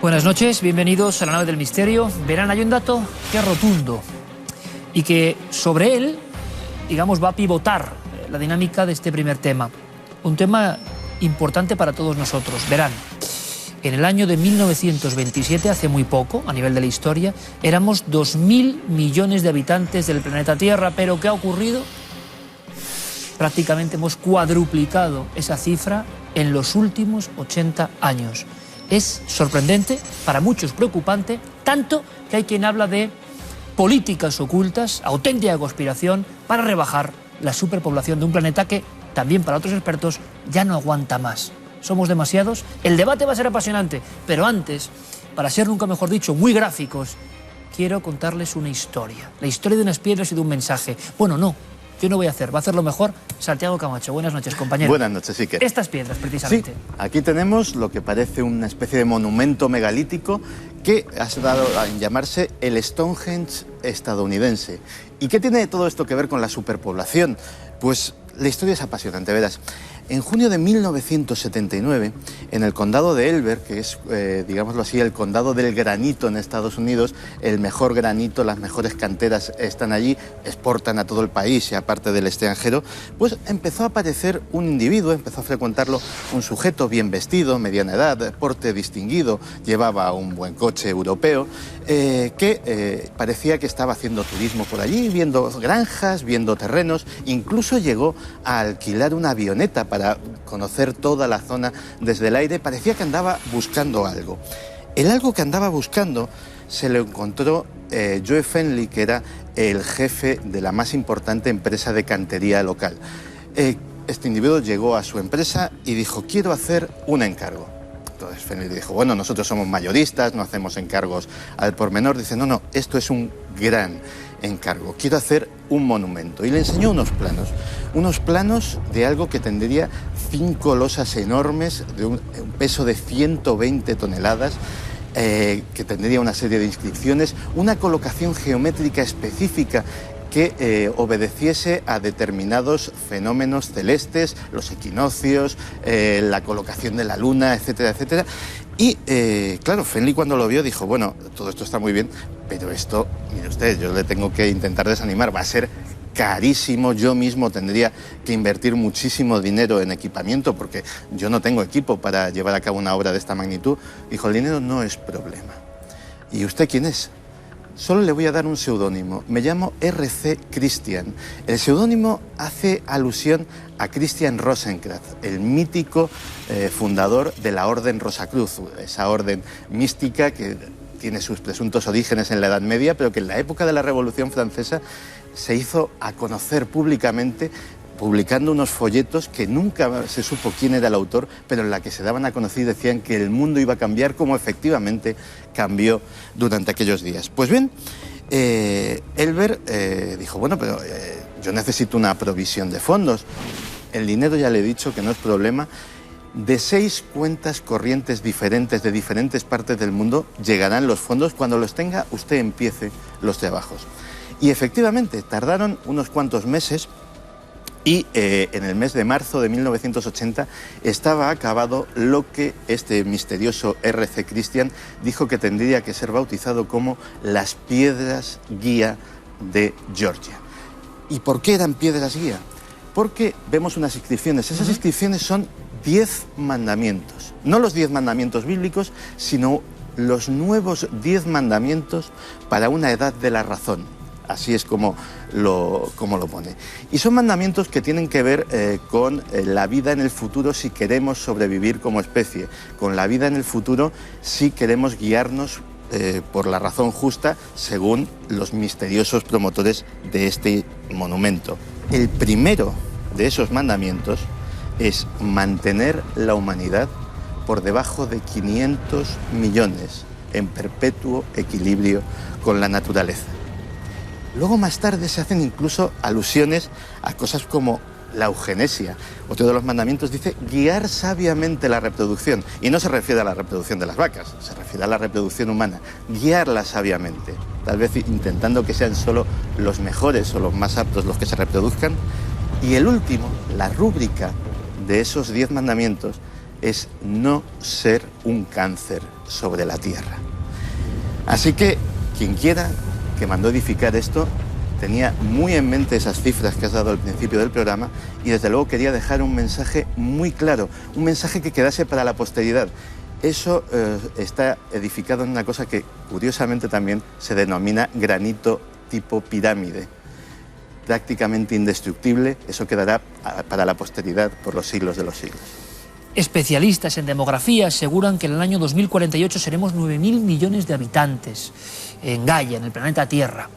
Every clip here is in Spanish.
Buenas noches, bienvenidos a la nave del misterio. Verán, hay un dato que es rotundo y que sobre él, digamos, va a pivotar la dinámica de este primer tema. Un tema importante para todos nosotros. Verán, en el año de 1927, hace muy poco, a nivel de la historia, éramos 2.000 millones de habitantes del planeta Tierra. ¿Pero qué ha ocurrido? Prácticamente hemos cuadruplicado esa cifra en los últimos 80 años. Es sorprendente, para muchos preocupante, tanto que hay quien habla de políticas ocultas, auténtica conspiración, para rebajar la superpoblación de un planeta que, también para otros expertos, ya no aguanta más. Somos demasiados. El debate va a ser apasionante, pero antes, para ser nunca mejor dicho, muy gráficos, quiero contarles una historia. La historia de unas piedras y de un mensaje. Bueno, no. Yo no voy a hacer, va a hacerlo mejor Santiago Camacho. Buenas noches, compañero. Buenas noches, Iker. Estas piedras, precisamente. Sí, aquí tenemos lo que parece una especie de monumento megalítico que ha dado a llamarse el Stonehenge estadounidense. ¿Y qué tiene todo esto que ver con la superpoblación? Pues la historia es apasionante, verás. En junio de 1979, en el condado de Elber, que es, digámoslo así, el condado del granito en Estados Unidos, el mejor granito, las mejores canteras están allí, exportan a todo el país y aparte del extranjero, pues empezó a aparecer un individuo, empezó a frecuentarlo un sujeto bien vestido, mediana edad, porte distinguido, llevaba un buen coche europeo, que parecía que estaba haciendo turismo por allí, viendo granjas, viendo terrenos, incluso llegó a alquilar una avioneta para conocer toda la zona desde el aire. Parecía que andaba buscando algo. El algo que andaba buscando se lo encontró Joe Fenley, que era el jefe de la más importante empresa de cantería local. Este individuo llegó a su empresa y dijo: quiero hacer un encargo. Entonces Fenley dijo: bueno, nosotros somos mayoristas, no hacemos encargos al por menor. Dice: no, no, esto es un gran encargo, quiero hacer un monumento. Y le enseñó unos planos de algo que tendría 5 losas enormes de un peso de 120 toneladas, que tendría una serie de inscripciones, una colocación geométrica específica que obedeciese a determinados fenómenos celestes, los equinoccios, la colocación de la luna, etcétera, etcétera. Y claro, Fenley cuando lo vio dijo: bueno, todo esto está muy bien, pero esto, mire usted, yo le tengo que intentar desanimar, va a ser carísimo, yo mismo tendría que invertir muchísimo dinero en equipamiento porque yo no tengo equipo para llevar a cabo una obra de esta magnitud. Dijo: el dinero no es problema. ¿Y usted quién es? Solo le voy a dar un seudónimo. Me llamo R.C. Christian. El seudónimo hace alusión a Christian Rosenkrantz, el mítico fundador de la Orden Rosacruz, esa orden mística que tiene sus presuntos orígenes en la Edad Media, pero que en la época de la Revolución Francesa se hizo a conocer públicamente, publicando unos folletos que nunca se supo quién era el autor, pero en la que se daban a conocer y decían que el mundo iba a cambiar, como efectivamente cambió durante aquellos días. Pues bien, Elber dijo: bueno, pero yo necesito una provisión de fondos. El dinero, ya le he dicho que no es problema. De 6 cuentas corrientes diferentes de diferentes partes del mundo llegarán los fondos. Cuando los tenga, usted empiece los trabajos. Y efectivamente, tardaron unos cuantos meses. Y en el mes de marzo de 1980 estaba acabado lo que este misterioso R.C. Christian dijo que tendría que ser bautizado como las piedras guía de Georgia. ¿Y por qué eran piedras guía? Porque vemos unas inscripciones. Esas inscripciones son 10 mandamientos. No los 10 mandamientos bíblicos, sino los nuevos 10 mandamientos para una edad de la razón. Así es como lo pone. Y son mandamientos que tienen que ver con la vida en el futuro si queremos sobrevivir como especie, con la vida en el futuro si queremos guiarnos por la razón justa, según los misteriosos promotores de este monumento. El primero de esos mandamientos es mantener la humanidad por debajo de 500 millones, en perpetuo equilibrio con la naturaleza. Luego, más tarde, se hacen incluso alusiones a cosas como la eugenesia. Otro de los mandamientos dice guiar sabiamente la reproducción. Y no se refiere a la reproducción de las vacas, se refiere a la reproducción humana. Guiarla sabiamente, tal vez intentando que sean solo los mejores o los más aptos los que se reproduzcan. Y el último, la rúbrica de esos 10 mandamientos, es no ser un cáncer sobre la tierra. Así que quien quiera que mandó edificar esto tenía muy en mente esas cifras que has dado al principio del programa y desde luego quería dejar un mensaje muy claro, un mensaje que quedase para la posteridad. Eso está edificado en una cosa que curiosamente también se denomina granito tipo pirámide. Prácticamente indestructible, eso quedará para la posteridad por los siglos de los siglos. Especialistas en demografía aseguran que en el año 2048 seremos 9.000 millones de habitantes en Gaia, en el planeta Tierra.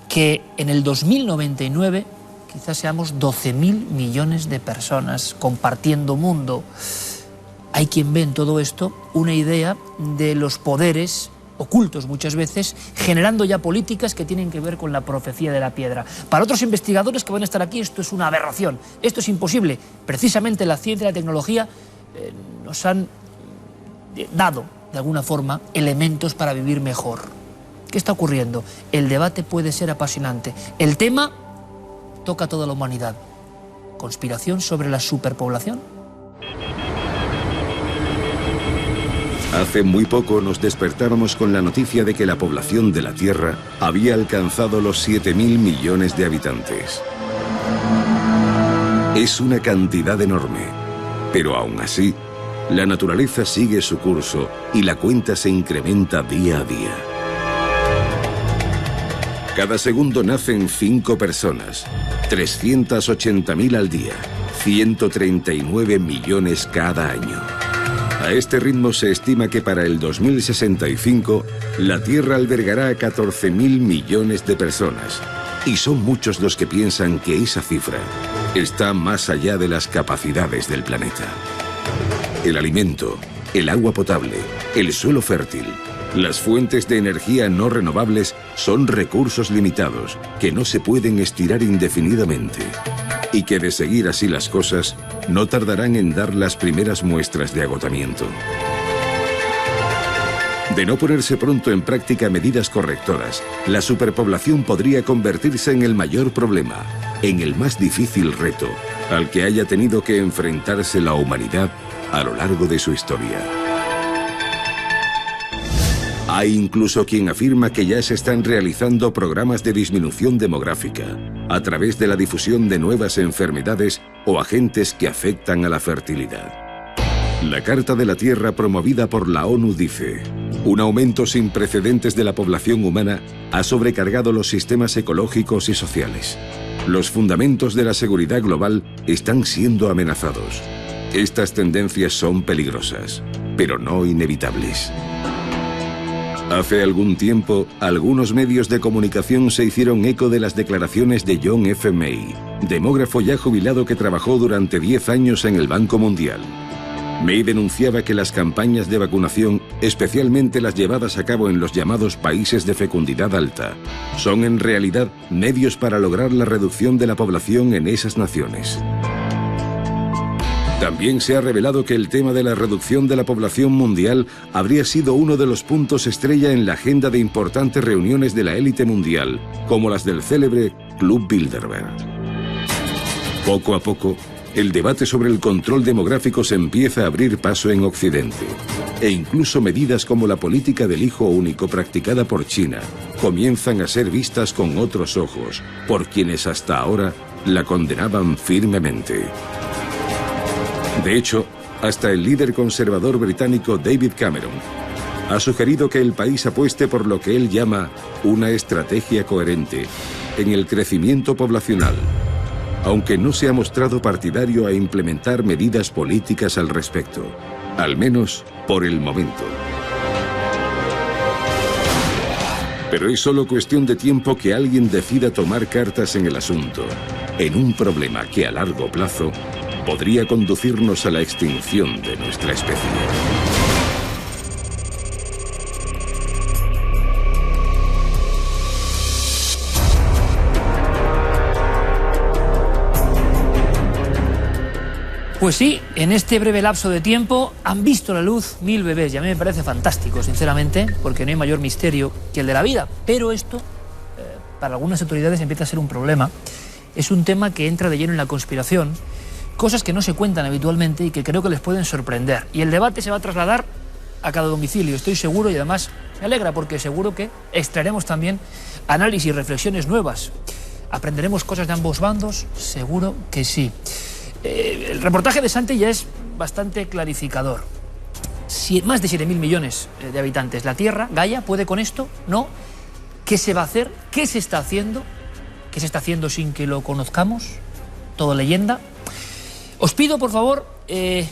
Que en el 2099 quizás seamos 12.000 millones de personas compartiendo mundo. Hay quien ve en todo esto una idea de los poderes ocultos muchas veces, generando ya políticas que tienen que ver con la profecía de la piedra. Para otros investigadores que van a estar aquí, esto es una aberración, esto es imposible. Precisamente la ciencia y la tecnología nos han dado, de alguna forma, elementos para vivir mejor. ¿Qué está ocurriendo? El debate puede ser apasionante. El tema toca a toda la humanidad. ¿Conspiración sobre la superpoblación? Hace muy poco nos despertábamos con la noticia de que la población de la Tierra había alcanzado los 7.000 millones de habitantes. Es una cantidad enorme, pero aún así, la naturaleza sigue su curso y la cuenta se incrementa día a día. Cada segundo nacen 5 personas, 380.000 al día, 139 millones cada año. A este ritmo se estima que para el 2065 la Tierra albergará a 14.000 millones de personas. Y son muchos los que piensan que esa cifra está más allá de las capacidades del planeta. El alimento, el agua potable, el suelo fértil, las fuentes de energía no renovables son recursos limitados que no se pueden estirar indefinidamente y que, de seguir así las cosas, no tardarán en dar las primeras muestras de agotamiento. De no ponerse pronto en práctica medidas correctoras, la superpoblación podría convertirse en el mayor problema, en el más difícil reto al que haya tenido que enfrentarse la humanidad a lo largo de su historia. Hay incluso quien afirma que ya se están realizando programas de disminución demográfica a través de la difusión de nuevas enfermedades o agentes que afectan a la fertilidad. La Carta de la Tierra promovida por la ONU dice: un aumento sin precedentes de la población humana ha sobrecargado los sistemas ecológicos y sociales. Los fundamentos de la seguridad global están siendo amenazados. Estas tendencias son peligrosas, pero no inevitables. Hace algún tiempo, algunos medios de comunicación se hicieron eco de las declaraciones de John F. May, demógrafo ya jubilado que trabajó durante 10 años en el Banco Mundial. May denunciaba que las campañas de vacunación, especialmente las llevadas a cabo en los llamados países de fecundidad alta, son en realidad medios para lograr la reducción de la población en esas naciones. También se ha revelado que el tema de la reducción de la población mundial habría sido uno de los puntos estrella en la agenda de importantes reuniones de la élite mundial, como las del célebre Club Bilderberg. Poco a poco, el debate sobre el control demográfico se empieza a abrir paso en Occidente, e incluso medidas como la política del hijo único practicada por China comienzan a ser vistas con otros ojos por quienes hasta ahora la condenaban firmemente. De hecho, hasta el líder conservador británico David Cameron ha sugerido que el país apueste por lo que él llama una estrategia coherente en el crecimiento poblacional, aunque no se ha mostrado partidario a implementar medidas políticas al respecto, al menos por el momento. Pero es solo cuestión de tiempo que alguien decida tomar cartas en el asunto, en un problema que a largo plazo podría conducirnos a la extinción de nuestra especie. Pues sí, en este breve lapso de tiempo han visto la luz 1000 bebés y a mí me parece fantástico, sinceramente, porque no hay mayor misterio que el de la vida. Pero esto, para algunas autoridades, empieza a ser un problema. Es un tema que entra de lleno en la conspiración, cosas que no se cuentan habitualmente y que creo que les pueden sorprender. Y el debate se va a trasladar a cada domicilio, estoy seguro, y además me alegra porque seguro que extraeremos también análisis y reflexiones nuevas. ¿Aprenderemos cosas de ambos bandos? Seguro que sí. El reportaje de Santi ya es bastante clarificador. Más de 7.000 millones de habitantes. La Tierra, Gaia, ¿puede con esto? ¿No? ¿Qué se va a hacer? ¿Qué se está haciendo? ¿Qué se está haciendo sin que lo conozcamos? ¿Todo leyenda? Os pido, por favor,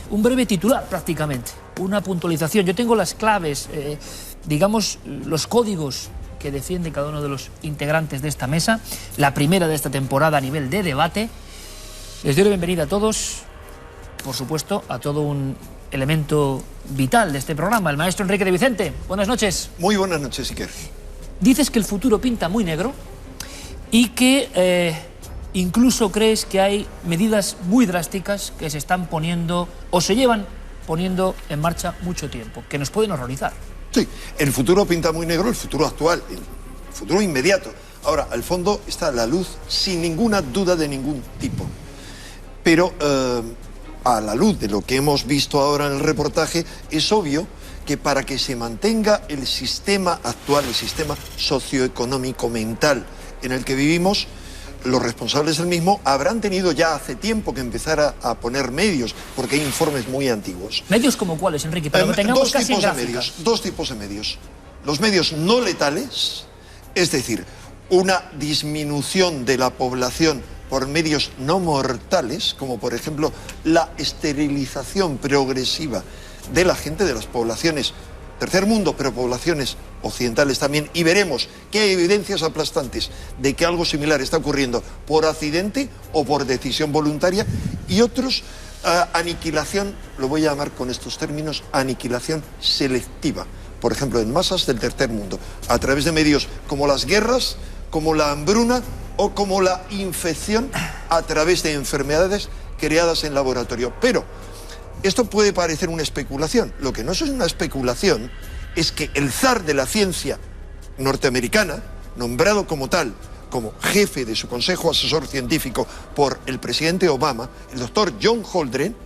un breve titular, prácticamente. Una puntualización. Yo tengo las claves, digamos, los códigos que defiende cada uno de los integrantes de esta mesa. La primera de esta temporada a nivel de debate. Les doy la bienvenida a todos, por supuesto, a todo un elemento vital de este programa, el maestro Enrique de Vicente. Buenas noches. Muy buenas noches, Iker. Dices que el futuro pinta muy negro y que incluso crees que hay medidas muy drásticas que se están poniendo o se llevan poniendo en marcha mucho tiempo, que nos pueden horrorizar. Sí, el futuro pinta muy negro, el futuro actual, el futuro inmediato. Ahora, al fondo está la luz sin ninguna duda de ningún tipo. Pero a la luz de lo que hemos visto ahora en el reportaje, es obvio que para que se mantenga el sistema actual, el sistema socioeconómico mental en el que vivimos, los responsables del mismo habrán tenido ya hace tiempo que empezar a poner medios, porque hay informes muy antiguos. ¿Medios como cuáles, Enrique? Para que tengamos casi dos tipos de medios. Los medios no letales, es decir, una disminución de la población por medios no mortales, como por ejemplo la esterilización progresiva de la gente, de las poblaciones tercer mundo, pero poblaciones occidentales también, y veremos que hay evidencias aplastantes de que algo similar está ocurriendo por accidente o por decisión voluntaria, y otros, aniquilación, lo voy a llamar con estos términos, aniquilación selectiva, por ejemplo en masas del tercer mundo, a través de medios como las guerras, como la hambruna o como la infección a través de enfermedades creadas en laboratorio. Pero esto puede parecer una especulación. Lo que no es una especulación es que el zar de la ciencia norteamericana, nombrado como tal, como jefe de su consejo asesor científico por el presidente Obama, el doctor John Holdren,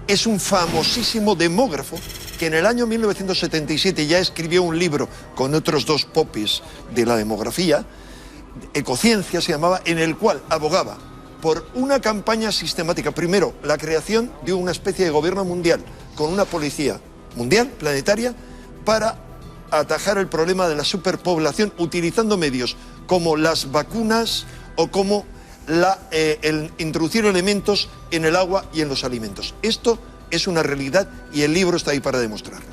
es un famosísimo demógrafo que en el año 1977 ya escribió un libro con otros dos popis de la demografía, Ecociencia se llamaba, en el cual abogaba por una campaña sistemática, primero la creación de una especie de gobierno mundial con una policía mundial, planetaria, para atajar el problema de la superpoblación utilizando medios como las vacunas o como el introducir elementos en el agua y en los alimentos. Esto es una realidad y el libro está ahí para demostrarlo.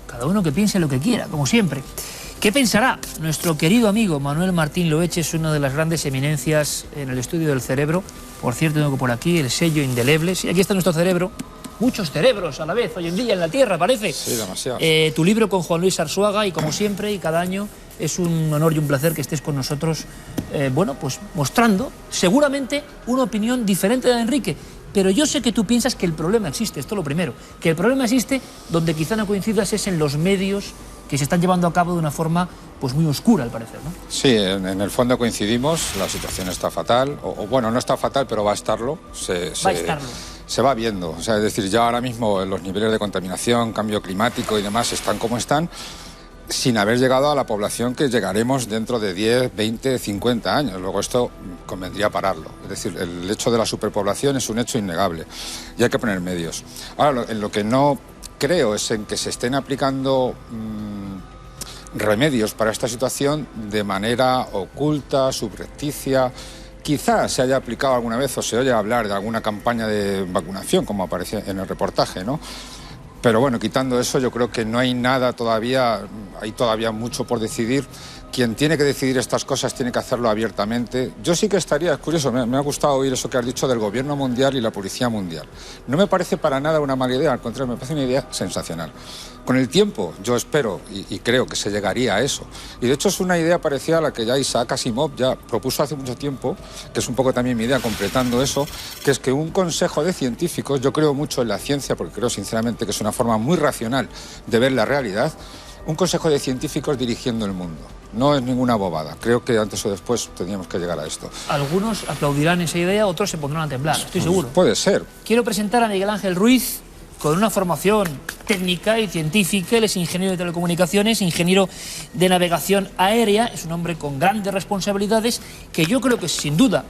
Cada uno que piense lo que quiera, como siempre. ¿Qué pensará? Nuestro querido amigo Manuel Martín Loeche es una de las grandes eminencias en el estudio del cerebro. Por cierto, tengo por aquí el sello indeleble. Sí, aquí está nuestro cerebro. Muchos cerebros a la vez, hoy en día en la Tierra, parece. Sí, demasiado. Tu libro con Juan Luis Arzuaga, y como siempre y cada año es un honor y un placer que estés con nosotros, bueno, pues mostrando seguramente una opinión diferente de Enrique. Pero yo sé que tú piensas que el problema existe, esto es lo primero. Que el problema existe donde quizá no coincidas es en los medios que se están llevando a cabo de una forma pues muy oscura, al parecer, ¿no? Sí, en el fondo coincidimos, la situación está fatal, o bueno, no está fatal, pero va a estarlo. Se va viendo, o sea, es decir, ya ahora mismo los niveles de contaminación, cambio climático y demás están como están, sin haber llegado a la población que llegaremos dentro de 10, 20, 50 años. Luego esto convendría pararlo. Es decir, el hecho de la superpoblación es un hecho innegable y hay que poner medios. Ahora, en lo que no creo es en que se estén aplicando remedios para esta situación de manera oculta, subrepticia. Quizás se haya aplicado alguna vez o se oye hablar de alguna campaña de vacunación, como aparece en el reportaje, ¿no? Pero bueno, quitando eso, yo creo que no hay nada todavía, hay todavía mucho por decidir quien tiene que decidir estas cosas tiene que hacerlo abiertamente. Yo sí que estaría, es curioso, me ha gustado oír eso que has dicho del gobierno mundial y la policía mundial. No me parece para nada una mala idea, al contrario, me parece una idea sensacional. Con el tiempo, yo espero y creo que se llegaría a eso. Y de hecho es una idea parecida a la que ya Isaac Asimov ya propuso hace mucho tiempo, que es un poco también mi idea completando eso, que es que un consejo de científicos, yo creo mucho en la ciencia, porque creo sinceramente que es una forma muy racional de ver la realidad, un consejo de científicos dirigiendo el mundo. No es ninguna bobada. Creo que antes o después tendríamos que llegar a esto. Algunos aplaudirán esa idea, otros se pondrán a temblar, estoy seguro. Puede ser. Quiero presentar a Miguel Ángel Ruiz, con una formación técnica y científica. Él es ingeniero de telecomunicaciones, ingeniero de navegación aérea. Es un hombre con grandes responsabilidades que yo creo que sin duda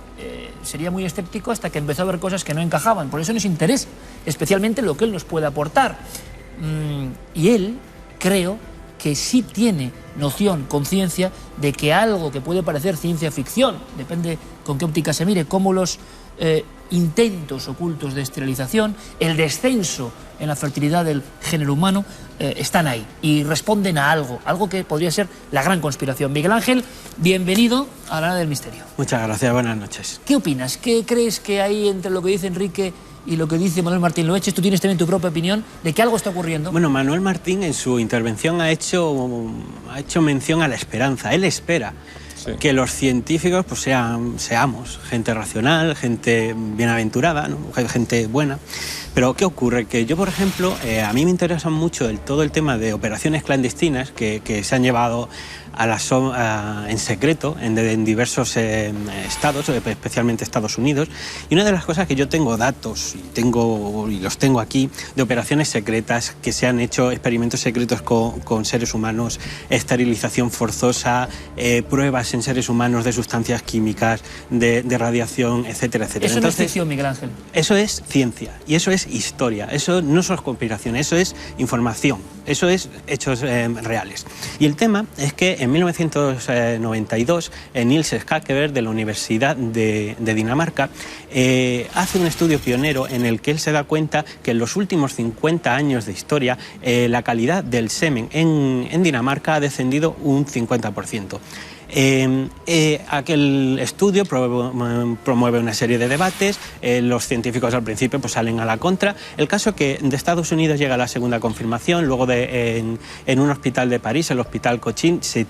sería muy escéptico hasta que empezó a ver cosas que no encajaban. Por eso nos interesa especialmente lo que él nos puede aportar. Y él, creo, que sí tiene noción, conciencia de que algo que puede parecer ciencia ficción, depende con qué óptica se mire, como los intentos ocultos de esterilización, el descenso en la fertilidad del género humano, están ahí y responden a algo que podría ser la gran conspiración. Miguel Ángel, bienvenido a la Nave del Misterio. Muchas gracias, buenas noches. ¿Qué opinas? ¿Qué crees que hay entre lo que dice Enrique y lo que dice Manuel Martín Loeches? ¿Tú tienes también tu propia opinión de que algo está ocurriendo? Bueno, Manuel Martín en su intervención ha hecho mención a la esperanza. Él espera que los científicos pues seamos gente racional, gente bienaventurada, ¿no? Gente buena. Pero ¿qué ocurre? Que yo, por ejemplo, a mí me interesa mucho todo el tema de operaciones clandestinas que se han llevado en secreto en diversos estados, especialmente Estados Unidos. Y una de las cosas que yo tengo datos, y los tengo aquí, de operaciones secretas, que se han hecho experimentos secretos con seres humanos, esterilización forzosa, pruebas en seres humanos de sustancias químicas, de radiación, etcétera, etcétera. Eso no es ficción, Miguel Ángel. Eso es ciencia, y eso es historia, eso no son conspiraciones, eso es información, eso es hechos reales. Y el tema es que en 1992 Niels Schakeberg, de la Universidad de Dinamarca, hace un estudio pionero en el que él se da cuenta que en los últimos 50 años de historia la calidad del semen en Dinamarca ha descendido un 50%. Aquel estudio promueve una serie de debates, los científicos al principio pues salen a la contra. El caso es que de Estados Unidos llega la segunda confirmación, luego en un hospital de París, el Hospital Cochin, se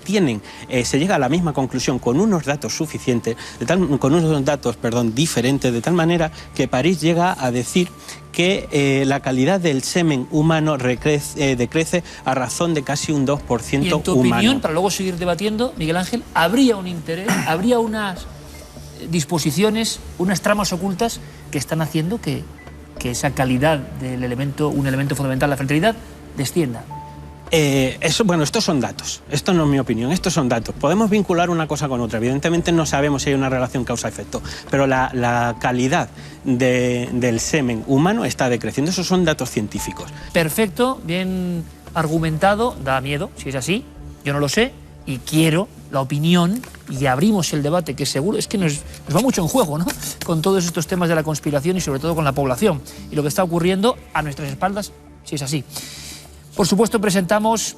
llega a la misma conclusión con unos datos suficientes, diferentes, de tal manera que París llega a decir que la calidad del semen humano decrece a razón de casi un 2% y en tu opinión, para luego seguir debatiendo, Miguel Ángel, ¿habría un interés, habría unas disposiciones, unas tramas ocultas que están haciendo que esa calidad del un elemento fundamental de la fertilidad, descienda? Estos son datos, esto no es mi opinión, estos son datos. Podemos vincular una cosa con otra, evidentemente no sabemos si hay una relación causa-efecto, pero la calidad del semen humano está decreciendo, esos son datos científicos. Perfecto, bien argumentado, da miedo, si es así, yo no lo sé y quiero la opinión y abrimos el debate, que seguro es que nos va mucho en juego, ¿no? Con todos estos temas de la conspiración y sobre todo con la población y lo que está ocurriendo a nuestras espaldas, si es así. Por supuesto, presentamos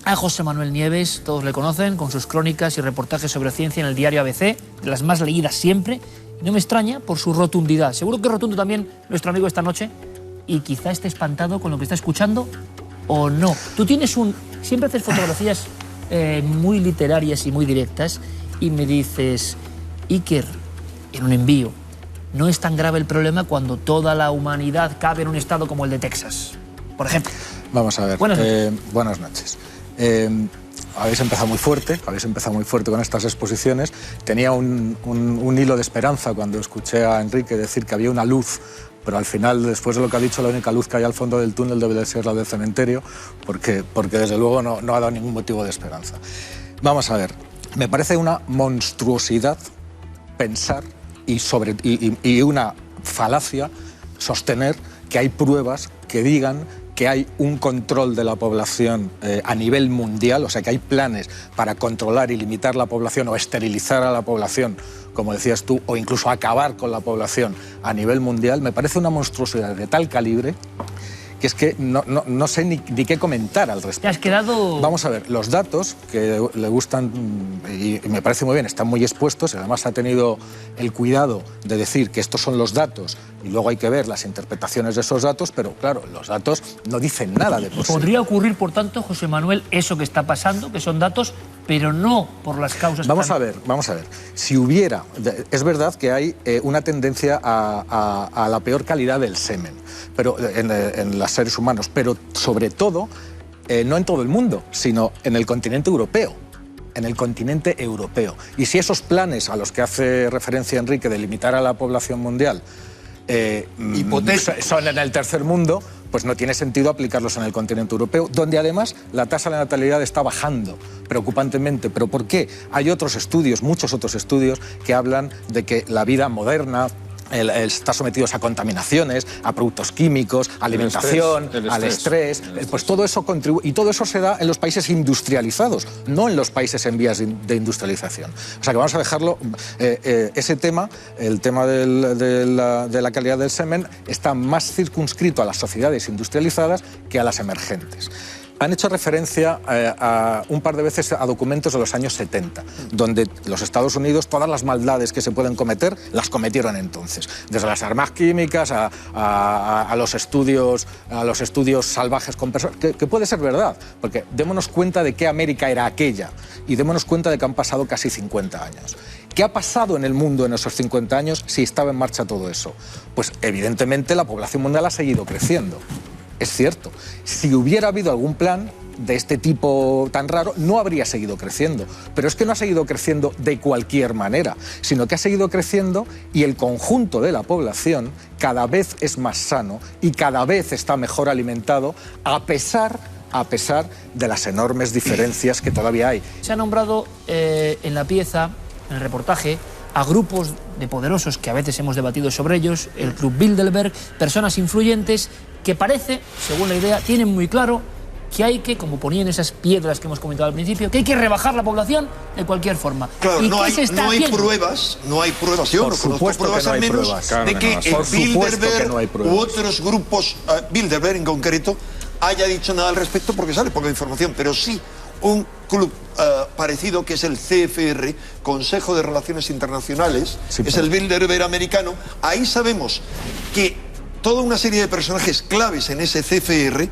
a José Manuel Nieves, todos le conocen, con sus crónicas y reportajes sobre ciencia en el diario ABC, de las más leídas siempre. Y no me extraña por su rotundidad. Seguro que es rotundo también nuestro amigo esta noche y quizá esté espantado con lo que está escuchando o no. Tú siempre haces fotografías muy literarias y muy directas y me dices, Iker, en un envío, no es tan grave el problema cuando toda la humanidad cabe en un estado como el de Texas, por ejemplo. Vamos a ver. Buenas noches. Habéis empezado muy fuerte con estas exposiciones. Tenía un hilo de esperanza cuando escuché a Enrique decir que había una luz, pero al final, después de lo que ha dicho, la única luz que hay al fondo del túnel debe de ser la del cementerio, porque desde luego no ha dado ningún motivo de esperanza. Vamos a ver, me parece una monstruosidad pensar y una falacia sostener que hay pruebas que digan que hay un control de la población a nivel mundial, o sea, que hay planes para controlar y limitar la población o esterilizar a la población, como decías tú, o incluso acabar con la población a nivel mundial. Me parece una monstruosidad de tal calibre que es que no sé ni qué comentar al respecto. Te has quedado... Vamos a ver, los datos que le gustan, y me parece muy bien, están muy expuestos, y además ha tenido el cuidado de decir que estos son los datos y luego hay que ver las interpretaciones de esos datos, pero claro, los datos no dicen nada de por sí. ¿Podría ocurrir, por tanto, José Manuel, eso que está pasando, que son datos, pero no por las causas? Vamos a ver. Si hubiera... Es verdad que hay una tendencia a la peor calidad del semen, pero en los seres humanos, pero sobre todo, no en todo el mundo, sino en el continente europeo. En el continente europeo. Y si esos planes a los que hace referencia Enrique de limitar a la población mundial son en el tercer mundo, pues no tiene sentido aplicarlos en el continente europeo, donde además la tasa de natalidad está bajando preocupantemente. ¿Pero por qué? Hay otros estudios, muchos otros estudios, que hablan de que la vida moderna está sometidos a contaminaciones, a productos químicos, a alimentación, al estrés. Pues todo eso contribuye, y todo eso se da en los países industrializados, no en los países en vías de industrialización. O sea que vamos a dejarlo, ese tema, el tema de la calidad del semen, está más circunscrito a las sociedades industrializadas que a las emergentes. Han hecho referencia un par de veces a documentos de los años 70, donde los Estados Unidos, todas las maldades que se pueden cometer, las cometieron entonces. Desde las armas químicas a los estudios salvajes con personas, que puede ser verdad, porque démonos cuenta de qué América era aquella y démonos cuenta de que han pasado casi 50 años. ¿Qué ha pasado en el mundo en esos 50 años si estaba en marcha todo eso? Pues evidentemente la población mundial ha seguido creciendo. Es cierto, si hubiera habido algún plan de este tipo tan raro, no habría seguido creciendo. Pero es que no ha seguido creciendo de cualquier manera, sino que ha seguido creciendo y el conjunto de la población cada vez es más sano y cada vez está mejor alimentado, a pesar de las enormes diferencias que todavía hay. Se ha nombrado en la pieza, en el reportaje, a grupos de poderosos que a veces hemos debatido sobre ellos, el Club Bilderberg, personas influyentes que parece, según la idea, tienen muy claro que hay que, como ponían esas piedras que hemos comentado al principio, que hay que rebajar la población de cualquier forma. Claro, no hay pruebas, yo no conozco pruebas al menos de que el Bilderberg u otros grupos, Bilderberg en concreto, haya dicho nada al respecto, porque sale poca información, pero sí un club parecido, que es el CFR, Consejo de Relaciones Internacionales, es el Bilderberg americano. Ahí sabemos que toda una serie de personajes claves en ese CFR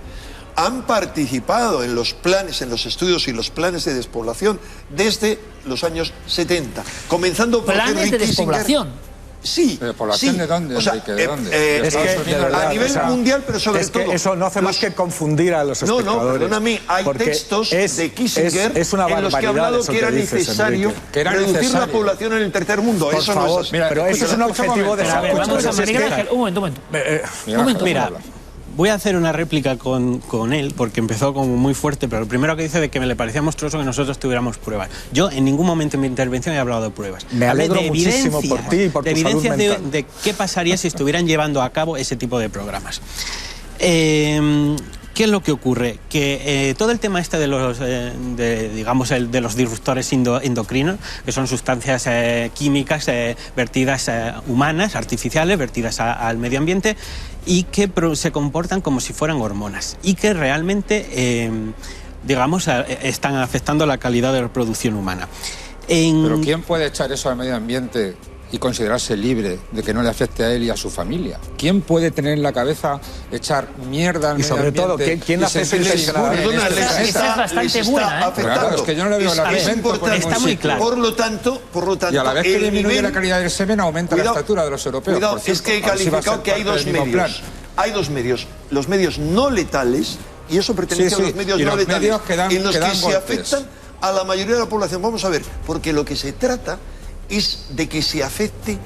han participado en los planes, en los estudios y los planes de despoblación desde los años 70, comenzando por ¿planes de despoblación? Sí. ¿Pero población de dónde, Enrique? ¿De dónde? Es que a nivel mundial, pero sobre todo... Es que eso no hace más que confundir a los espectadores. No, perdóname, hay textos de Kissinger en los que ha hablado que era necesario reducir la población en el tercer mundo. Por favor, pero eso es un objetivo de salud. Un momento. Mira, voy a hacer una réplica con él, porque empezó como muy fuerte, pero lo primero que dice de que me le parecía monstruoso que nosotros tuviéramos pruebas. Yo en ningún momento en mi intervención he hablado de pruebas. Me alegro muchísimo por ti y por tu salud mental. De qué pasaría si estuvieran llevando a cabo ese tipo de programas. ¿Qué es lo que ocurre? Que todo el tema este de los, de los disruptores endocrinos, que son sustancias químicas vertidas humanas, artificiales, vertidas al medio ambiente, y que se comportan como si fueran hormonas, y que realmente, están afectando la calidad de reproducción humana. ¿Pero quién puede echar eso al medio ambiente y considerarse libre de que no le afecte a él y a su familia? ¿Quién puede tener en la cabeza echar mierda al medio ambiente? Y sobre todo, ¿quién hace eso intencionadamente? Esta es bastante buena, Claro, es que yo no le veo el argumento. Está muy claro. Por lo tanto, y a la vez que disminuye la calidad del semen, aumenta la estatura de los europeos. Cuidado, es que he calificado que hay dos medios. Hay dos medios. Los medios no letales, y eso pertenece a los medios no letales, en los que se afectan a la mayoría de la población. Vamos a ver, porque lo que se trata es de que se afecte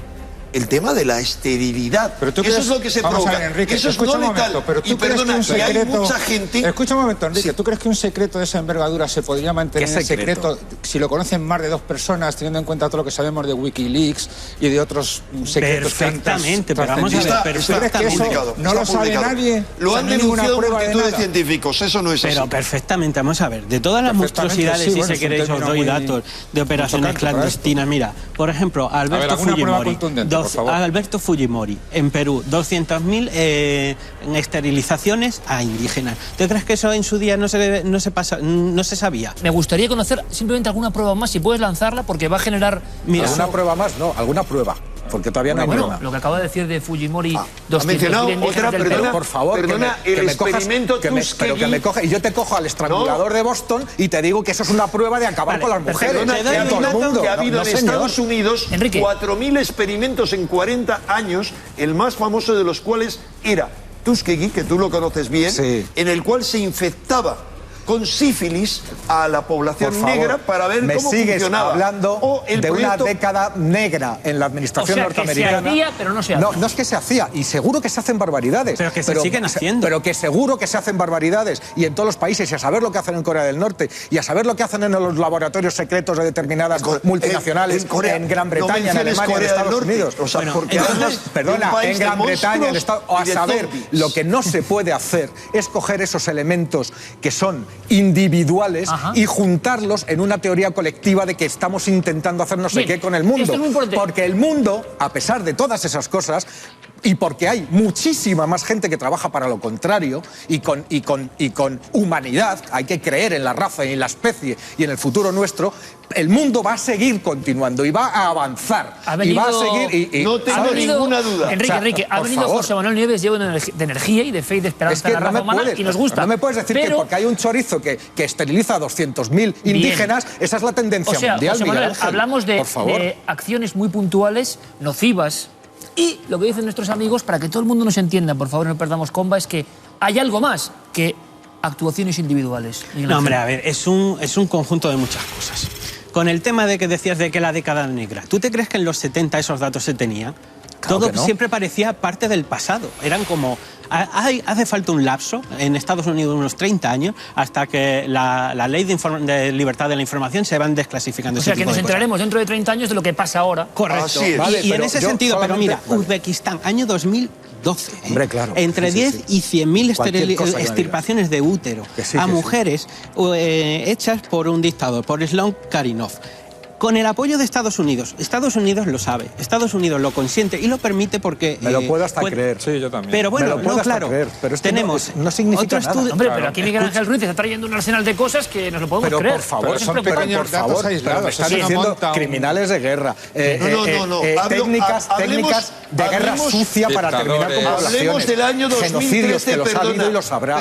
el tema de la esterilidad. Pero tú eso es lo que se provoca. Ver, Enrique, eso es no letal. Y perdona, que hay mucha gente... Escucha un momento, Enrique. ¿Tú crees que un secreto de esa envergadura se podría mantener en secreto si lo conocen más de 2 personas, teniendo en cuenta todo lo que sabemos de Wikileaks y de otros secretos? Perfectamente, pero vamos a ver, perfectamente. No lo sabe nadie. Lo han denunciado multitud de científicos, eso no es así. Pero perfectamente, vamos a ver. De todas las monstruosidades, si se queréis, os doy datos de operaciones clandestinas. Mira, por ejemplo, Alberto Fujimori, por favor. Alberto Fujimori, en Perú, 200.000 esterilizaciones a indígenas. ¿Tú crees que eso en su día no se sabía? Me gustaría conocer simplemente alguna prueba más, si puedes lanzarla, porque va a generar... Mira, ¿alguna prueba más? No, alguna prueba. Porque todavía no hay bueno, prueba. Lo que acaba de decir de Fujimori, ha mencionado otra, perdona, por favor, perdona, el experimento Tuskegee, pero que me coge, y yo te cojo al estrangulador de Boston y te digo que eso es una prueba de acabar con las mujeres. Perdona, todo el mundo. Que ha habido en Estados Unidos 4.000 experimentos en 40 años, el más famoso de los cuales era Tuskegee, que tú lo conoces bien, en el cual se infectaba con sífilis a la población negra para ver cómo funcionaba. Hablando de una década negra en la administración norteamericana. Que se hacía, pero no se hacía. No es que se hacía, y seguro que se hacen barbaridades. Pero que se siguen haciendo. Pero que seguro que se hacen barbaridades, y en todos los países, y a saber lo que hacen en Corea del Norte, y a saber lo que hacen en los laboratorios secretos de determinadas multinacionales en Gran Bretaña, en Alemania, en Estados Unidos. O sea, porque perdona, en Gran Bretaña, en Estados Unidos, a saber, lo que no se puede hacer es coger esos elementos que son individuales y juntarlos en una teoría colectiva de que estamos intentando hacer no sé qué con el mundo. Esto es muy importante. Porque el mundo, a pesar de todas esas cosas, y porque hay muchísima más gente que trabaja para lo contrario y con humanidad, hay que creer en la raza y en la especie y en el futuro nuestro, el mundo va a seguir continuando y va a avanzar. Y va a seguir. No tengo ninguna duda. Enrique, ha venido José Manuel Nieves, lleno de energía y de fe y de esperanza en la raza humana, y nos gusta. No me puedes decir que porque hay un chorizo que esteriliza a 200.000 indígenas, esa es la tendencia mundial, José Manuel, Miguel Ángel, hablamos de acciones muy puntuales, nocivas, y lo que dicen nuestros amigos, para que todo el mundo nos entienda, por favor no perdamos comba, es que hay algo más que actuaciones individuales. No, hombre, a ver, es un conjunto de muchas cosas. Con el tema de que decías de que la década negra, ¿tú te crees que en los 70 esos datos se tenían? Claro Todo que no. siempre parecía parte del pasado. Eran como... Hace falta un lapso, en Estados Unidos unos 30 años, hasta que la ley de libertad de la información se van desclasificando. O sea, que nos enteraremos dentro de 30 años de lo que pasa ahora. Correcto. Vale, y en ese sentido, pero mira, vale. Uzbekistán, año 2012. Hombre, claro. Entre 10 y 100.000 Cualquier cosa que extirpaciones de útero a mujeres hechas por un dictador, por Islam Karimov. Con el apoyo de Estados Unidos. Estados Unidos lo sabe, Estados Unidos lo consiente y lo permite porque... Me lo puedo hasta creer. Sí, yo también. Pero bueno, me lo puedo hasta claro. creer, pero es que tenemos no significa nada. Hombre, pero aquí Miguel Ángel Ruiz está trayendo un arsenal de cosas que nos lo podemos creer. Por favor, Pero son pequeños datos aislados. me están Eso no diciendo monta un- criminales de guerra, No. técnicas de guerra sucia para terminar con dictadores. poblaciones, Hablemos del año genocidios 2013, que los ha habido y los habrá.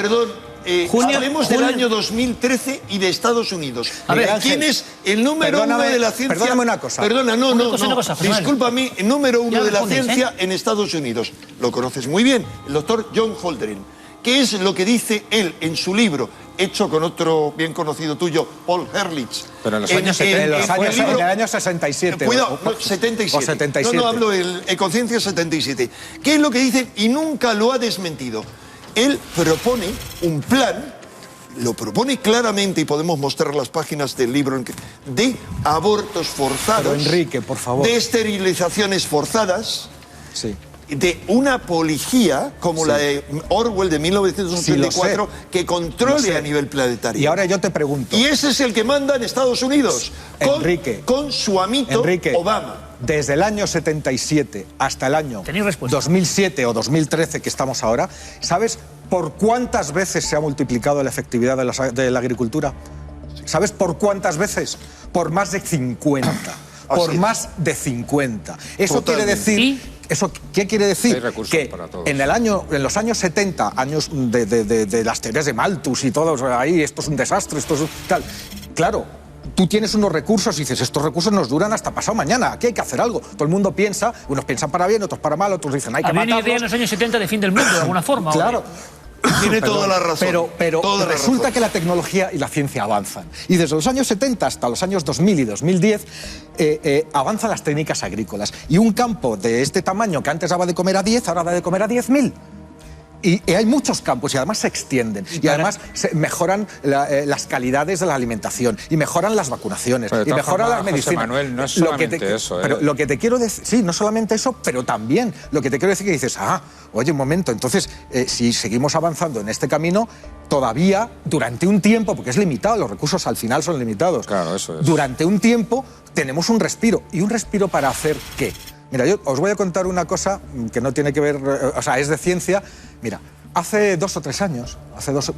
Hablemos del año 2013 y de Estados Unidos. A ver, ¿quién Ángel, es el número uno de la ciencia? Perdóname una cosa. Perdona, no. Una cosa, José Manuel. Discúlpame, el número uno Ya de la respondes, ciencia en Estados Unidos. Lo conoces muy bien, el doctor John Holdren. ¿Qué es lo que dice él en su libro, hecho con otro bien conocido tuyo, Paul Ehrlich? Pero en los años 70. En el año 67. Cuidado, 77. O 77. No, hablo de Conciencia 77. ¿Qué es lo que dice? Y nunca lo ha desmentido. Él propone un plan, lo propone claramente, y podemos mostrar las páginas del libro, de abortos forzados. Pero Enrique, por favor. De esterilizaciones forzadas. Sí. De una policía como la de Orwell de 1984 que controle a nivel planetario. Y ahora yo te pregunto. Y ese es el que manda en Estados Unidos, con su amito Obama. Desde el año 77 hasta el año 2007 o 2013 que estamos ahora, ¿sabes por cuántas veces se ha multiplicado la efectividad de la agricultura? ¿Sabes por cuántas veces? Por más de 50. Por más de 50. Eso quiere decir... ¿Qué quiere decir? Que en los años 70, años de las teorías de Malthus y todo, ahí esto es un desastre, esto es tal. Claro, tú tienes unos recursos y dices, estos recursos nos duran hasta pasado mañana, aquí hay que hacer algo. Todo el mundo piensa, unos piensan para bien, otros para mal, otros dicen hay que matarlos. Había una idea en los años 70 de fin del mundo, de alguna forma. Claro. Tiene toda la razón. Pero resulta que la tecnología y la ciencia avanzan. Y desde los años 70 hasta los años 2000 y 2010 avanzan las técnicas agrícolas. Y un campo de este tamaño que antes daba de comer a 10, ahora da de comer a 10.000. Y hay muchos campos y además se extienden. Y además mejoran las calidades de la alimentación. Y mejoran las vacunaciones. Y mejoran las medicinas. José Manuel, no es solamente eso. Pero lo que te quiero decir... Sí, no solamente eso, pero también lo que te quiero decir que dices... Oye, un momento, entonces, si seguimos avanzando en este camino, todavía, durante un tiempo, porque es limitado, los recursos al final son limitados. Claro, eso es. Durante un tiempo tenemos un respiro. ¿Y un respiro para hacer qué? Mira, yo os voy a contar una cosa que no tiene que ver, o sea, es de ciencia. Mira, hace 2 o 3 años,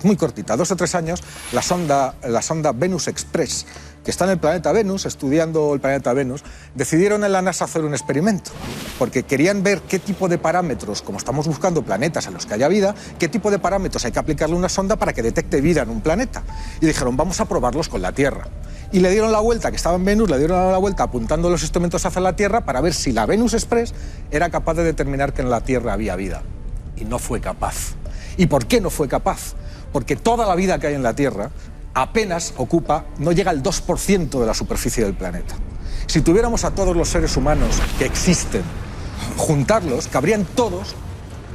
muy cortita, 2 o 3 años, la sonda Venus Express, que está en el planeta Venus, estudiando el planeta Venus, decidieron en la NASA hacer un experimento, porque querían ver qué tipo de parámetros, como estamos buscando planetas en los que haya vida, qué tipo de parámetros hay que aplicarle a una sonda para que detecte vida en un planeta. Y dijeron, vamos a probarlos con la Tierra. Y le dieron la vuelta, que estaba en Venus, le dieron la vuelta apuntando los instrumentos hacia la Tierra para ver si la Venus Express era capaz de determinar que en la Tierra había vida. Y no fue capaz. ¿Y por qué no fue capaz? Porque toda la vida que hay en la Tierra apenas ocupa, no llega al 2% de la superficie del planeta. Si tuviéramos a todos los seres humanos que existen, juntarlos, cabrían todos,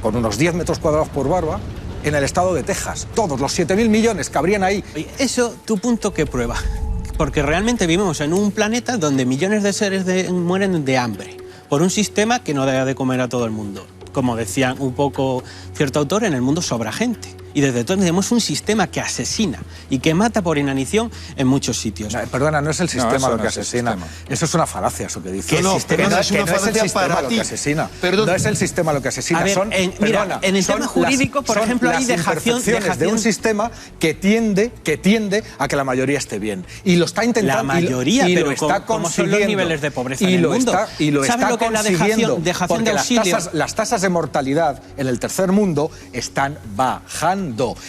con unos 10 metros cuadrados por barba, en el estado de Texas. Todos, los 7.000 millones cabrían ahí. Eso, ¿tu punto qué prueba? Porque realmente vivimos en un planeta donde millones de seres mueren de hambre, por un sistema que no da de comer a todo el mundo. Como decía un poco cierto autor, en el mundo sobra gente. Y desde entonces tenemos un sistema que asesina y que mata por inanición en muchos sitios. No, perdona, no es el sistema lo que asesina. Eso es una falacia, eso que dice. No es una falacia para ti. No es el sistema lo que asesina. A ver, mira, en el tema jurídico, por ejemplo, hay dejación de un sistema que tiende a que la mayoría esté bien. Y lo está intentando. La mayoría, y pero lo está ¿cómo son los niveles de pobreza en el mundo? Y lo ¿Sabes está lo que es la dejación de auxilio? Las tasas de mortalidad en el tercer mundo están bajando.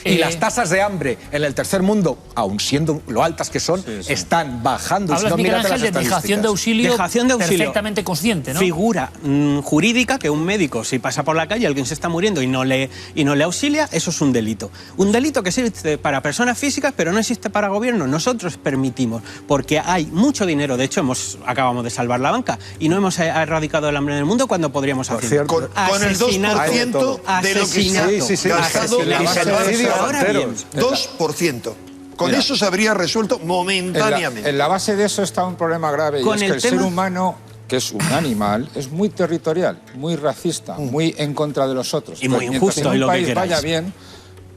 Y las tasas de hambre en el tercer mundo, aun siendo lo altas que son, están bajando. Hablas, Miguel Ángel, de dejación de auxilio perfectamente consciente, ¿no? Figura jurídica que un médico, si pasa por la calle, alguien se está muriendo y no le auxilia, eso es un delito. Un delito que existe para personas físicas, pero no existe para gobierno. Nosotros permitimos, porque hay mucho dinero. De hecho, acabamos de salvar la banca y no hemos erradicado el hambre en el mundo cuando podríamos hacerlo. Con el 2% de lo que se ha gastado en 2%. Con eso se habría resuelto momentáneamente. En la base de eso está un problema grave, y es que el ser humano, que es un animal, es muy territorial, muy racista, muy en contra de los otros. Y muy injusto. En un país vaya bien,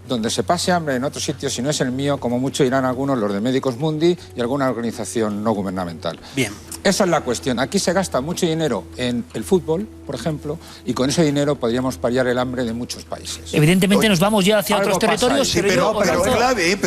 donde se pase hambre en otro sitio, si no es el mío, como mucho dirán algunos, los de Médicos Mundi y alguna organización no gubernamental. Bien. Esa es la cuestión. Aquí se gasta mucho dinero en el fútbol, por ejemplo, y con ese dinero podríamos paliar el hambre de muchos países. Evidentemente nos vamos ya hacia otros territorios. Sí, pero clave.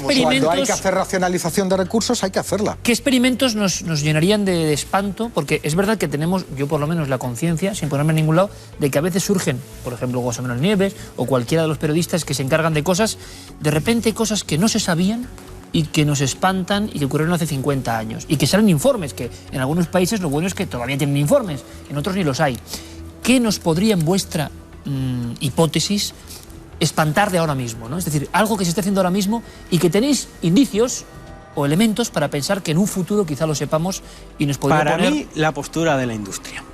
Cuando hay que hacer racionalización de recursos, hay que hacerla. ¿Qué experimentos nos llenarían de espanto? Porque es verdad que tenemos, yo por lo menos, la conciencia, sin ponerme en ningún lado, de que a veces surgen, por ejemplo, José Manuel Nieves o cualquiera de los periodistas que se encargan de cosas, de repente cosas que no se sabían y que nos espantan y que ocurrieron hace 50 años. Y que salen informes, que en algunos países lo bueno es que todavía tienen informes, en otros ni los hay. ¿Qué nos podría, en vuestra hipótesis, espantar de ahora mismo, ¿no? Es decir, algo que se está haciendo ahora mismo y que tenéis indicios o elementos para pensar que en un futuro quizá lo sepamos y nos podría poner... Para mí, la postura de la industria.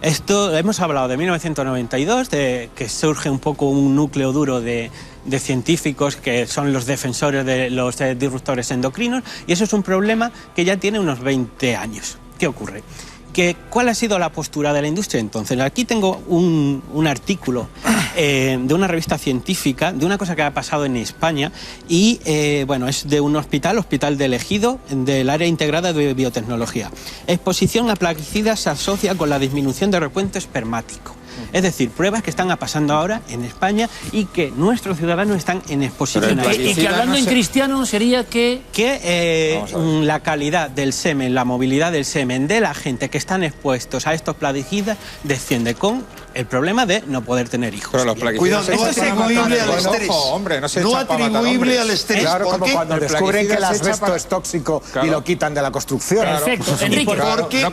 Esto, hemos hablado de 1992, de que surge un poco un núcleo duro de científicos que son los defensores de los disruptores endocrinos, y eso es un problema que ya tiene unos 20 años. ¿Qué ocurre? ¿Cuál ha sido la postura de la industria entonces? Aquí tengo un artículo de una revista científica, de una cosa que ha pasado en España, y bueno, es de un Hospital del Ejido, del área integrada de biotecnología. Exposición a plaguicidas se asocia con la disminución de recuento espermático. Es decir, pruebas que están pasando ahora en España y que nuestros ciudadanos están en exposición a ello. Y que hablando en cristiano sería que la calidad del semen, la movilidad del semen de la gente que están expuestos a estos plaguicidas desciende con el problema de no poder tener hijos. Pero los cuidado, no atribuible al estrés. No atribuible al estrés. Claro, como cuando descubren que el asbesto es tóxico y lo quitan de la construcción. Perfecto. Enrique,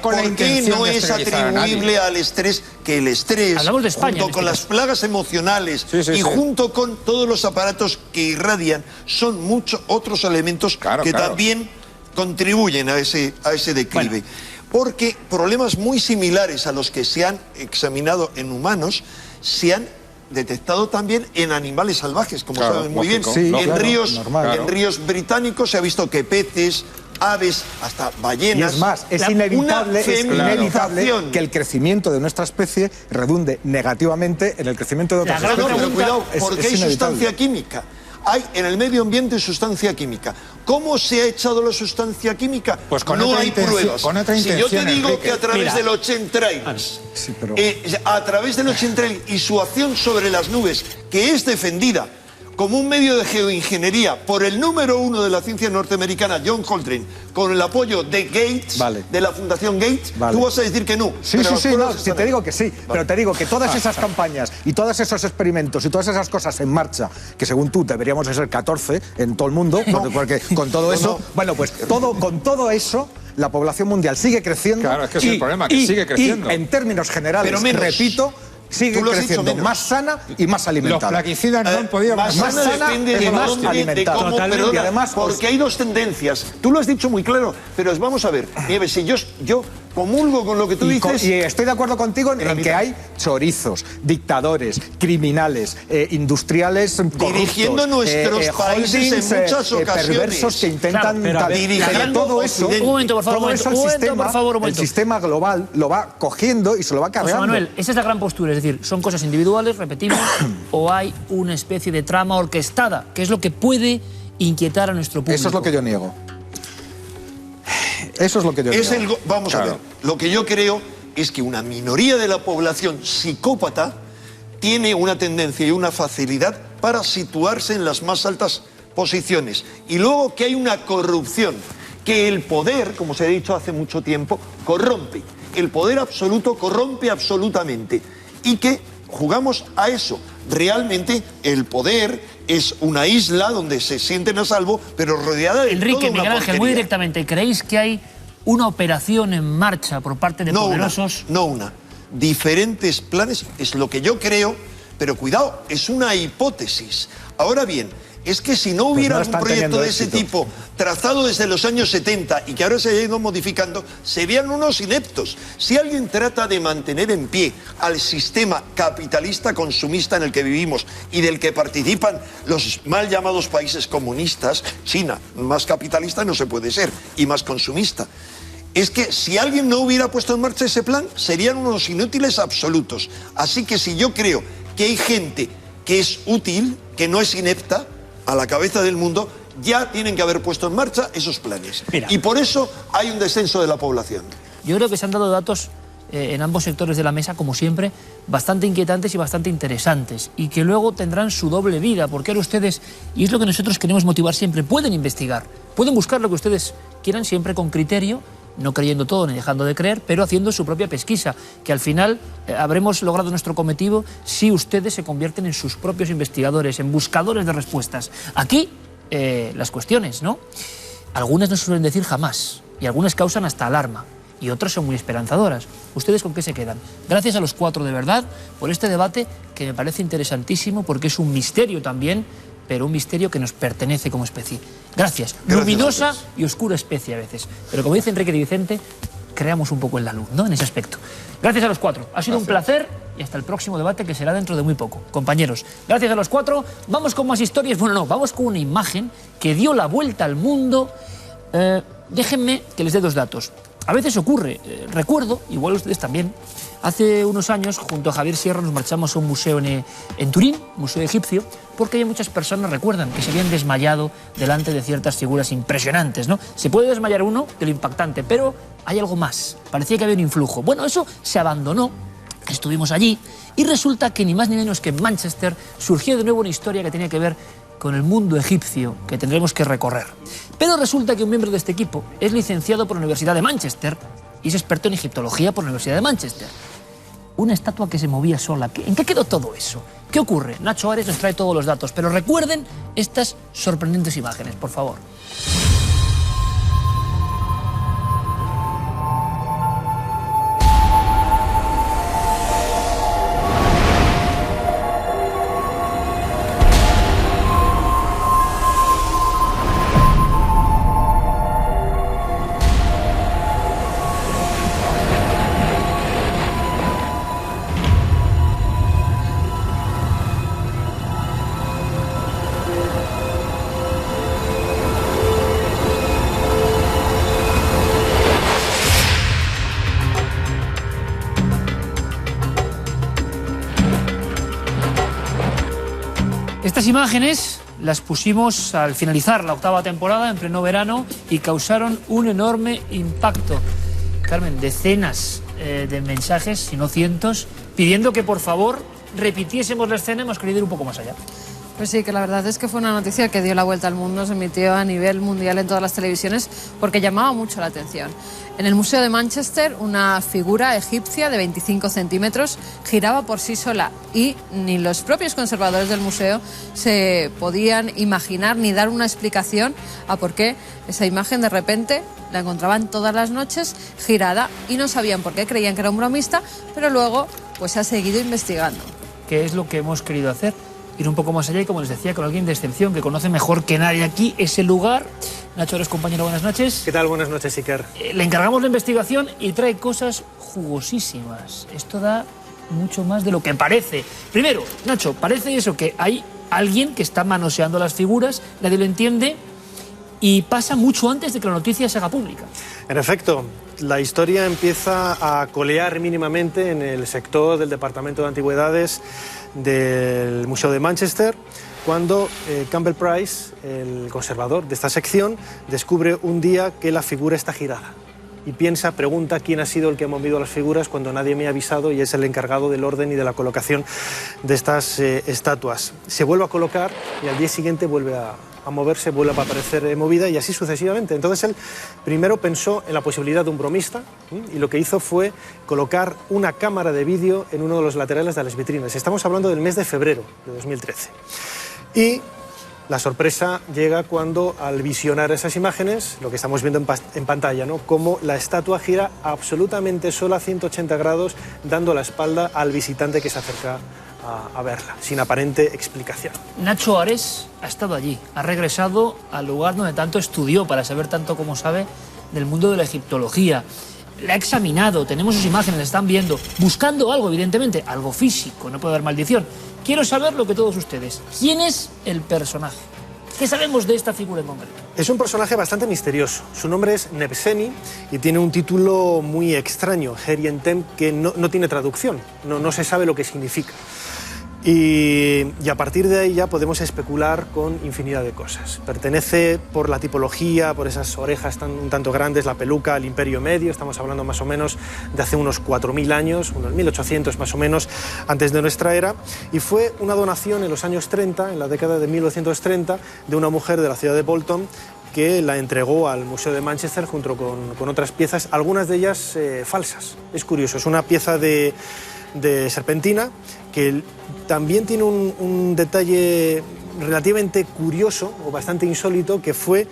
¿por qué no es atribuible al estrés que el estrés, junto con las plagas emocionales y junto con todos los aparatos que irradian, son muchos otros elementos que también contribuyen a ese declive? Bueno. Porque problemas muy similares a los que se han examinado en humanos se han detectado también en animales salvajes, como saben muy bien. Sí, en ríos británicos se ha visto que peces, aves, hasta ballenas... Y es más, es inevitable que el crecimiento de nuestra especie redunde negativamente en el crecimiento de otras especies. Pero cuidado, porque hay sustancia química. hay en el medio ambiente sustancia química. ¿Cómo se ha echado la sustancia química? Pues con no otra hay pruebas. Con otra si yo te digo Enrique, que a través mira, de los chemtrails, sí, pero... a través de los chemtrails y su acción sobre las nubes, que es defendida como un medio de geoingeniería por el número 1 de la ciencia norteamericana, John Coltrane, con el apoyo de Gates, de la Fundación Gates, tú vas a decir que no. Sí, sí, te digo que sí, pero te digo que todas esas campañas y todos esos experimentos y todas esas cosas en marcha, que según tú deberíamos de ser 14 en todo el mundo, porque con todo eso, bueno, pues con todo eso, la población mundial sigue creciendo. Claro, es que es el problema, que sigue creciendo. Y en términos generales, pero menos, repito, sigue creciendo más sana y más alimentada. Los plaguicidas no han podido más sana y más alimentada. Y además, porque hay dos tendencias. Tú lo has dicho muy claro, pero vamos a ver, Nieves, si yo comulgo con lo que tú dices... Y estoy de acuerdo contigo en que hay chorizos, dictadores, criminales, industriales corruptos, dirigiendo nuestros países en muchas ocasiones, perversos que intentan... Pero todo eso, un momento, por favor, el sistema global lo va cogiendo y se lo va cargando. José Manuel, esa es la gran postura, es decir, son cosas individuales, repetimos, o hay una especie de trama orquestada, que es lo que puede inquietar a nuestro público. Eso es lo que yo niego. Eso es lo que yo niego. Vamos a ver, lo que yo creo es que una minoría de la población psicópata tiene una tendencia y una facilidad para situarse en las más altas posiciones. Y luego que hay una corrupción, que el poder, como se ha dicho hace mucho tiempo, corrompe. El poder absoluto corrompe absolutamente. Y que jugamos a eso. Realmente el poder es una isla donde se sienten a salvo, pero rodeada de Enrique, Miguel Ángel, muy directamente, ¿creéis que hay una operación en marcha por parte de poderosos? No una. Diferentes planes, es lo que yo creo, pero cuidado, es una hipótesis. Ahora bien, es que si no hubiera un proyecto de ese tipo trazado desde los años 70 y que ahora se haya ido modificando, serían unos ineptos. Si alguien trata de mantener en pie al sistema capitalista consumista en el que vivimos y del que participan los mal llamados países comunistas, China, más capitalista no se puede ser, y más consumista. Es que si alguien no hubiera puesto en marcha ese plan, serían unos inútiles absolutos. Así que si yo creo que hay gente que es útil, que no es inepta, a la cabeza del mundo, ya tienen que haber puesto en marcha esos planes. Mira, y por eso hay un descenso de la población. Yo creo que se han dado datos en ambos sectores de la mesa, como siempre, bastante inquietantes y bastante interesantes, y que luego tendrán su doble vida, porque ahora ustedes, y es lo que nosotros queremos motivar siempre, pueden investigar, pueden buscar lo que ustedes quieran siempre con criterio, no creyendo todo ni dejando de creer, pero haciendo su propia pesquisa, que al final habremos logrado nuestro cometido si ustedes se convierten en sus propios investigadores, en buscadores de respuestas. Aquí, las cuestiones, ¿no? Algunas no suelen decir jamás, y algunas causan hasta alarma, y otras son muy esperanzadoras. ¿Ustedes con qué se quedan? Gracias a los cuatro, de verdad, por este debate que me parece interesantísimo, porque es un misterio también, pero un misterio que nos pertenece como especie. Gracias. Luminosa y oscura especie a veces. Pero como dice Enrique Di Vicente, creamos un poco en la luz, ¿no? En ese aspecto. Gracias a los cuatro. Ha sido un placer y hasta el próximo debate, que será dentro de muy poco. Compañeros, gracias a los cuatro. Vamos con más historias. Bueno, no, vamos con una imagen que dio la vuelta al mundo. Déjenme que les dé dos datos. A veces ocurre, recuerdo, igual ustedes también, hace unos años, junto a Javier Sierra, nos marchamos a un museo en Turín, museo egipcio, porque hay muchas personas, recuerdan, que se habían desmayado delante de ciertas figuras impresionantes, ¿no? Se puede desmayar uno de lo impactante, pero hay algo más. Parecía que había un influjo. Bueno, eso se abandonó, estuvimos allí, y resulta que ni más ni menos que en Manchester surgió de nuevo una historia que tenía que ver con el mundo egipcio que tendremos que recorrer. Pero resulta que un miembro de este equipo es licenciado por la Universidad de Manchester y es experto en egiptología por la Universidad de Manchester. Una estatua que se movía sola. ¿En qué quedó todo eso? ¿Qué ocurre? Nacho Ares nos trae todos los datos, pero recuerden estas sorprendentes imágenes, por favor. Estas imágenes las pusimos al finalizar la 8ª temporada, en pleno verano, y causaron un enorme impacto. Carmen, decenas de mensajes, si no cientos, pidiendo que por favor repitiésemos la escena. Hemos querido ir un poco más allá. Pues sí, que la verdad es que fue una noticia que dio la vuelta al mundo, se emitió a nivel mundial en todas las televisiones porque llamaba mucho la atención. En el Museo de Manchester, una figura egipcia de 25 centímetros giraba por sí sola y ni los propios conservadores del museo se podían imaginar ni dar una explicación a por qué esa imagen de repente la encontraban todas las noches girada y no sabían por qué, creían que era un bromista, pero luego pues se ha seguido investigando. ¿Qué es lo que hemos querido hacer? Ir un poco más allá y, como les decía, con alguien de excepción que conoce mejor que nadie aquí ese lugar. Nacho, eres compañero, buenas noches. ¿Qué tal? Buenas noches, Iker. Le encargamos la investigación y trae cosas jugosísimas. Esto da mucho más de lo que parece. Primero, Nacho, parece eso, que hay alguien que está manoseando las figuras, nadie lo entiende y pasa mucho antes de que la noticia se haga pública. En efecto, la historia empieza a colear mínimamente en el sector del Departamento de Antigüedades del Museo de Manchester, cuando Campbell Price, el conservador de esta sección, descubre un día que la figura está girada. Y pregunta quién ha sido el que ha movido las figuras cuando nadie me ha avisado, y es el encargado del orden y de la colocación de estas estatuas. Se vuelve a colocar y al día siguiente vuelve a moverse, vuelve a aparecer movida y así sucesivamente. Entonces él primero pensó en la posibilidad de un bromista y lo que hizo fue colocar una cámara de vídeo en uno de los laterales de las vitrinas. Estamos hablando del mes de febrero de 2013. Y la sorpresa llega cuando, al visionar esas imágenes, lo que estamos viendo en pantalla, ¿no?, cómo la estatua gira absolutamente sola a 180 grados, dando la espalda al visitante que se acerca a verla, sin aparente explicación. Nacho Ares ha estado allí, ha regresado al lugar donde tanto estudió para saber tanto como sabe del mundo de la egiptología. La ha examinado, tenemos sus imágenes, la están viendo, buscando algo, evidentemente, algo físico, no puede haber maldición. Quiero saber lo que todos ustedes. ¿Quién es el personaje? ¿Qué sabemos de esta figura en concreto? Es un personaje bastante misterioso. Su nombre es Nebseni y tiene un título muy extraño, Herientem, que no tiene traducción, no se sabe lo que significa. Y a partir de ahí ya podemos especular con infinidad de cosas. Pertenece, por la tipología, por esas orejas un tanto grandes, la peluca, al Imperio Medio. Estamos hablando más o menos de hace unos 4.000 años, unos 1.800 más o menos antes de nuestra era. Y fue una donación en los años 30, en la década de 1930, de una mujer de la ciudad de Bolton, que la entregó al Museo de Manchester junto con otras piezas, algunas de ellas falsas. Es curioso, es una pieza de serpentina que también tiene un detalle relativamente curioso o bastante insólito, que fue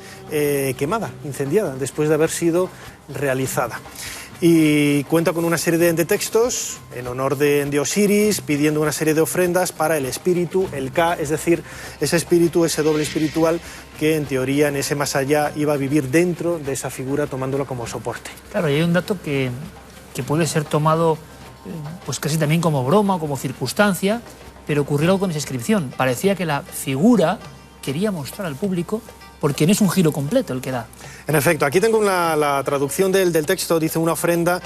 quemada, incendiada, después de haber sido realizada. Y cuenta con una serie de textos en honor de Osiris, pidiendo una serie de ofrendas para el espíritu, el Ka, es decir, ese espíritu, ese doble espiritual que en teoría en ese más allá iba a vivir dentro de esa figura, tomándolo como soporte. Claro, y hay un dato que puede ser tomado pues casi también como broma o como circunstancia, pero ocurrió algo con esa inscripción. Parecía que la figura quería mostrar al público porque no es un giro completo el que da. En efecto, aquí tengo la traducción del texto. Dice: una ofrenda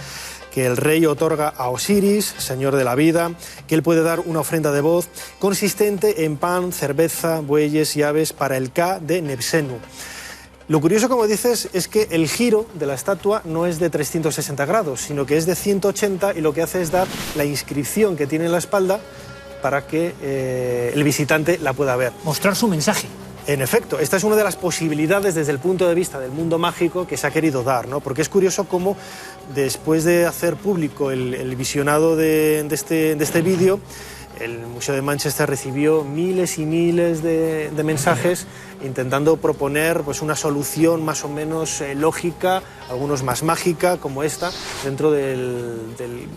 que el rey otorga a Osiris, señor de la vida, que él puede dar una ofrenda de voz consistente en pan, cerveza, bueyes y aves para el Ka de Nebsenu. Lo curioso, como dices, es que el giro de la estatua no es de 360 grados, sino que es de 180, y lo que hace es dar la inscripción que tiene en la espalda para que el visitante la pueda ver. Mostrar su mensaje. En efecto, esta es una de las posibilidades desde el punto de vista del mundo mágico que se ha querido dar, ¿no? Porque es curioso cómo, después de hacer público el visionado de este vídeo, el Museo de Manchester recibió miles y miles de mensajes intentando proponer pues una solución más o menos lógica, algunos más mágica, como esta, dentro de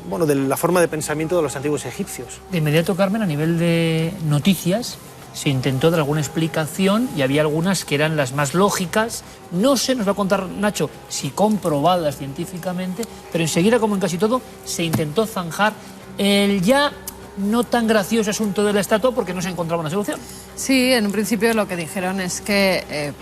la forma de pensamiento de los antiguos egipcios. De inmediato, Carmen, a nivel de noticias, se intentó dar alguna explicación y había algunas que eran las más lógicas. No sé, nos va a contar Nacho, si comprobadas científicamente, pero enseguida, como en casi todo, se intentó zanjar el ya no tan gracioso asunto de la estatua porque no se encontraba una solución. Sí, en un principio lo que dijeron es que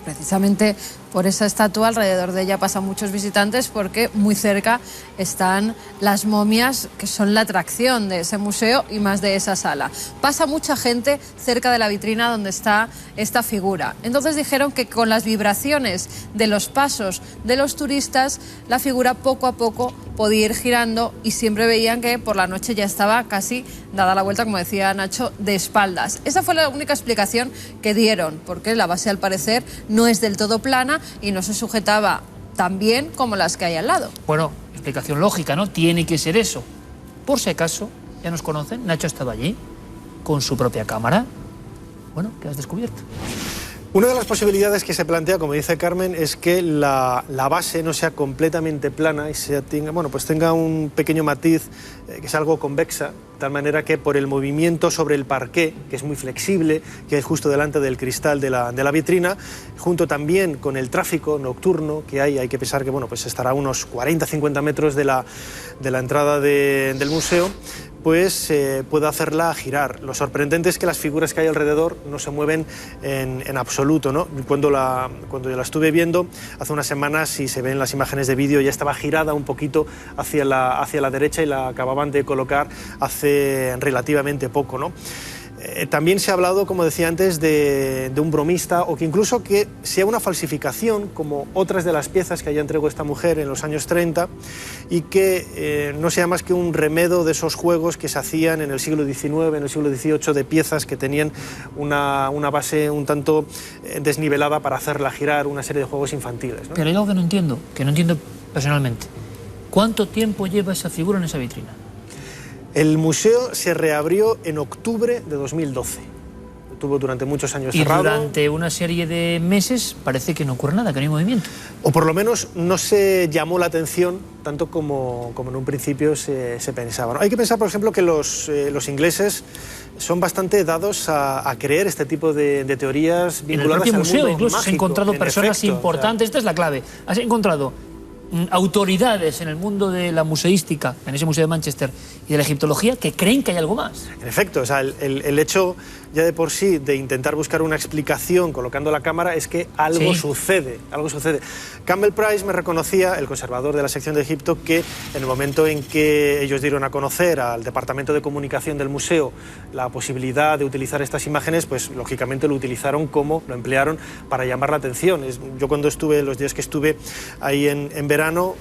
precisamente por esa estatua alrededor de ella pasan muchos visitantes porque muy cerca están las momias que son la atracción de ese museo y más de esa sala. Pasa mucha gente cerca de la vitrina donde está esta figura. Entonces dijeron que con las vibraciones de los pasos de los turistas la figura poco a poco podía ir girando y siempre veían que por la noche ya estaba casi dada la vuelta, como decía Nacho, de espaldas. Esa fue la única explicación que dieron, porque la base al parecer no es del todo plana y no se sujetaba tan bien como las que hay al lado. Bueno, explicación lógica, ¿no? Tiene que ser eso. Por si acaso, ya nos conocen, Nacho ha estado allí con su propia cámara. Bueno, ¿qué has descubierto? Una de las posibilidades que se plantea, como dice Carmen, es que la base no sea completamente plana y tenga un pequeño matiz que es algo convexa, de tal manera que por el movimiento sobre el parqué, que es muy flexible, que es justo delante del cristal de la vitrina, junto también con el tráfico nocturno que hay que pensar que estará a unos 40-50 metros de la entrada del museo, pues puede hacerla girar. Lo sorprendente es que las figuras que hay alrededor no se mueven en absoluto, ¿no? Cuando yo la estuve viendo hace unas semanas, si se ven las imágenes de vídeo, ya estaba girada un poquito hacia la derecha y la acababan de colocar hace relativamente poco, ¿no? También se ha hablado, como decía antes, de un bromista o que incluso que sea una falsificación, como otras de las piezas que ya entregó esta mujer en los años 30 y que no sea más que un remedo de esos juegos que se hacían en el siglo XIX, en el siglo XVIII, de piezas que tenían una base un tanto desnivelada para hacerla girar, una serie de juegos infantiles, ¿no? Pero hay algo que no entiendo personalmente. ¿Cuánto tiempo lleva esa figura en esa vitrina? El museo se reabrió en octubre de 2012. Estuvo durante muchos años cerrado. Y durante una serie de meses parece que no ocurre nada, que no hay movimiento. O por lo menos no se llamó la atención tanto como en un principio se pensaba, ¿no? Hay que pensar, por ejemplo, que los ingleses son bastante dados a creer este tipo de teorías vinculadas al mundo museo, incluso mágico. Has encontrado personas importantes, esta es la clave. Has encontrado autoridades en el mundo de la museística, en ese museo de Manchester, y de la egiptología, que creen que hay algo más. En efecto, el hecho ya de por sí de intentar buscar una explicación colocando la cámara es que algo sucede. Campbell Price me reconocía, el conservador de la sección de Egipto, que en el momento en que ellos dieron a conocer al departamento de comunicación del museo la posibilidad de utilizar estas imágenes, pues lógicamente lo emplearon para llamar la atención. Yo cuando los días que estuve ahí en verano,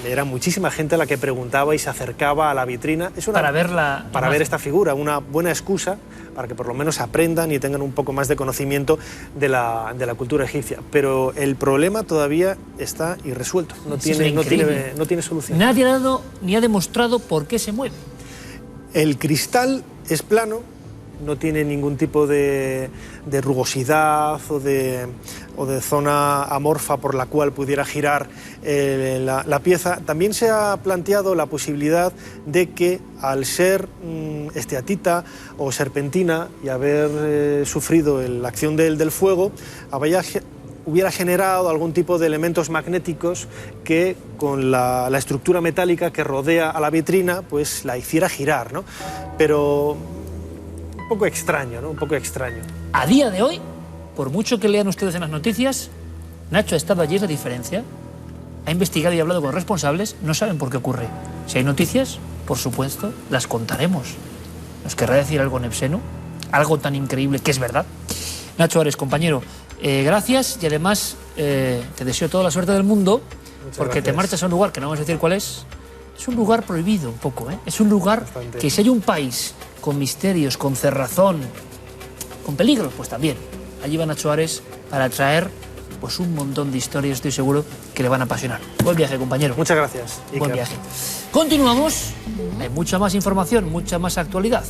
era muchísima gente la que preguntaba y se acercaba a la vitrina. Para ver esta figura, una buena excusa para que por lo menos aprendan y tengan un poco más de conocimiento de la cultura egipcia. Pero el problema todavía está irresuelto, no tiene solución. Nadie ha dado ni ha demostrado por qué se mueve. El cristal es plano, no tiene ningún tipo de rugosidad o de zona amorfa por la cual pudiera girar la pieza. También se ha planteado la posibilidad de que, al ser esteatita o serpentina y haber sufrido la acción del fuego, hubiera generado algún tipo de elementos magnéticos que, con la estructura metálica que rodea a la vitrina, pues la hiciera girar, ¿no? Pero un poco extraño, ¿no? Un poco extraño. A día de hoy, por mucho que lean ustedes en las noticias, Nacho ha estado allí, es la diferencia. Ha investigado y hablado con responsables, no saben por qué ocurre. Si hay noticias, por supuesto, las contaremos. ¿Nos querrá decir algo Nebsenu? Algo tan increíble que es verdad. Nacho Ares, compañero, gracias, y además te deseo toda la suerte del mundo. Muchas porque gracias. Te marchas a un lugar que no vamos a decir cuál es. Es un lugar prohibido un poco, ¿eh? Es un lugar bastante. Que si hay un país con misterios, con cerrazón, con peligros, pues también. Allí va Nacho Ares para traer pues un montón de historias, estoy seguro que le van a apasionar. Buen viaje, compañero. Muchas gracias. Buen viaje. Continuamos. Hay mucha más información, mucha más actualidad.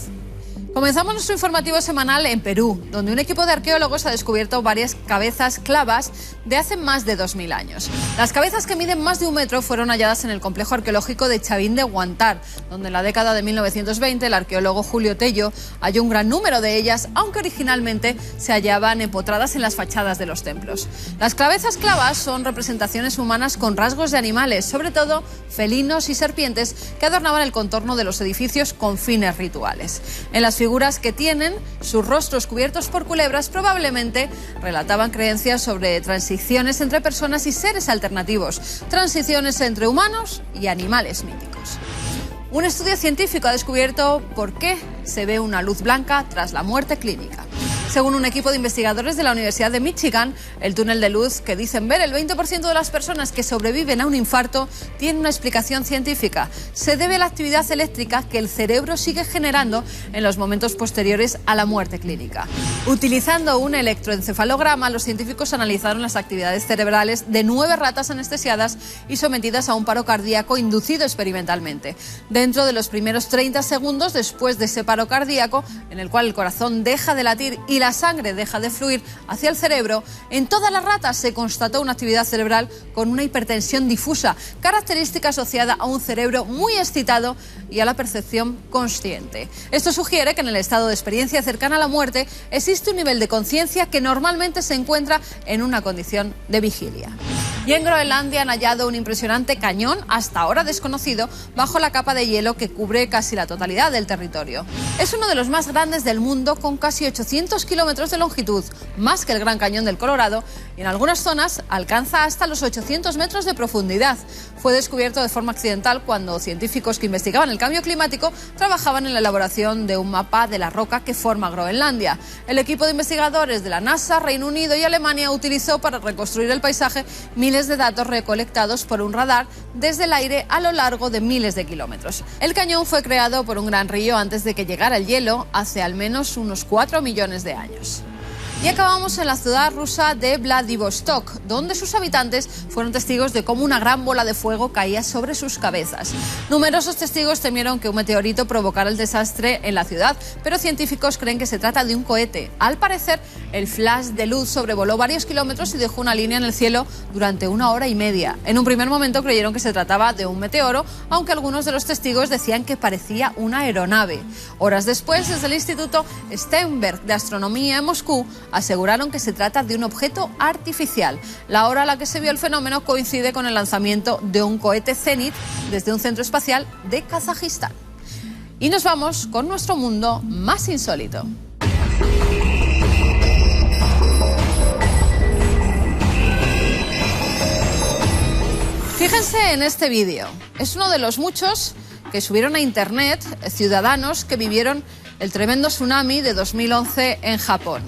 Comenzamos nuestro informativo semanal en Perú, donde un equipo de arqueólogos ha descubierto varias cabezas clavas de hace más de 2000 años. Las cabezas, que miden más de 1 metro, fueron halladas en el complejo arqueológico de Chavín de Huántar, donde en la década de 1920 el arqueólogo Julio Tello halló un gran número de ellas, aunque originalmente se hallaban empotradas en las fachadas de los templos. Las cabezas clavas son representaciones humanas con rasgos de animales, sobre todo felinos y serpientes, que adornaban el contorno de los edificios con fines rituales. En las figuras que tienen sus rostros cubiertos por culebras probablemente relataban creencias sobre transiciones entre personas y seres alternativos, transiciones entre humanos y animales míticos. Un estudio científico ha descubierto por qué se ve una luz blanca tras la muerte clínica. Según un equipo de investigadores de la Universidad de Michigan, el túnel de luz que dicen ver el 20% de las personas que sobreviven a un infarto tiene una explicación científica. Se debe a la actividad eléctrica que el cerebro sigue generando en los momentos posteriores a la muerte clínica. Utilizando un electroencefalograma, los científicos analizaron las actividades cerebrales de 9 ratas anestesiadas y sometidas a un paro cardíaco inducido experimentalmente. Dentro de los primeros 30 segundos después de ese paro cardíaco, en el cual el corazón deja de latir y la sangre deja de fluir hacia el cerebro, en todas las ratas se constató una actividad cerebral con una hipertensión difusa, característica asociada a un cerebro muy excitado y a la percepción consciente. Esto sugiere que en el estado de experiencia cercana a la muerte existe un nivel de conciencia que normalmente se encuentra en una condición de vigilia. Y en Groenlandia han hallado un impresionante cañón, hasta ahora desconocido, bajo la capa de hielo que cubre casi la totalidad del territorio. Es uno de los más grandes del mundo, con casi 800 kilómetros de longitud, más que el Gran Cañón del Colorado, y en algunas zonas alcanza hasta los 800 metros de profundidad. Fue descubierto de forma accidental cuando científicos que investigaban el cambio climático trabajaban en la elaboración de un mapa de la roca que forma Groenlandia. El equipo de investigadores de la NASA, Reino Unido y Alemania utilizó para reconstruir el paisaje miles de datos recolectados por un radar desde el aire a lo largo de miles de kilómetros. El cañón fue creado por un gran río antes de que llegara el hielo, hace al menos unos 4 millones de años. Y acabamos en la ciudad rusa de Vladivostok, donde sus habitantes fueron testigos de cómo una gran bola de fuego caía sobre sus cabezas. Numerosos testigos temieron que un meteorito provocara el desastre en la ciudad, pero científicos creen que se trata de un cohete. Al parecer, el flash de luz sobrevoló varios kilómetros y dejó una línea en el cielo durante 1 hora y media. En un primer momento creyeron que se trataba de un meteoro, aunque algunos de los testigos decían que parecía una aeronave. Horas después, desde el Instituto Sternberg de Astronomía en Moscú, aseguraron que se trata de un objeto artificial. La hora a la que se vio el fenómeno coincide con el lanzamiento de un cohete Zenit desde un centro espacial de Kazajistán. Y nos vamos con nuestro mundo más insólito. Fíjense en este vídeo. Es uno de los muchos que subieron a internet ciudadanos que vivieron el tremendo tsunami de 2011 en Japón.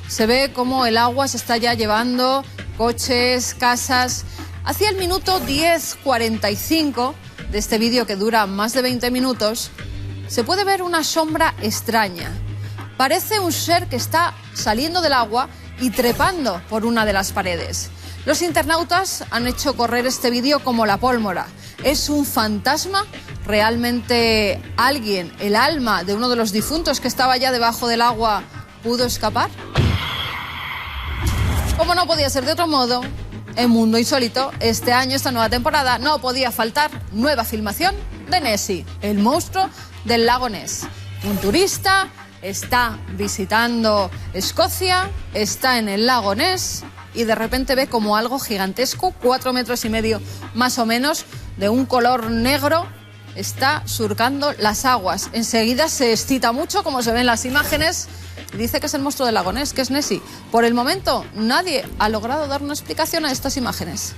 Se ve cómo el agua se está ya llevando coches, casas. Hacia el minuto 10:45 de este vídeo, que dura más de 20 minutos, se puede ver una sombra extraña. Parece un ser que está saliendo del agua y trepando por una de las paredes. Los internautas han hecho correr este vídeo como la pólvora. ¿Es un fantasma? ¿Realmente alguien, el alma de uno de los difuntos que estaba ya debajo del agua, pudo escapar? Como no podía ser de otro modo, en Mundo Insólito, este año, esta nueva temporada, no podía faltar nueva filmación de Nessie, el monstruo del lago Ness. Un turista está visitando Escocia, está en el lago Ness y de repente ve como algo gigantesco, 4,5 metros más o menos, de un color negro, está surcando las aguas. Enseguida se excita mucho, como se ven en las imágenes, y dice que es el monstruo del lago Ness, que es Nessie. Por el momento, nadie ha logrado dar una explicación a estas imágenes.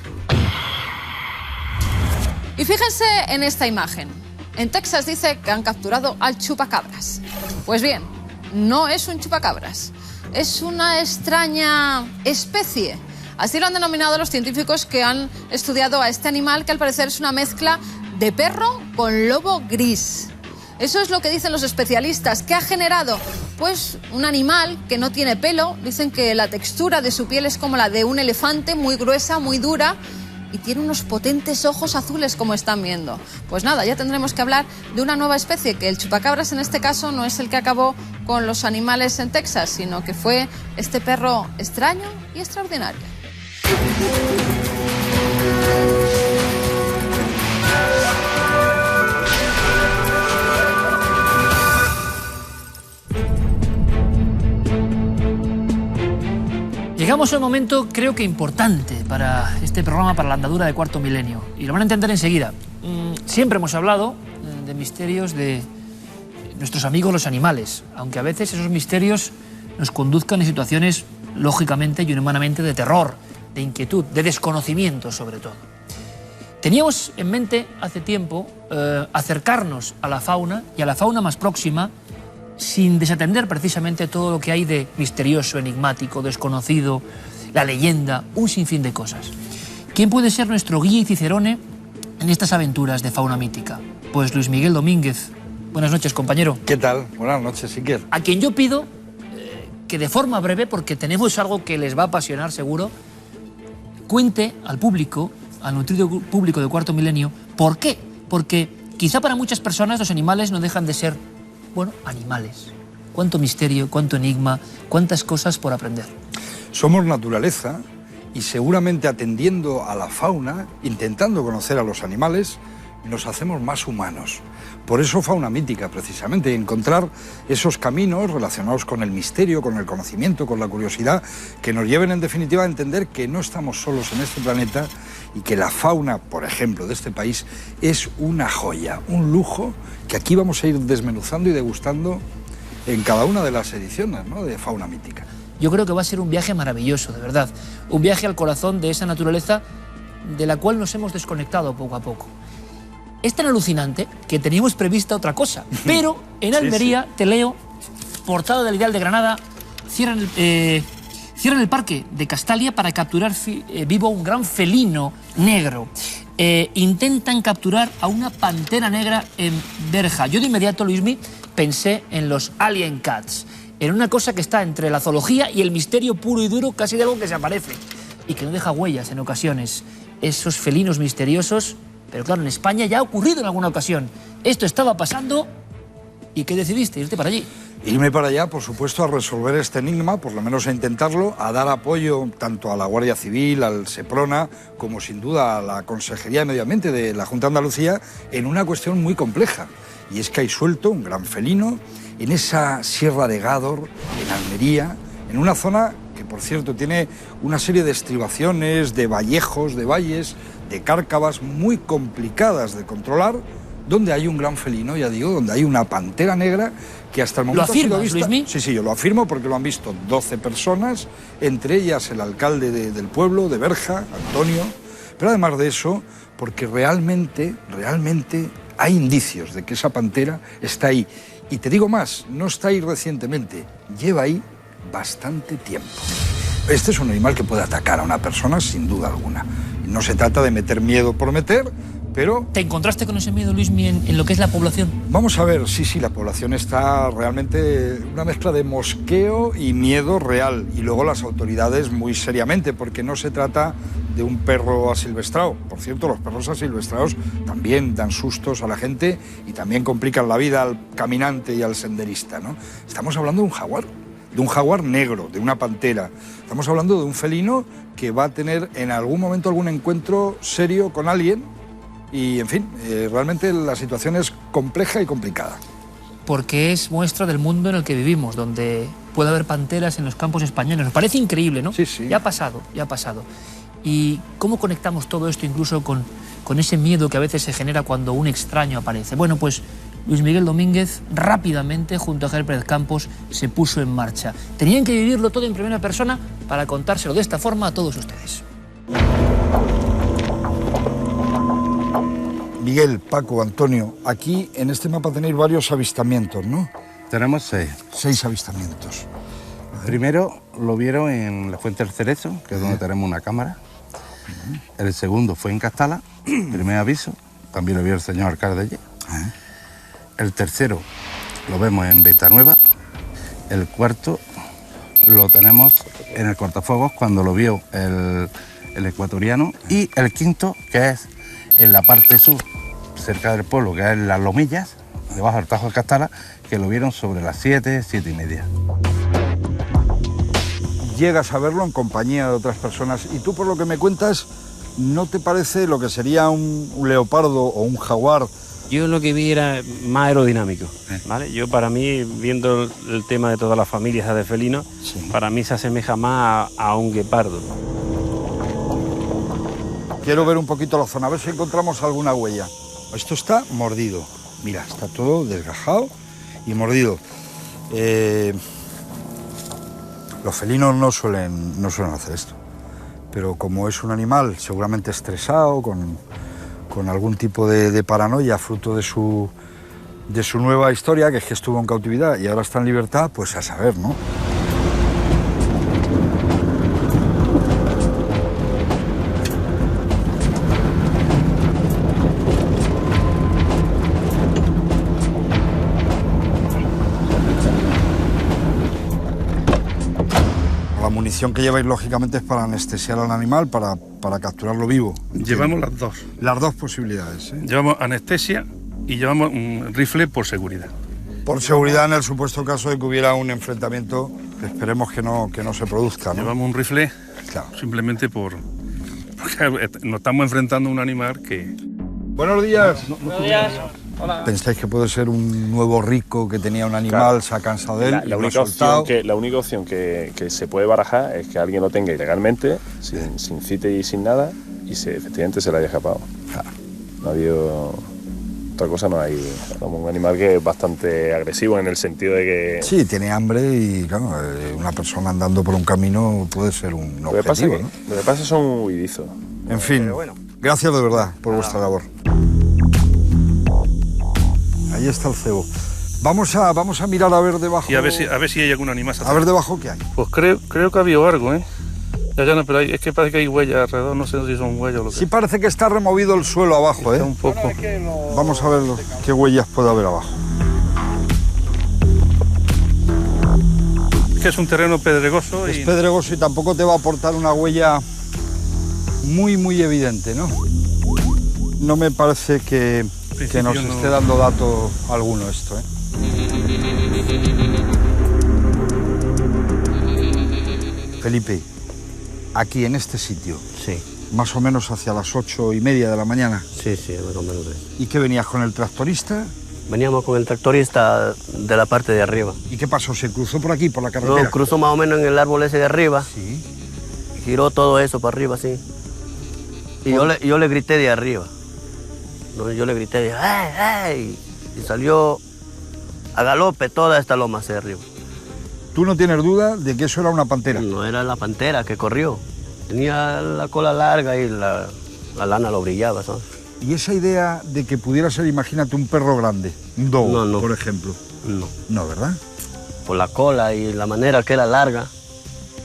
Y fíjense en esta imagen. En Texas dice que han capturado al chupacabras. Pues bien, no es un chupacabras, es una extraña especie. Así lo han denominado los científicos que han estudiado a este animal, que al parecer es una mezcla de perro con lobo gris. Eso es lo que dicen los especialistas. ¿Qué ha generado? Pues un animal que no tiene pelo. Dicen que la textura de su piel es como la de un elefante, muy gruesa, muy dura, y tiene unos potentes ojos azules como están viendo. Pues nada, ya tendremos que hablar de una nueva especie, que el chupacabras en este caso no es el que acabó con los animales en Texas, sino que fue este perro extraño y extraordinario. Llegamos a un momento, creo que importante para este programa, para la andadura de Cuarto Milenio. Y lo van a entender enseguida. Siempre hemos hablado de misterios de nuestros amigos los animales, aunque a veces esos misterios nos conduzcan en situaciones, lógicamente y humanamente, de terror, de inquietud, de desconocimiento sobre todo. Teníamos en mente hace tiempo acercarnos a la fauna y a la fauna más próxima, sin desatender precisamente todo lo que hay de misterioso, enigmático, desconocido, la leyenda, un sinfín de cosas. ¿Quién puede ser nuestro guía y cicerone en estas aventuras de fauna mítica? Pues Luis Miguel Domínguez. Buenas noches, compañero. ¿Qué tal? Buenas noches, Iker. A quien yo pido que de forma breve, porque tenemos algo que les va a apasionar seguro, cuente al público, al nutrido público de Cuarto Milenio, ¿por qué? Porque quizá para muchas personas los animales no dejan de ser, bueno, animales. Cuánto misterio, cuánto enigma, cuántas cosas por aprender. Somos naturaleza y seguramente atendiendo a la fauna, intentando conocer a los animales, nos hacemos más humanos. Por eso fauna mítica, precisamente, encontrar esos caminos relacionados con el misterio, con el conocimiento, con la curiosidad, que nos lleven en definitiva a entender que no estamos solos en este planeta y que la fauna, por ejemplo, de este país es una joya, un lujo que aquí vamos a ir desmenuzando y degustando en cada una de las ediciones, ¿no?, de Fauna Mítica. Yo creo que va a ser un viaje maravilloso, de verdad. Un viaje al corazón de esa naturaleza de la cual nos hemos desconectado poco a poco. Es tan alucinante que teníamos prevista otra cosa, pero en Almería, te leo, portada del Ideal de Granada, cierran el parque de Castalia para capturar vivo a un gran felino negro. Intentan capturar a una pantera negra en Berja. Yo de inmediato, Luismi, pensé en los Alien Cats, en una cosa que está entre la zoología y el misterio puro y duro, casi de algo que se aparece y que no deja huellas en ocasiones. Esos felinos misteriosos. Pero claro, en España ya ha ocurrido en alguna ocasión. Esto estaba pasando. ¿Y qué decidiste? ¿Irte para allí? Irme para allá, por supuesto, a resolver este enigma, por lo menos a intentarlo, a dar apoyo tanto a la Guardia Civil, al Seprona, como sin duda a la Consejería de Medio Ambiente de la Junta de Andalucía, en una cuestión muy compleja. Y es que hay suelto un gran felino en esa Sierra de Gádor, en Almería, en una zona que, por cierto, tiene una serie de estribaciones, de vallejos, de valles, de cárcavas muy complicadas de controlar, donde hay un gran felino, ya digo, donde hay una pantera negra que hasta el momento ¿Lo afirmas, ha sido vista. Luismi? Sí, yo lo afirmo porque lo han visto 12 personas, entre ellas el alcalde del pueblo, de Berja, Antonio, pero además de eso, porque realmente hay indicios de que esa pantera está ahí. Y te digo más, no está ahí recientemente, lleva ahí bastante tiempo. Este es un animal que puede atacar a una persona sin duda alguna. No se trata de meter miedo por meter, pero... ¿Te encontraste con ese miedo, Luismi, en lo que es la población? Vamos a ver, sí, la población está realmente una mezcla de mosqueo y miedo real. Y luego las autoridades muy seriamente, porque no se trata de un perro asilvestrado. Por cierto, los perros asilvestrados también dan sustos a la gente y también complican la vida al caminante y al senderista, ¿no? Estamos hablando de un jaguar negro, de una pantera. Estamos hablando de un felino que va a tener en algún momento algún encuentro serio con alguien y, en fin, realmente la situación es compleja y complicada. Porque es muestra del mundo en el que vivimos, donde puede haber panteras en los campos españoles. Nos parece increíble, ¿no? Sí. Ya ha pasado. ¿Y cómo conectamos todo esto incluso con ese miedo que a veces se genera cuando un extraño aparece? Bueno, pues Luis Miguel Domínguez rápidamente, junto a Javier Pérez Campos, se puso en marcha. Tenían que vivirlo todo en primera persona para contárselo de esta forma a todos ustedes. Miguel, Paco, Antonio, aquí en este mapa tenéis varios avistamientos, ¿no? Tenemos 6. 6 avistamientos. Primero lo vieron en la Fuente del Cerezo, que es donde tenemos una cámara. El segundo fue en Castala, primer aviso, también lo vio el señor alcalde allí. El tercero lo vemos en Ventanueva. El cuarto lo tenemos en el Cortafuegos, cuando lo vio el el ecuatoriano, y el quinto, que es en la parte sur, cerca del pueblo, que es Las Lomillas, debajo del Tajo de Castala, que lo vieron sobre las 7, 7:30. Llegas a verlo en compañía de otras personas y tú, por lo que me cuentas, ¿no te parece lo que sería un leopardo o un jaguar? Yo lo que vi era más aerodinámico, ¿vale? Yo, para mí, viendo el tema de todas las familias de felinos, para mí se asemeja más a un guepardo. Quiero ver un poquito la zona, a ver si encontramos alguna huella. Esto está mordido. Mira, está todo desgajado y mordido. Los felinos no suelen hacer esto, pero como es un animal seguramente estresado, con algún tipo de paranoia fruto de su nueva historia, que es que estuvo en cautividad y ahora está en libertad, pues a saber, ¿no? La munición que lleváis, lógicamente, es para anestesiar al animal, para capturarlo vivo. Llevamos las dos. Las dos posibilidades, ¿eh? Llevamos anestesia y llevamos un rifle por seguridad. Por seguridad, en el supuesto caso de que hubiera un enfrentamiento, esperemos que no se produzca, ¿no? Llevamos un rifle, claro, simplemente porque nos estamos enfrentando a un animal que... Buenos días. Buenos días. Hola. ¿Pensáis que puede ser un nuevo rico que tenía un animal, claro, se ha cansado de él? La única opción que se puede barajar es que alguien lo tenga ilegalmente, sin cite y sin nada, y efectivamente se le haya escapado. Claro. No ha habido... Otra cosa no hay. Como un animal que es bastante agresivo en el sentido de que... Sí, tiene hambre y, claro, una persona andando por un camino puede ser un objetivo, ¿no? Lo que pasa es que son huidizos. En fin, bueno, gracias de verdad por vuestra labor. Ahí está el cebo. Vamos a mirar a ver debajo... Y a ver si hay algún animal. A ver debajo qué hay. Pues creo que ha habido algo, ¿eh? Ya no, pero es que parece que hay huellas alrededor, no sé si son huellas o lo que... Sí, parece que está removido el suelo abajo, ¿eh? Un poco. Vamos a ver qué huellas puede haber abajo. Es que es un terreno pedregoso. Es pedregoso y tampoco te va a aportar una huella muy evidente, ¿no? No me parece que nos esté dando dato alguno esto, ¿eh? Felipe, aquí en este sitio, sí, más o menos hacia las 8:30 de la mañana. Sí, más o menos. ¿Y qué venías con el tractorista? Veníamos con el tractorista de la parte de arriba. ¿Y qué pasó? ¿Se cruzó por aquí, por la carretera? No, cruzó más o menos en el árbol ese de arriba. Sí. Giró todo eso para arriba, sí. Y yo le grité de arriba. No, yo le grité de ¡ay! Y salió a galope toda esta loma hacia arriba. ¿Tú no tienes duda de que eso era una pantera? No, era la pantera que corrió. Tenía la cola larga y la lana lo brillaba, ¿sabes? ¿Y esa idea de que pudiera ser, imagínate, un perro grande, un dogo, por ejemplo? No. No, ¿verdad? Por la cola y la manera que era larga,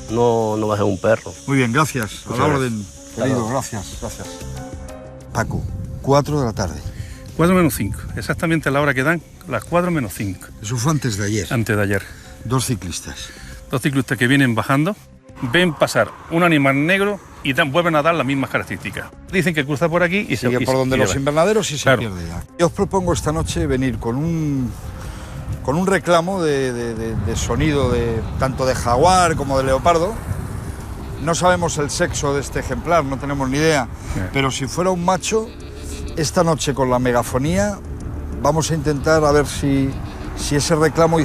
no va a ser un perro. Muy bien, gracias. A la orden, querido, gracias. Paco, 4 de la tarde. 4 menos 5, exactamente la hora que dan, las 4 menos 5. Eso fue antes de ayer. Antes de ayer. Dos ciclistas que vienen bajando, ven pasar un animal negro y vuelven a dar las mismas características. Dicen que cruza por aquí y sigue por donde los invernaderos y se pierde ya. Yo os propongo esta noche venir con un reclamo de sonido tanto de jaguar como de leopardo. No sabemos el sexo de este ejemplar, no tenemos ni idea, pero si fuera un macho, esta noche con la megafonía vamos a intentar a ver si ese reclamo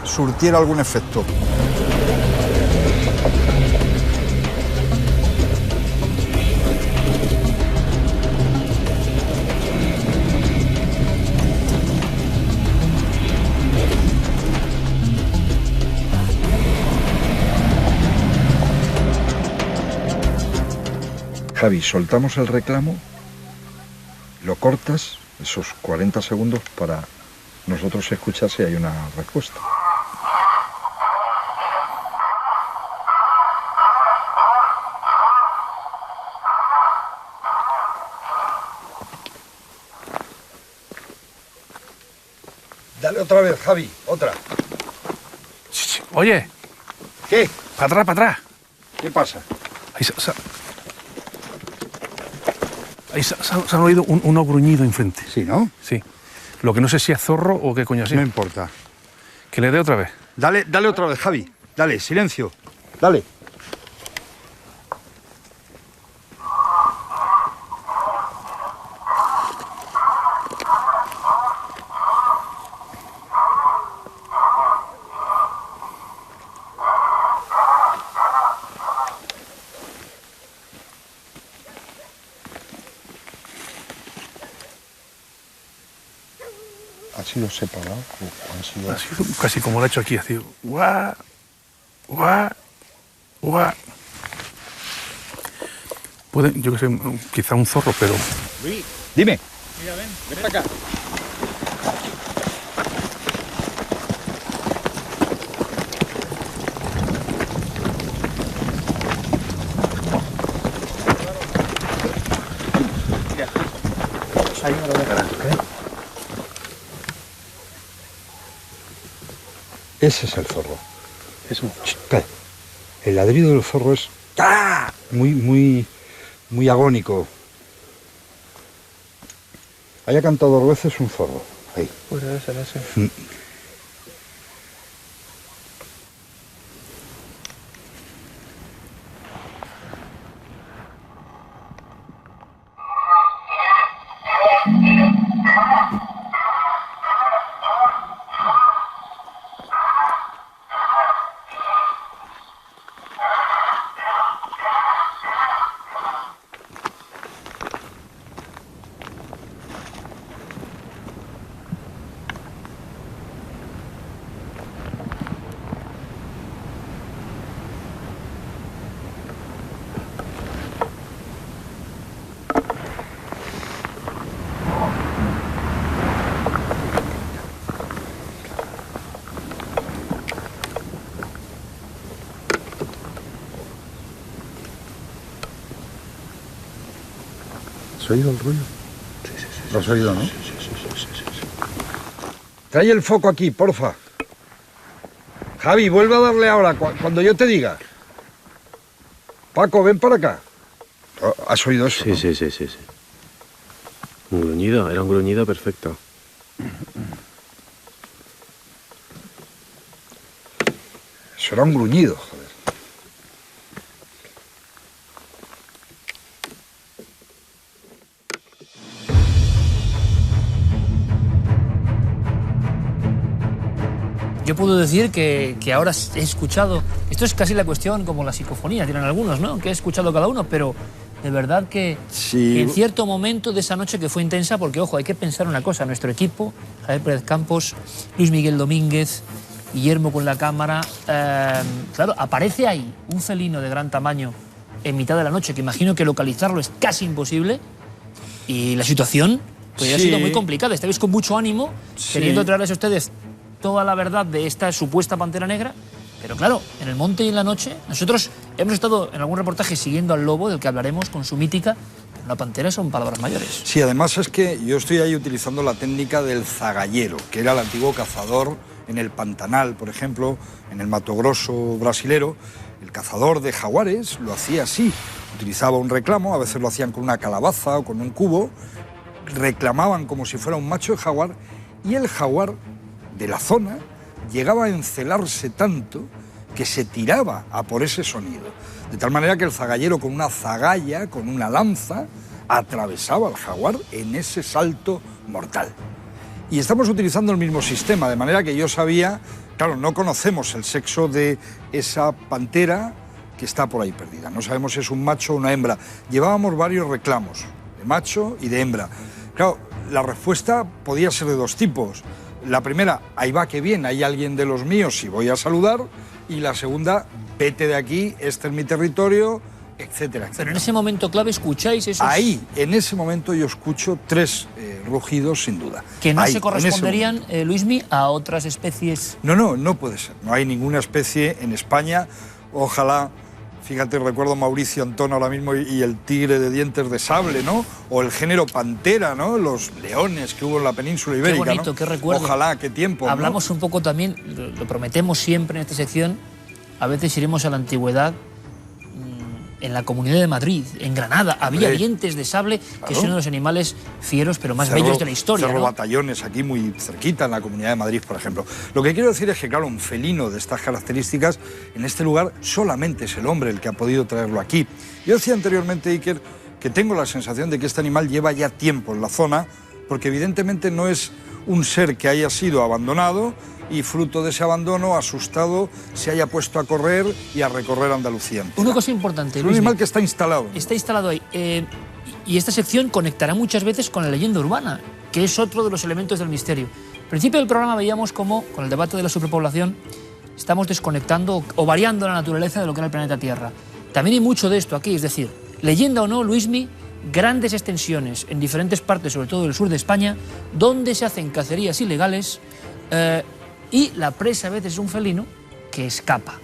surtiera algún efecto. Javi, soltamos el reclamo, lo cortas, esos 40 segundos para nosotros escuchar si hay una respuesta. Dale otra vez, Javi, otra. Oye. ¿Qué? Para atrás. ¿Qué pasa? Ahí se han oído unos gruñidos enfrente. Sí, ¿no? Sí. Lo que no sé si es zorro o qué coño es. No importa. Que le dé otra vez. Dale otra vez, Javi. Dale, silencio. Dale. ¿Ha sido separado o han sido...? Ha sido casi como lo ha hecho aquí, ha sido guau, guau, guau. Puede, yo que sé, quizá un zorro, pero... Luis, dime. Mira, ven para acá. Ahí me lo dejarán, ¿eh? Ese es el zorro. Es un... El ladrido del zorro es muy agónico. Haya cantado 2 veces un zorro. Ahí. Puede ser ese. ¿Has oído el ruido? Sí. ¿Lo has oído, no? Sí. Trae el foco aquí, porfa. Javi, vuelve a darle ahora, cuando yo te diga. Paco, ven para acá. ¿Has oído eso? Sí. Un gruñido, era un gruñido perfecto. Eso era un gruñido, joder. Yo puedo decir que ahora he escuchado, esto es casi la cuestión como la psicofonía, dirán algunos, ¿no? Que he escuchado cada uno, pero de verdad que en cierto momento de esa noche que fue intensa, porque ojo, hay que pensar una cosa, nuestro equipo, Javier Pérez Campos, Luis Miguel Domínguez, Guillermo con la cámara, claro, aparece ahí un felino de gran tamaño en mitad de la noche, que imagino que localizarlo es casi imposible, y la situación pues, ha sido muy complicada, estáis con mucho ánimo, queriendo traerles a ustedes toda la verdad de esta supuesta pantera negra, pero claro, en el monte y en la noche, nosotros hemos estado en algún reportaje siguiendo al lobo, del que hablaremos con su mítica, pero una pantera son palabras mayores. Sí, además es que yo estoy ahí utilizando la técnica del zagallero, que era el antiguo cazador en el Pantanal, por ejemplo, en el Mato Grosso brasilero. El cazador de jaguares lo hacía así, utilizaba un reclamo, a veces lo hacían con una calabaza o con un cubo, reclamaban como si fuera un macho de jaguar, y el jaguar de la zona llegaba a encelarse tanto que se tiraba a por ese sonido. De tal manera que el zagallero con una zagalla, con una lanza, atravesaba al jaguar en ese salto mortal. Y estamos utilizando el mismo sistema, de manera que yo sabía, claro, no conocemos el sexo de esa pantera que está por ahí perdida. No sabemos si es un macho o una hembra. Llevábamos varios reclamos, de macho y de hembra. Claro, la respuesta podía ser de 2 tipos. La primera, ahí va, qué bien, hay alguien de los míos y voy a saludar. Y la segunda, vete de aquí, este es mi territorio, etcétera, etcétera. Pero en ese momento clave escucháis esos... Ahí, en ese momento yo escucho 3 rugidos sin duda. Que no ahí, se corresponderían, Luismi, a otras especies... No puede ser. No hay ninguna especie en España. Ojalá... Fíjate, recuerdo a Mauricio Antón ahora mismo y el tigre de dientes de sable, ¿no? O el género pantera, ¿no? Los leones que hubo en la península ibérica, qué bonito, ¿no? qué recuerdo. Ojalá, qué tiempo, ¿no? Hablamos un poco también, lo prometemos siempre en esta sección, a veces iremos a la antigüedad, en la Comunidad de Madrid, en Granada, había dientes de sable, que son uno de los animales fieros pero más bellos de la historia. Cerro Batallones, aquí muy cerquita, en la Comunidad de Madrid, por ejemplo. Lo que quiero decir es que, claro, un felino de estas características, en este lugar solamente es el hombre el que ha podido traerlo aquí. Yo decía anteriormente, Iker, que tengo la sensación de que este animal lleva ya tiempo en la zona, porque evidentemente no es un ser que haya sido abandonado y fruto de ese abandono, asustado, se haya puesto a correr y a recorrer Andalucía. Una cosa importante, es un animal que está instalado. Está instalado ahí. Y esta sección conectará muchas veces con la leyenda urbana, que es otro de los elementos del misterio. Al principio del programa veíamos cómo, con el debate de la superpoblación, estamos desconectando o variando la naturaleza de lo que era el planeta Tierra. También hay mucho de esto aquí, es decir, leyenda o no, Luismi, grandes extensiones en diferentes partes, sobre todo del sur de España, donde se hacen cacerías ilegales y la presa a veces es un felino que escapa.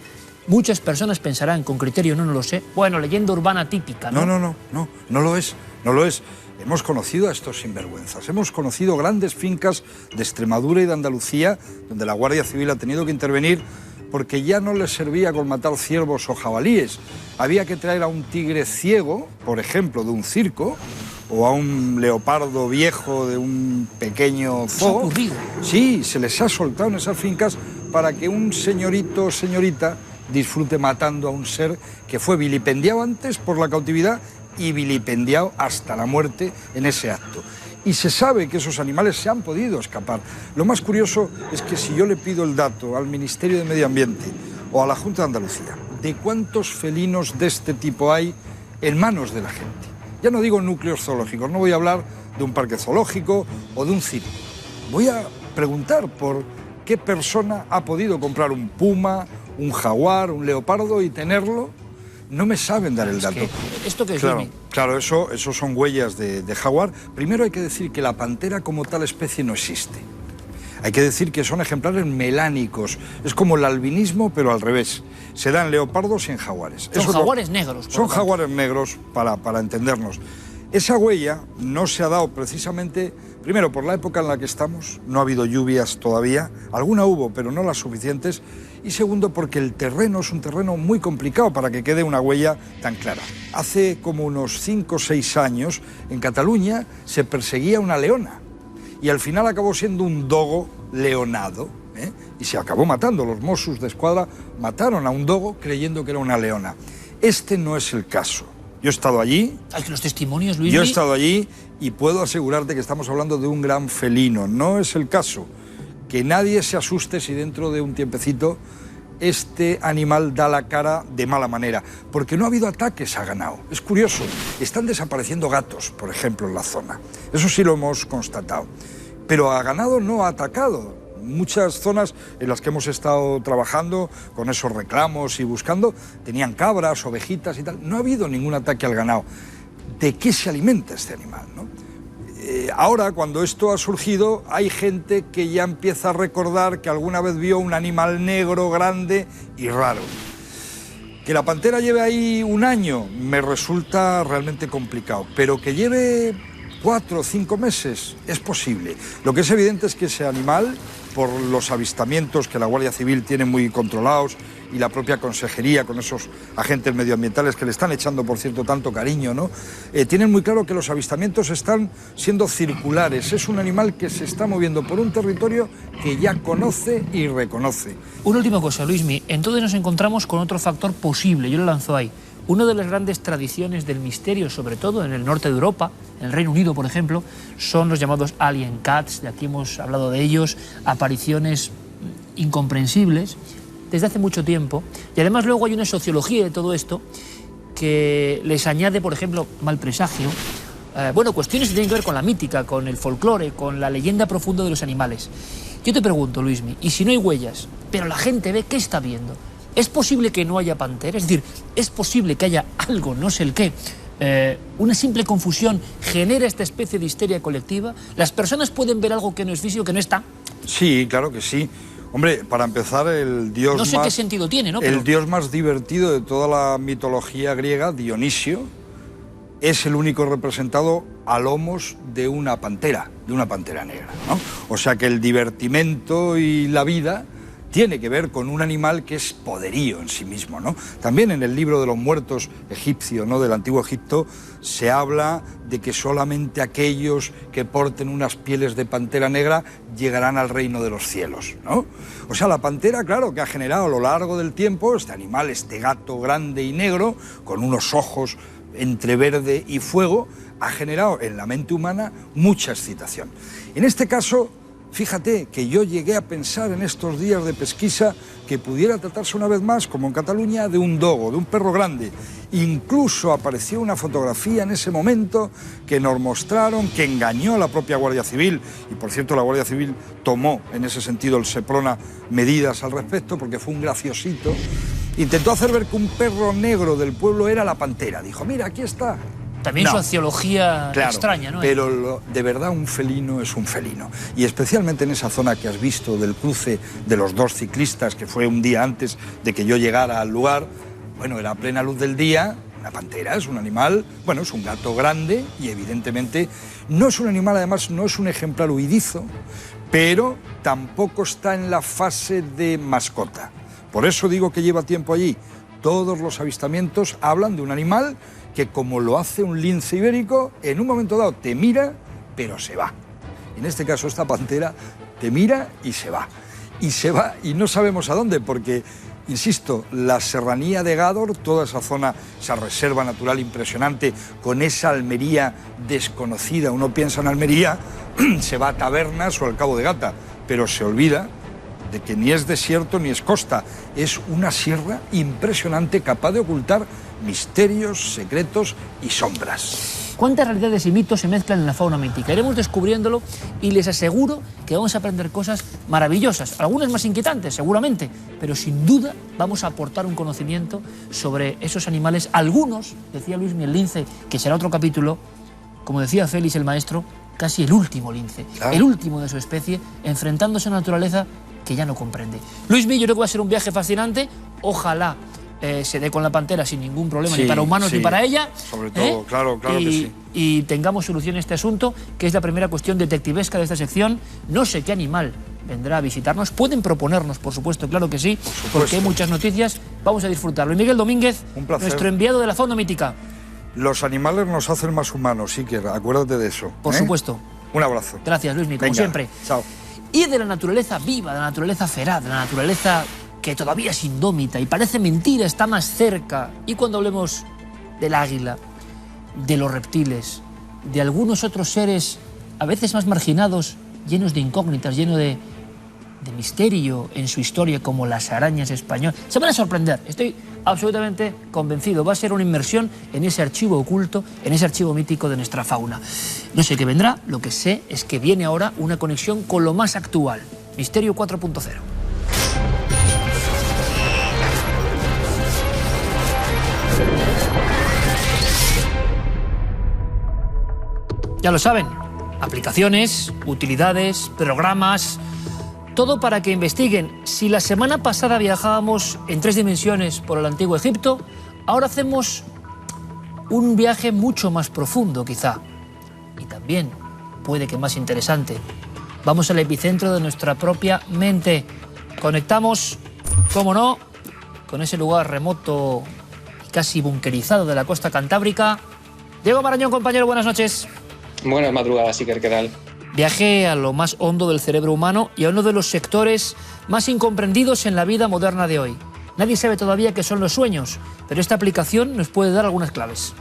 Muchas personas pensarán, con criterio no lo sé, bueno, leyenda urbana típica, ¿no? No lo es, no lo es. Hemos conocido a estos sinvergüenzas, hemos conocido grandes fincas de Extremadura y de Andalucía, donde la Guardia Civil ha tenido que intervenir porque ya no les servía con matar ciervos o jabalíes. Había que traer a un tigre ciego, por ejemplo, de un circo, o a un leopardo viejo de un pequeño zoo. ¿Qué ha ocurrido? Sí, se les ha soltado en esas fincas para que un señorito o señorita disfrute matando a un ser que fue vilipendiado antes por la cautividad y vilipendiado hasta la muerte en ese acto. Y se sabe que esos animales se han podido escapar. Lo más curioso es que si yo le pido el dato al Ministerio de Medio Ambiente o a la Junta de Andalucía de cuántos felinos de este tipo hay en manos de la gente. Ya no digo núcleos zoológicos, no voy a hablar de un parque zoológico o de un circo. Voy a preguntar por qué persona ha podido comprar un puma, un jaguar, un leopardo y tenerlo. No me saben dar el dato. ¿Esto qué es? Claro, eso son huellas de jaguar. Primero hay que decir que la pantera como tal especie no existe. Hay que decir que son ejemplares melánicos. Es como el albinismo, pero al revés. Se dan leopardos y en jaguares. Son jaguares negros. Son jaguares negros, para entendernos. Esa huella no se ha dado precisamente, primero, por la época en la que estamos. No ha habido lluvias todavía. Alguna hubo, pero no las suficientes. Y segundo, porque el terreno es un terreno muy complicado para que quede una huella tan clara. Hace como unos 5 o 6 años, en Cataluña, se perseguía una leona. Y al final acabó siendo un dogo leonado, y se acabó matando. Los Mossos de Escuadra mataron a un dogo creyendo que era una leona. Este no es el caso. Yo he estado allí. Hay que los testimonios, Luis. Yo he estado allí y puedo asegurarte que estamos hablando de un gran felino. No es el caso. Que nadie se asuste si dentro de un tiempecito este animal da la cara de mala manera, porque no ha habido ataques a ganado. Es curioso, están desapareciendo gatos, por ejemplo, en la zona. Eso sí lo hemos constatado. Pero a ganado no ha atacado. Muchas zonas en las que hemos estado trabajando con esos reclamos y buscando, tenían cabras, ovejitas y tal. No ha habido ningún ataque al ganado. ¿De qué se alimenta este animal, no? Ahora, cuando esto ha surgido, hay gente que ya empieza a recordar que alguna vez vio un animal negro, grande y raro. Que la pantera lleve ahí un año me resulta realmente complicado, pero que lleve 4 o 5 meses es posible. Lo que es evidente es que ese animal, por los avistamientos que la Guardia Civil tiene muy controlados y la propia consejería con esos agentes medioambientales que le están echando, por cierto, tanto cariño, ¿no? Tienen muy claro que los avistamientos están siendo circulares. Es un animal que se está moviendo por un territorio que ya conoce y reconoce. Una última cosa, Luismi. Entonces nos encontramos con otro factor posible. Yo lo lanzo ahí. Una de las grandes tradiciones del misterio, sobre todo en el norte de Europa, en el Reino Unido, por ejemplo, son los llamados alien cats. De aquí hemos hablado de ellos, apariciones incomprensibles desde hace mucho tiempo. Y además luego hay una sociología de todo esto que les añade, por ejemplo, mal presagio. Cuestiones que tienen que ver con la mítica, con el folclore, con la leyenda profunda de los animales. Yo te pregunto, Luismi, y si no hay huellas, pero la gente ve, ¿qué está viendo? ¿Es posible que no haya pantera? Es decir, ¿es posible que haya algo, no sé el qué? Una simple confusión genera esta especie de histeria colectiva. ¿Las personas pueden ver algo que no es físico, que no está? Sí, claro que sí. Hombre, para empezar, el dios no sé qué sentido tiene, ¿no? El dios más divertido de toda la mitología griega, Dionisio, es el único representado a lomos de una pantera negra, ¿no? O sea que el divertimento y la vida tiene que ver con un animal que es poderío en sí mismo, ¿no? También en el libro de los muertos egipcio, ¿no?, del antiguo Egipto, se habla de que solamente aquellos que porten unas pieles de pantera negra llegarán al reino de los cielos, ¿no? O sea, la pantera, claro, que ha generado a lo largo del tiempo este animal, este gato grande y negro, con unos ojos entre verde y fuego, ha generado en la mente humana mucha excitación. En este caso, fíjate que yo llegué a pensar en estos días de pesquisa que pudiera tratarse una vez más, como en Cataluña, de un dogo, de un perro grande. Incluso apareció una fotografía en ese momento que nos mostraron, que engañó a la propia Guardia Civil, y por cierto la Guardia Civil tomó en ese sentido el Seprona medidas al respecto, porque fue un graciosito. Intentó hacer ver que un perro negro del pueblo era la pantera. Dijo, mira, aquí está. También sociología extraña, ¿no? Pero de verdad un felino es un felino. Y especialmente en esa zona que has visto del cruce de los dos ciclistas, que fue un día antes de que yo llegara al lugar, bueno, era a plena luz del día. Una pantera es un animal, bueno, es un gato grande y evidentemente no es un animal, además no es un ejemplar huidizo, pero tampoco está en la fase de mascota. Por eso digo que lleva tiempo allí. Todos los avistamientos hablan de un animal que, como lo hace un lince ibérico, en un momento dado te mira, pero se va. En este caso, esta pantera te mira y se va. Y se va y no sabemos a dónde, porque, insisto, la serranía de Gádor, toda esa zona, esa reserva natural impresionante, con esa Almería desconocida. Uno piensa en Almería, se va a Tabernas o al Cabo de Gata, pero se olvida de que ni es desierto ni es costa. Es una sierra impresionante, capaz de ocultar misterios, secretos y sombras. ¿Cuántas realidades y mitos se mezclan en la fauna mítica? Iremos descubriéndolo y les aseguro que vamos a aprender cosas maravillosas, algunas más inquietantes, seguramente, pero sin duda vamos a aportar un conocimiento sobre esos animales. Algunos, decía Luismi, el lince, que será otro capítulo, como decía Félix el maestro, casi el último lince, el último de su especie, enfrentándose a una naturaleza que ya no comprende. Luismi, yo creo que va a ser un viaje fascinante, ojalá se dé con la pantera sin ningún problema, ni para humanos ni para ella. Sobre todo, claro que sí. Y tengamos solución a este asunto, que es la primera cuestión detectivesca de esta sección. No sé qué animal vendrá a visitarnos. Pueden proponernos, por supuesto, claro que sí, porque hay muchas noticias. Vamos a disfrutarlo. Y Miguel Domínguez, nuestro enviado de la fauna mítica. Los animales nos hacen más humanos, Iker, acuérdate de eso. Por supuesto. Un abrazo. Gracias, Luismi, como siempre. Chao. Y de la naturaleza viva, de la naturaleza feraz, de la naturaleza que todavía es indómita y parece mentira, está más cerca. Y cuando hablemos del águila, de los reptiles, de algunos otros seres a veces más marginados, llenos de incógnitas, llenos de misterio en su historia, como las arañas españolas, se van a sorprender. Estoy absolutamente convencido. Va a ser una inmersión en ese archivo oculto, en ese archivo mítico de nuestra fauna. No sé qué vendrá, lo que sé es que viene ahora una conexión con lo más actual. Misterio 4.0. Ya lo saben, aplicaciones, utilidades, programas, todo para que investiguen. Si la semana pasada viajábamos en 3 dimensiones por el antiguo Egipto, ahora hacemos un viaje mucho más profundo, quizá. Y también, puede que más interesante, vamos al epicentro de nuestra propia mente. Conectamos, cómo no, con ese lugar remoto y casi bunkerizado de la costa cantábrica. Diego Marañón, compañero, buenas noches. Buenas madrugadas, Iker, ¿qué tal? Viaje a lo más hondo del cerebro humano y a uno de los sectores más incomprendidos en la vida moderna de hoy. Nadie sabe todavía qué son los sueños, pero esta aplicación nos puede dar algunas claves.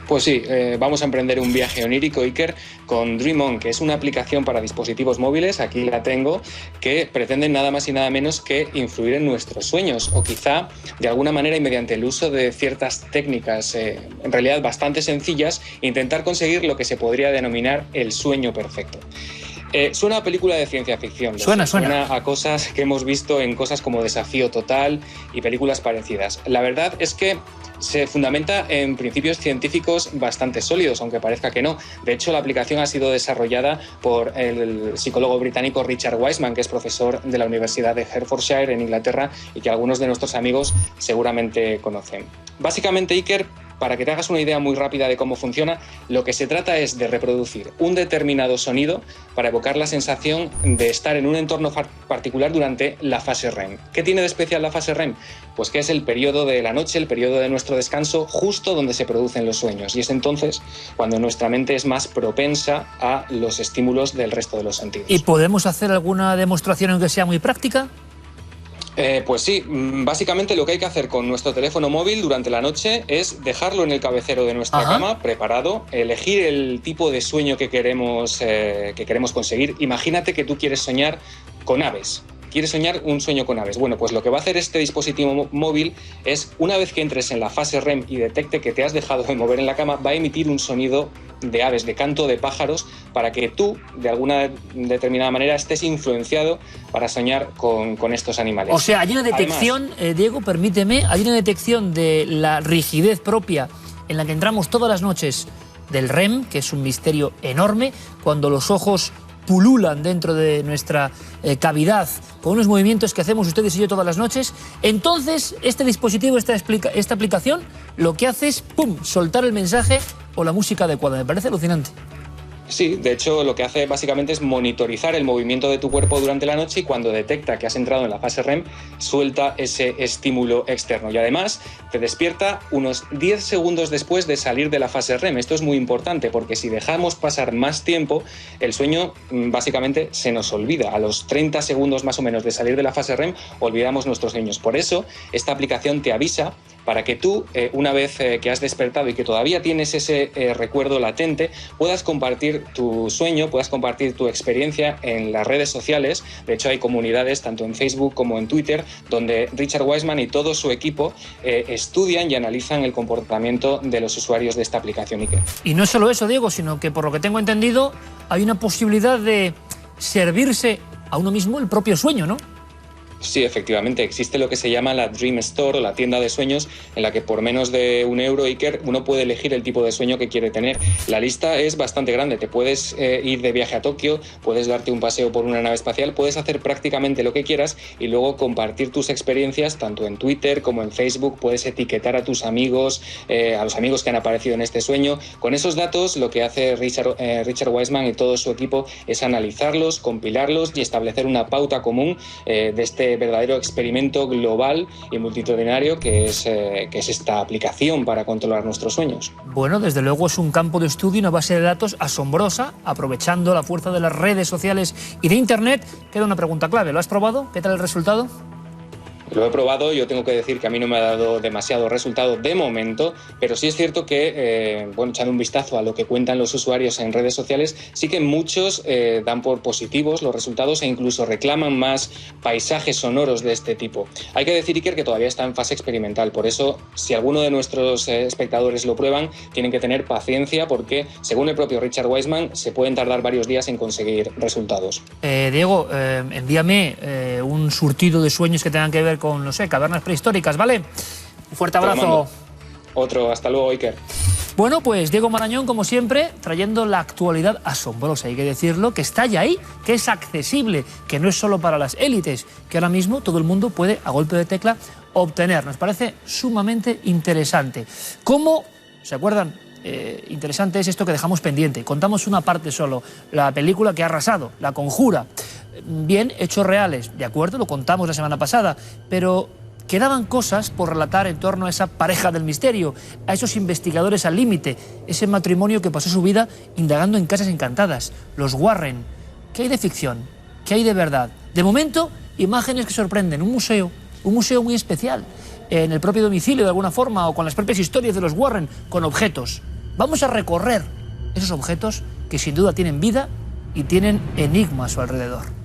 Pues sí, vamos a emprender un viaje onírico, Iker, con Dream On, que es una aplicación para dispositivos móviles, aquí la tengo, que pretende nada más y nada menos que influir en nuestros sueños, o quizá de alguna manera y mediante el uso de ciertas técnicas, en realidad bastante sencillas, intentar conseguir lo que se podría denominar el sueño perfecto. Suena a película de ciencia ficción. Suena a cosas que hemos visto en cosas como Desafío Total y películas parecidas. La verdad es que se fundamenta en principios científicos bastante sólidos, aunque parezca que no. De hecho, la aplicación ha sido desarrollada por el psicólogo británico Richard Wiseman, que es profesor de la Universidad de Hertfordshire en Inglaterra y que algunos de nuestros amigos seguramente conocen. Básicamente, Iker, Para que te hagas una idea muy rápida de cómo funciona, lo que se trata es de reproducir un determinado sonido para evocar la sensación de estar en un entorno particular durante la fase REM. ¿Qué tiene de especial la fase REM? Pues que es el periodo de la noche, el periodo de nuestro descanso, justo donde se producen los sueños. Y es entonces cuando nuestra mente es más propensa a los estímulos del resto de los sentidos. ¿Y podemos hacer alguna demostración aunque sea muy práctica? Pues sí, básicamente lo que hay que hacer con nuestro teléfono móvil durante la noche es dejarlo en el cabecero de nuestra cama, preparado, elegir el tipo de sueño que queremos conseguir. Imagínate que tú quieres soñar con aves. ¿Quieres soñar un sueño con aves? Bueno, pues lo que va a hacer este dispositivo móvil es, una vez que entres en la fase REM y detecte que te has dejado de mover en la cama, va a emitir un sonido de aves, de canto de pájaros, para que tú, de alguna determinada manera, estés influenciado para soñar con estos animales. O sea, hay una detección, Diego, permíteme, hay una detección de la rigidez propia en la que entramos todas las noches del REM, que es un misterio enorme, cuando los ojos pululan dentro de nuestra cavidad con unos movimientos que hacemos ustedes y yo todas las noches. Entonces, este dispositivo, esta aplicación, lo que hace es, ¡pum!, soltar el mensaje o la música adecuada. Me parece alucinante. Sí, de hecho lo que hace básicamente es monitorizar el movimiento de tu cuerpo durante la noche y cuando detecta que has entrado en la fase REM, suelta ese estímulo externo y además te despierta unos 10 segundos después de salir de la fase REM. Esto es muy importante porque si dejamos pasar más tiempo, el sueño básicamente se nos olvida. A los 30 segundos más o menos de salir de la fase REM, olvidamos nuestros sueños. Por eso, esta aplicación te avisa para que tú, una vez que has despertado y que todavía tienes ese recuerdo latente, puedas compartir tu sueño, puedas compartir tu experiencia en las redes sociales. De hecho, hay comunidades, tanto en Facebook como en Twitter, donde Richard Wiseman y todo su equipo estudian y analizan el comportamiento de los usuarios de esta aplicación Iker. Y no es solo eso, Diego, sino que, por lo que tengo entendido, hay una posibilidad de servirse a uno mismo el propio sueño, ¿no? Sí, efectivamente, existe lo que se llama la Dream Store o la tienda de sueños, en la que por menos de €1, Iker, uno puede elegir el tipo de sueño que quiere tener. La lista es bastante grande, te puedes ir de viaje a Tokio, puedes darte un paseo por una nave espacial, puedes hacer prácticamente lo que quieras y luego compartir tus experiencias tanto en Twitter como en Facebook, puedes etiquetar a tus amigos, a los amigos que han aparecido en este sueño. Con esos datos lo que hace Richard Wiseman y todo su equipo es analizarlos, compilarlos y establecer una pauta común de este verdadero experimento global y multitudinario que es esta aplicación para controlar nuestros sueños. Bueno, desde luego es un campo de estudio y una base de datos asombrosa, aprovechando la fuerza de las redes sociales y de Internet. Queda una pregunta clave, ¿lo has probado? ¿Qué tal el resultado? Lo he probado, yo tengo que decir que a mí no me ha dado demasiado resultado de momento, pero sí es cierto que, echando un vistazo a lo que cuentan los usuarios en redes sociales, sí que muchos dan por positivos los resultados e incluso reclaman más paisajes sonoros de este tipo. Hay que decir, Iker, que todavía está en fase experimental, por eso, si alguno de nuestros espectadores lo prueban, tienen que tener paciencia porque, según el propio Richard Wiseman, se pueden tardar varios días en conseguir resultados. Diego, envíame un surtido de sueños que tengan que ver con, no sé, cavernas prehistóricas, ¿vale? Un fuerte abrazo. Otro, hasta luego, Iker. Bueno, pues Diego Marañón, como siempre, trayendo la actualidad asombrosa, hay que decirlo, que está ya ahí, que es accesible, que no es solo para las élites, que ahora mismo todo el mundo puede, a golpe de tecla, obtener. Nos parece sumamente interesante. ¿Cómo? ¿Se acuerdan? Interesante es esto que dejamos pendiente. Contamos una parte solo, la película que ha arrasado, La Conjura. Bien, hechos reales, de acuerdo, lo contamos la semana pasada, pero quedaban cosas por relatar en torno a esa pareja del misterio, a esos investigadores al límite, ese matrimonio que pasó su vida indagando en casas encantadas, los Warren. ¿Qué hay de ficción? ¿Qué hay de verdad? De momento, imágenes que sorprenden, un museo muy especial, en el propio domicilio de alguna forma o con las propias historias de los Warren, con objetos. Vamos a recorrer esos objetos que sin duda tienen vida y tienen enigma a su alrededor.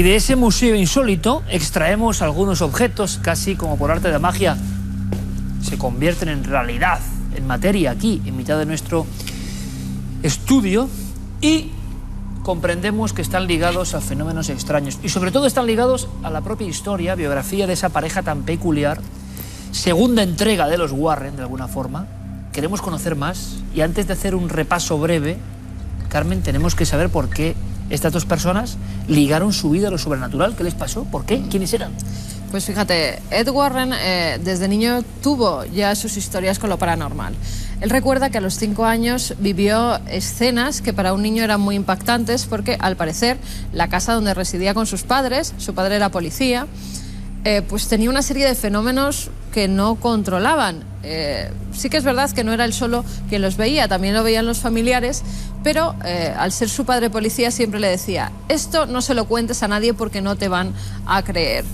Y de ese museo insólito extraemos algunos objetos, casi como por arte de magia, se convierten en realidad, en materia, aquí, en mitad de nuestro estudio, y comprendemos que están ligados a fenómenos extraños. Y sobre todo están ligados a la propia historia, biografía de esa pareja tan peculiar, segunda entrega de los Warren, de alguna forma. Queremos conocer más, y antes de hacer un repaso breve, Carmen, tenemos que saber por qué estas dos personas ligaron su vida a lo sobrenatural. ¿Qué les pasó? ¿Por qué? ¿Quiénes eran? Pues fíjate, Ed Warren desde niño tuvo ya sus historias con lo paranormal. Él recuerda que a los 5 años vivió escenas que para un niño eran muy impactantes porque, al parecer, la casa donde residía con sus padres, su padre era policía, pues tenía una serie de fenómenos que no controlaban. Sí que es verdad que no era él solo quien los veía, también lo veían los familiares, pero al ser su padre policía siempre le decía: esto no se lo cuentes a nadie porque no te van a creer.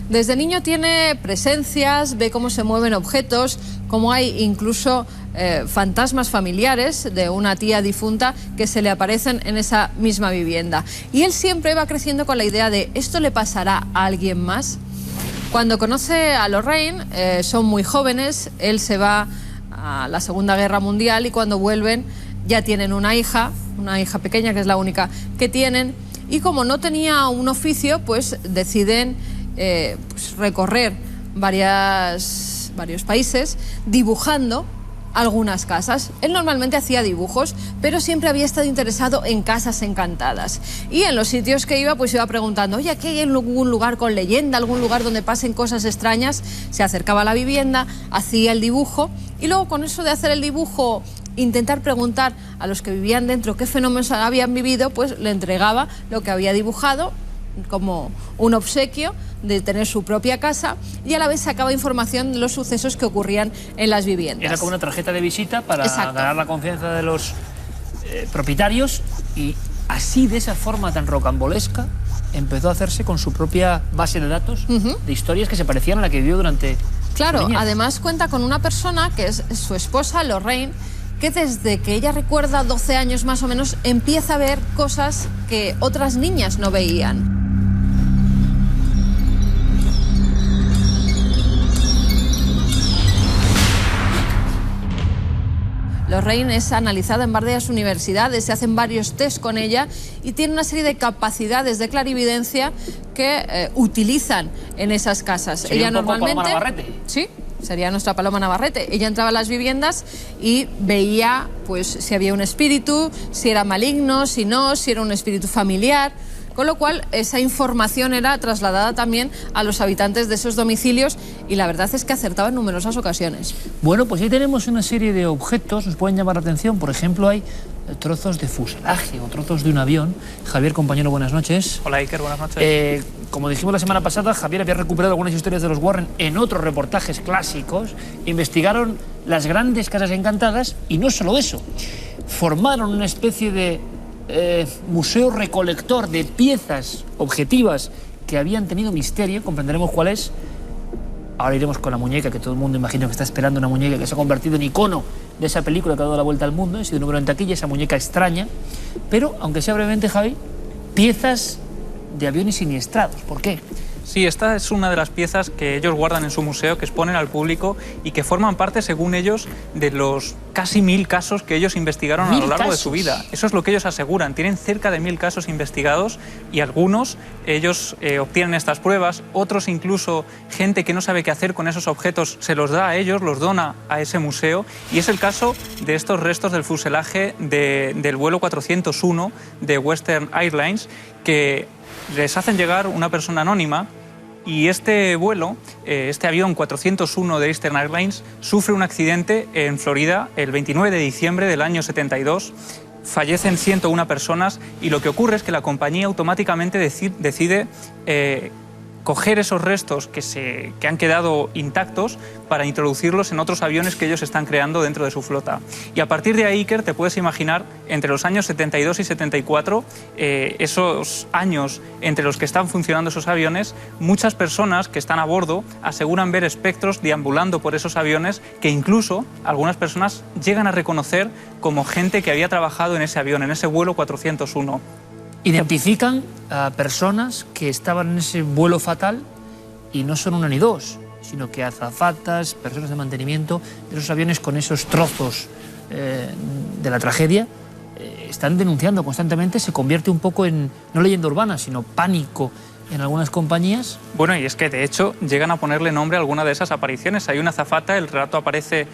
Desde niño tiene presencias, ve cómo se mueven objetos, cómo hay incluso fantasmas familiares de una tía difunta que se le aparecen en esa misma vivienda. Y él siempre va creciendo con la idea de: ¿esto le pasará a alguien más? Cuando conoce a Lorraine, son muy jóvenes, él se va a la Segunda Guerra Mundial y cuando vuelven ya tienen una hija pequeña, que es la única que tienen, y como no tenía un oficio, pues deciden pues recorrer varios países dibujando algunas casas. Él normalmente hacía dibujos, pero siempre había estado interesado en casas encantadas. Y en los sitios que iba, pues iba preguntando: oye, ¿aquí hay algún lugar con leyenda, algún lugar donde pasen cosas extrañas? Se acercaba a la vivienda, hacía el dibujo, y luego con eso de hacer el dibujo, intentar preguntar a los que vivían dentro qué fenómenos habían vivido, pues le entregaba lo que había dibujado como un obsequio de tener su propia casa, y a la vez sacaba información de los sucesos que ocurrían en las viviendas. Era como una tarjeta de visita para ganar la confianza de los propietarios, y así, de esa forma tan rocambolesca, empezó a hacerse con su propia base de datos de historias que se parecían a la que vivió durante... Claro, además cuenta con una persona que es su esposa, Lorraine, que desde que ella recuerda 12 años más o menos empieza a ver cosas que otras niñas no veían. Lorraine es analizada en varias universidades, se hacen varios test con ella y tiene una serie de capacidades de clarividencia que utilizan en esas casas. ¿Sería Ella un poco normalmente... Paloma Navarrete? Sí, sería nuestra Paloma Navarrete. Ella entraba a las viviendas y veía pues si había un espíritu, si era maligno, si no, si era un espíritu familiar. Con lo cual, esa información era trasladada también a los habitantes de esos domicilios, y la verdad es que acertaba en numerosas ocasiones. Bueno, pues ahí tenemos una serie de objetos, nos pueden llamar la atención. Por ejemplo, hay trozos de fuselaje o trozos de un avión. Javier, compañero, buenas noches. Hola, Iker, buenas noches. Como dijimos la semana pasada, Javier había recuperado algunas historias de los Warren en otros reportajes clásicos. Investigaron las grandes casas encantadas y no solo eso, formaron una especie de museo recolector de piezas objetivas que habían tenido misterio. Comprenderemos cuál es. Ahora iremos con la muñeca, que todo el mundo imagino que está esperando, una muñeca que se ha convertido en icono de esa película que ha dado la vuelta al mundo, ha sido número en taquilla, esa muñeca extraña. Pero, aunque sea brevemente, Javi, piezas de aviones siniestrados. ¿Por qué? Sí, esta es una de las piezas que ellos guardan en su museo, que exponen al público y que forman parte, según ellos, de los casi 1000 casos que ellos investigaron a lo largo de su vida. Eso es lo que ellos aseguran. Tienen cerca de 1000 casos investigados, y algunos ellos obtienen estas pruebas, otros incluso gente que no sabe qué hacer con esos objetos se los da a ellos, los dona a ese museo, y es el caso de estos restos del fuselaje del vuelo 401 de Western Airlines, que les hacen llegar una persona anónima, y este vuelo, este avión 401 de Eastern Airlines, sufre un accidente en Florida el 29 de diciembre del año 72. Fallecen 101 personas, y lo que ocurre es que la compañía automáticamente decide coger esos restos que han quedado intactos para introducirlos en otros aviones que ellos están creando dentro de su flota. Y a partir de ahí, Iker, te puedes imaginar, entre los años 72 y 74, esos años entre los que están funcionando esos aviones, muchas personas que están a bordo aseguran ver espectros deambulando por esos aviones, que incluso algunas personas llegan a reconocer como gente que había trabajado en ese avión, en ese vuelo 401. Identifican a personas que estaban en ese vuelo fatal y no son una ni dos, sino que azafatas, personas de mantenimiento de esos aviones con esos trozos de la tragedia están denunciando constantemente. Se convierte un poco en, no leyenda urbana, sino pánico en algunas compañías. Bueno, y es que de hecho llegan a ponerle nombre a alguna de esas apariciones. Hay una azafata, el relato aparece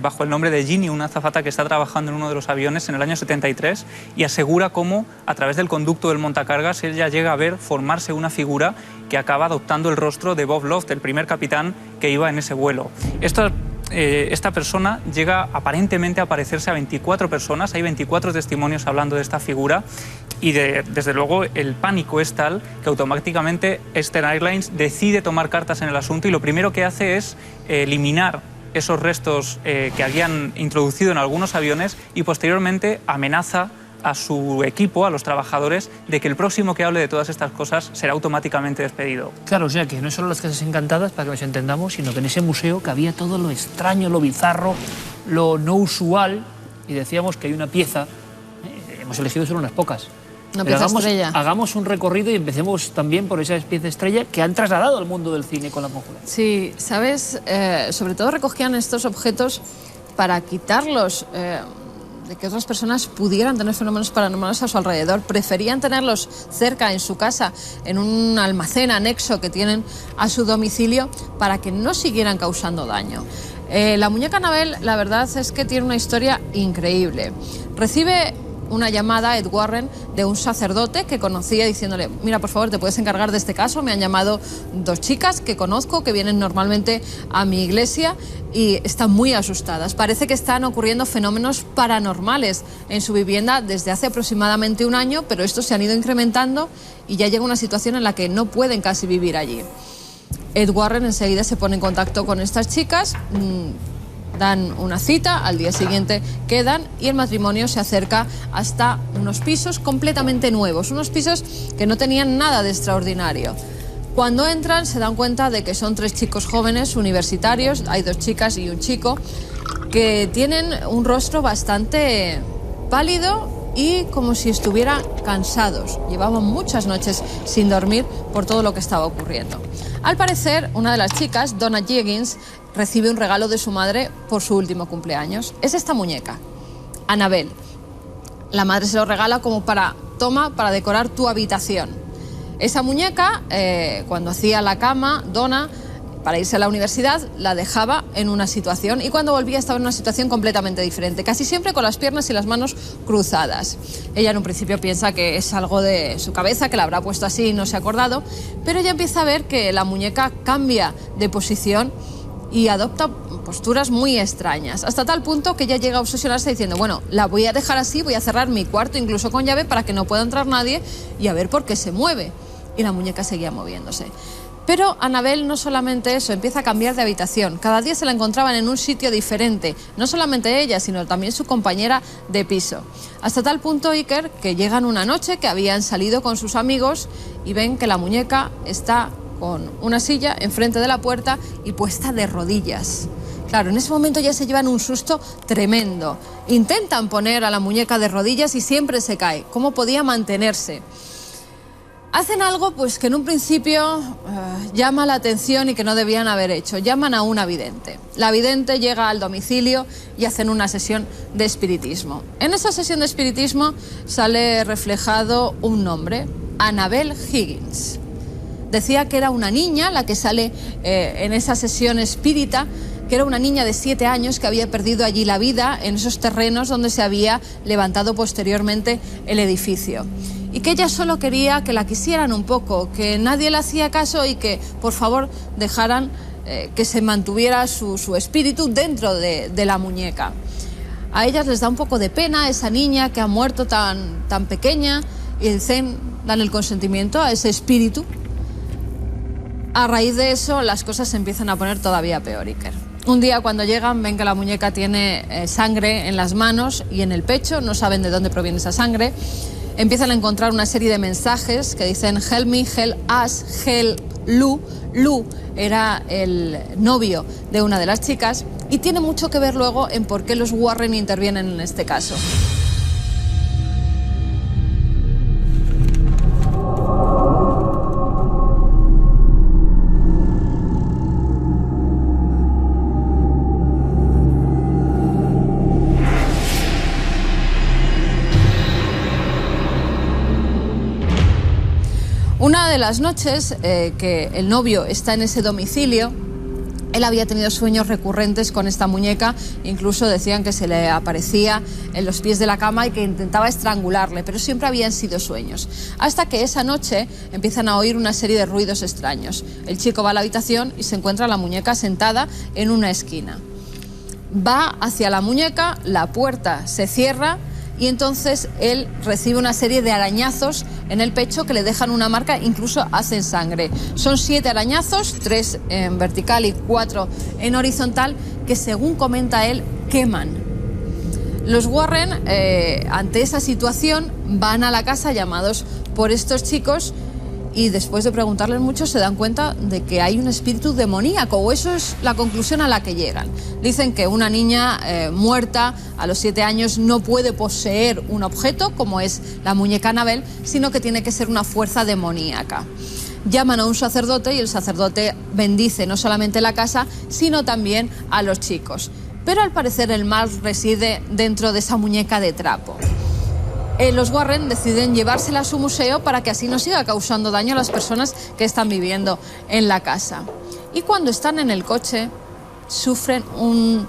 bajo el nombre de Ginny, una azafata que está trabajando en uno de los aviones en el año 73 y asegura cómo a través del conducto del montacargas ella llega a ver formarse una figura que acaba adoptando el rostro de Bob Loft, el primer capitán que iba en ese vuelo. Esta persona llega aparentemente a aparecerse a 24 personas, hay 24 testimonios hablando de esta figura y desde luego el pánico es tal que automáticamente Eastern Airlines decide tomar cartas en el asunto y lo primero que hace es eliminar esos restos que habían introducido en algunos aviones y posteriormente amenaza a su equipo, a los trabajadores, de que el próximo que hable de todas estas cosas será automáticamente despedido. Claro, o sea que no solo las casas encantadas, para que nos entendamos, sino que en ese museo cabía todo lo extraño, lo bizarro, lo no usual, y decíamos que hay una pieza, hemos elegido solo unas pocas. Una pieza estrella. Hagamos un recorrido y empecemos también por esa pieza estrella que han trasladado al mundo del cine con la conjura. Sí, ¿sabes? Sobre todo recogían estos objetos para quitarlos de que otras personas pudieran tener fenómenos paranormales a su alrededor. Preferían tenerlos cerca, en su casa, en un almacén anexo que tienen a su domicilio, para que no siguieran causando daño. La muñeca Annabelle, la verdad es que tiene una historia increíble. Recibe una llamada, Ed Warren, de un sacerdote que conocía, diciéndole: mira, por favor, ¿te puedes encargar de este caso? Me han llamado dos chicas que conozco, que vienen normalmente a mi iglesia y están muy asustadas. Parece que están ocurriendo fenómenos paranormales en su vivienda desde hace aproximadamente un año, pero estos se han ido incrementando y ya llega una situación en la que no pueden casi vivir allí. Ed Warren enseguida se pone en contacto con estas chicas, dan una cita, al día siguiente quedan y el matrimonio se acerca hasta unos pisos completamente nuevos, unos pisos que no tenían nada de extraordinario. Cuando entran se dan cuenta de que son tres chicos jóvenes universitarios, hay dos chicas y un chico, que tienen un rostro bastante pálido y como si estuvieran cansados. Llevaban muchas noches sin dormir por todo lo que estaba ocurriendo. Al parecer, una de las chicas, Donna Jenkins, recibe un regalo de su madre por su último cumpleaños. Es esta muñeca, Annabelle. La madre se lo regala como para decorar tu habitación. Esa muñeca, cuando hacía la cama, Donna, para irse a la universidad, la dejaba en una situación y cuando volvía estaba en una situación completamente diferente, casi siempre con las piernas y las manos cruzadas. Ella en un principio piensa que es algo de su cabeza, que la habrá puesto así y no se ha acordado, pero ella empieza a ver que la muñeca cambia de posición y adopta posturas muy extrañas, hasta tal punto que ella llega a obsesionarse diciendo: bueno, la voy a dejar así, voy a cerrar mi cuarto incluso con llave para que no pueda entrar nadie y a ver por qué se mueve. Y la muñeca seguía moviéndose. Pero Annabelle no solamente eso, empieza a cambiar de habitación. Cada día se la encontraban en un sitio diferente, no solamente ella, sino también su compañera de piso. Hasta tal punto, Iker, que llegan una noche que habían salido con sus amigos y ven que la muñeca está con una silla enfrente de la puerta y puesta de rodillas. Claro, en ese momento ya se llevan un susto tremendo. Intentan poner a la muñeca de rodillas y siempre se cae. ¿Cómo podía mantenerse? Hacen algo pues que en un principio llama la atención y que no debían haber hecho. Llaman a una vidente. La vidente llega al domicilio y hacen una sesión de espiritismo. En esa sesión de espiritismo sale reflejado un nombre: Annabelle Higgins. Decía que era una niña la que sale en esa sesión espírita, que era una niña de 7 años que había perdido allí la vida en esos terrenos donde se había levantado posteriormente el edificio. Y que ella solo quería que la quisieran un poco, que nadie le hacía caso y que por favor dejaran que se mantuviera su espíritu dentro de la muñeca. A ellas les da un poco de pena esa niña que ha muerto tan pequeña y dan el consentimiento a ese espíritu. A raíz de eso las cosas se empiezan a poner todavía peor, Iker. Un día cuando llegan ven que la muñeca tiene sangre en las manos y en el pecho, no saben de dónde proviene esa sangre. Empiezan a encontrar una serie de mensajes que dicen help me, help us, help Lou. Lou era el novio de una de las chicas y tiene mucho que ver luego en por qué los Warren intervienen en este caso. de las noches que el novio está en ese domicilio, él había tenido sueños recurrentes con esta muñeca, incluso decían que se le aparecía en los pies de la cama y que intentaba estrangularle, pero siempre habían sido sueños. Hasta que esa noche empiezan a oír una serie de ruidos extraños. El chico va a la habitación y se encuentra la muñeca sentada en una esquina. Va hacia la muñeca, la puerta se cierra y entonces él recibe una serie de arañazos en el pecho que le dejan una marca, incluso hacen sangre. Son 7 arañazos, 3 en vertical y 4 en horizontal, que según comenta él, queman. Los Warren, ante esa situación, van a la casa llamados por estos chicos y después de preguntarles mucho se dan cuenta de que hay un espíritu demoníaco, o eso es la conclusión a la que llegan. Dicen que una niña muerta a los 7 años no puede poseer un objeto, como es la muñeca Annabelle, sino que tiene que ser una fuerza demoníaca. Llaman a un sacerdote y el sacerdote bendice no solamente la casa, sino también a los chicos. Pero al parecer el mal reside dentro de esa muñeca de trapo. Los Warren deciden llevársela a su museo para que así no siga causando daño a las personas que están viviendo en la casa. Y cuando están en el coche, sufren un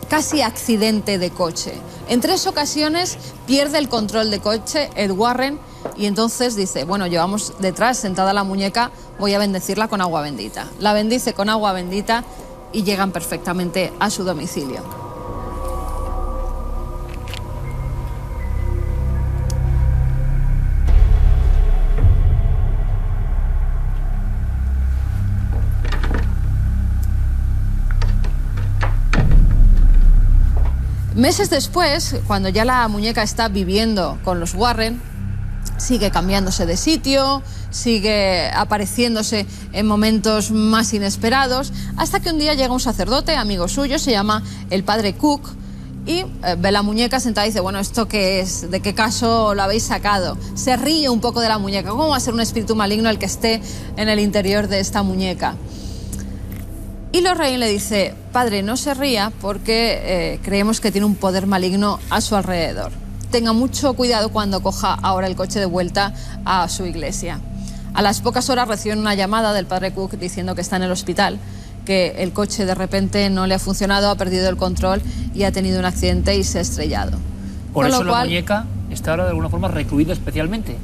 casi accidente de coche. En 3 ocasiones pierde el control de coche Ed Warren y entonces dice, bueno, llevamos detrás sentada la muñeca, voy a bendecirla con agua bendita. La bendice con agua bendita y llegan perfectamente a su domicilio. Meses después, cuando ya la muñeca está viviendo con los Warren, sigue cambiándose de sitio, sigue apareciéndose en momentos más inesperados, hasta que un día llega un sacerdote, amigo suyo, se llama el padre Cook, y ve la muñeca sentada y dice, bueno, ¿esto qué es? ¿De qué caso lo habéis sacado? Se ríe un poco de la muñeca. ¿Cómo va a ser un espíritu maligno el que esté en el interior de esta muñeca? Y Lorraine le dice, padre, no se ría porque creemos que tiene un poder maligno a su alrededor. Tenga mucho cuidado cuando coja ahora el coche de vuelta a su iglesia. A las pocas horas reciben una llamada del padre Cook diciendo que está en el hospital, que el coche de repente no le ha funcionado, ha perdido el control y ha tenido un accidente y se ha estrellado. Por eso la muñeca está ahora de alguna forma recluida especialmente.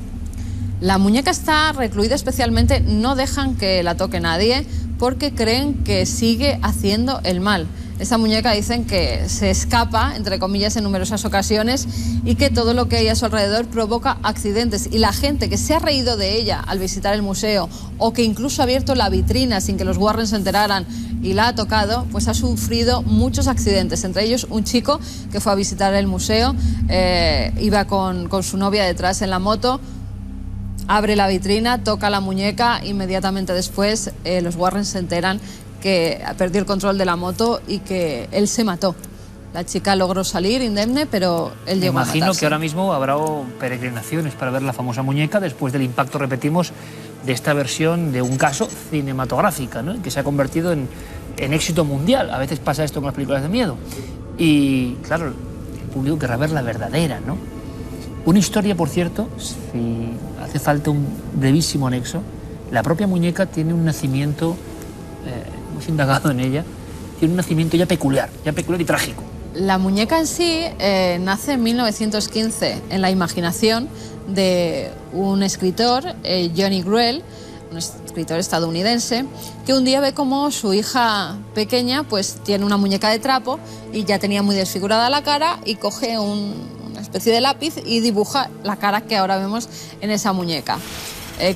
La muñeca está recluida especialmente, no dejan que la toque nadie porque creen que sigue haciendo el mal. Esa muñeca dicen que se escapa, entre comillas, en numerosas ocasiones y que todo lo que hay a su alrededor provoca accidentes. Y la gente que se ha reído de ella al visitar el museo o que incluso ha abierto la vitrina sin que los Warren se enteraran y la ha tocado, pues ha sufrido muchos accidentes. Entre ellos un chico que fue a visitar el museo, iba con su novia detrás en la moto, abre la vitrina, toca la muñeca, inmediatamente después los Warren se enteran que perdió el control de la moto y que él se mató. La chica logró salir indemne, pero él llegó a matarse. Imagino que ahora mismo habrá peregrinaciones para ver la famosa muñeca después del impacto, repetimos, de esta versión de un caso cinematográfica, ¿no? Que se ha convertido en éxito mundial. A veces pasa esto con las películas de miedo. Y claro, el público querrá ver la verdadera, ¿no? Una historia, por cierto, si hace falta un brevísimo anexo, la propia muñeca tiene un nacimiento, hemos indagado en ella, tiene un nacimiento ya peculiar y trágico. La muñeca en sí nace en 1915 en la imaginación de un escritor, Johnny Gruelle, un escritor estadounidense, que un día ve como su hija pequeña pues tiene una muñeca de trapo y ya tenía muy desfigurada la cara y coge una especie de lápiz y dibuja la cara que ahora vemos en esa muñeca.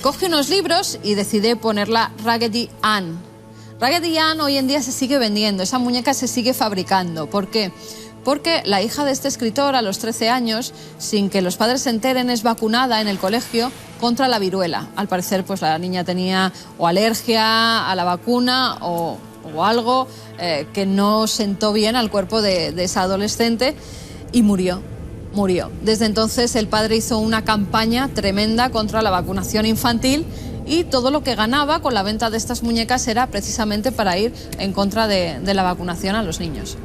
Coge unos libros y decide ponerla Raggedy Ann. Raggedy Ann hoy en día se sigue vendiendo, esa muñeca se sigue fabricando. ¿Por qué? Porque la hija de este escritor a los 13 años, sin que los padres se enteren, es vacunada en el colegio contra la viruela. Al parecer pues la niña tenía o alergia a la vacuna o algo que no sentó bien al cuerpo de esa adolescente y murió. Desde entonces el padre hizo una campaña tremenda contra la vacunación infantil y todo lo que ganaba con la venta de estas muñecas era precisamente para ir en contra de la vacunación a los niños.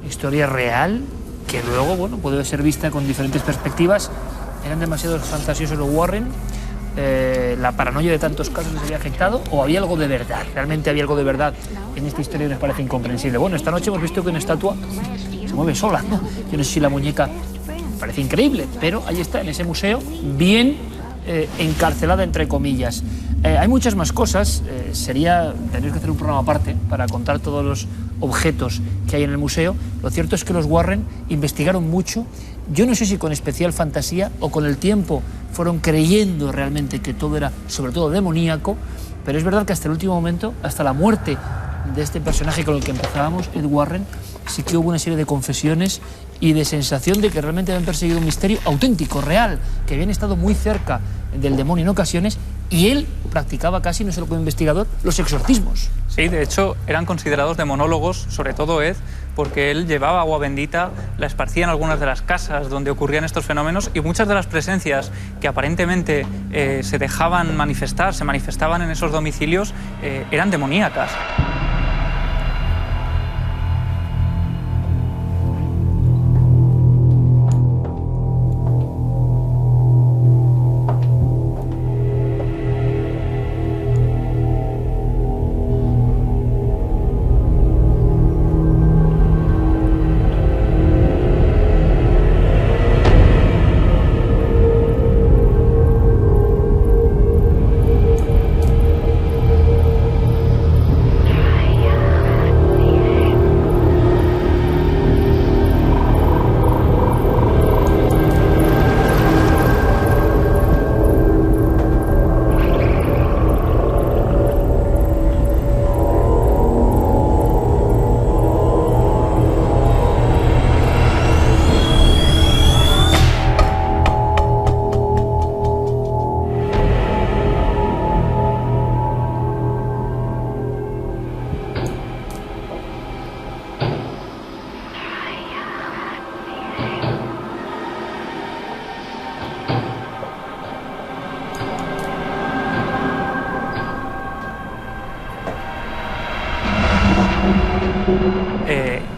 Historia real que luego, bueno, puede ser vista con diferentes perspectivas. ¿Eran demasiado fantasiosos los Warren la paranoia de tantos casos les había afectado, o había algo de verdad, realmente había algo de verdad en esta historia que nos parece incomprensible. Bueno, esta noche hemos visto que una estatua se mueve sola, ¿no? Yo no sé si la muñeca parece increíble, pero ahí está, en ese museo, bien encarcelada, entre comillas. Hay muchas más cosas, tendríamos que hacer un programa aparte para contar todos los objetos que hay en el museo. Lo cierto es que los Warren investigaron mucho. Yo no sé si con especial fantasía o con el tiempo fueron creyendo realmente que todo era, sobre todo, demoníaco, pero es verdad que hasta el último momento, hasta la muerte de este personaje con el que empezábamos, Ed Warren, sí que hubo una serie de confesiones y de sensación de que realmente habían perseguido un misterio auténtico, real, que habían estado muy cerca del demonio en ocasiones, y él practicaba casi, no solo como investigador, los exorcismos. Sí, de hecho, eran considerados demonólogos, sobre todo Ed, porque él llevaba agua bendita, la esparcía en algunas de las casas donde ocurrían estos fenómenos, y muchas de las presencias que aparentemente se dejaban manifestar, se manifestaban en esos domicilios, eran demoníacas.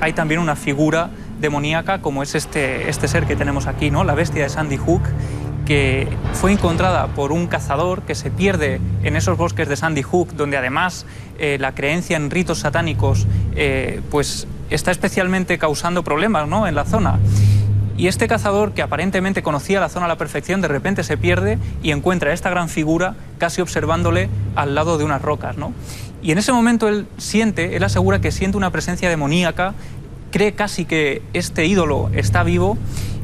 Hay también una figura demoníaca como es este ser que tenemos aquí, ¿no? La bestia de Sandy Hook, que fue encontrada por un cazador que se pierde en esos bosques de Sandy Hook, donde además la creencia en ritos satánicos pues está especialmente causando problemas, ¿no?, en la zona. Y este cazador, que aparentemente conocía la zona a la perfección, de repente se pierde y encuentra esta gran figura casi observándole al lado de unas rocas, ¿no? Y en ese momento él asegura que siente una presencia demoníaca, cree casi que este ídolo está vivo,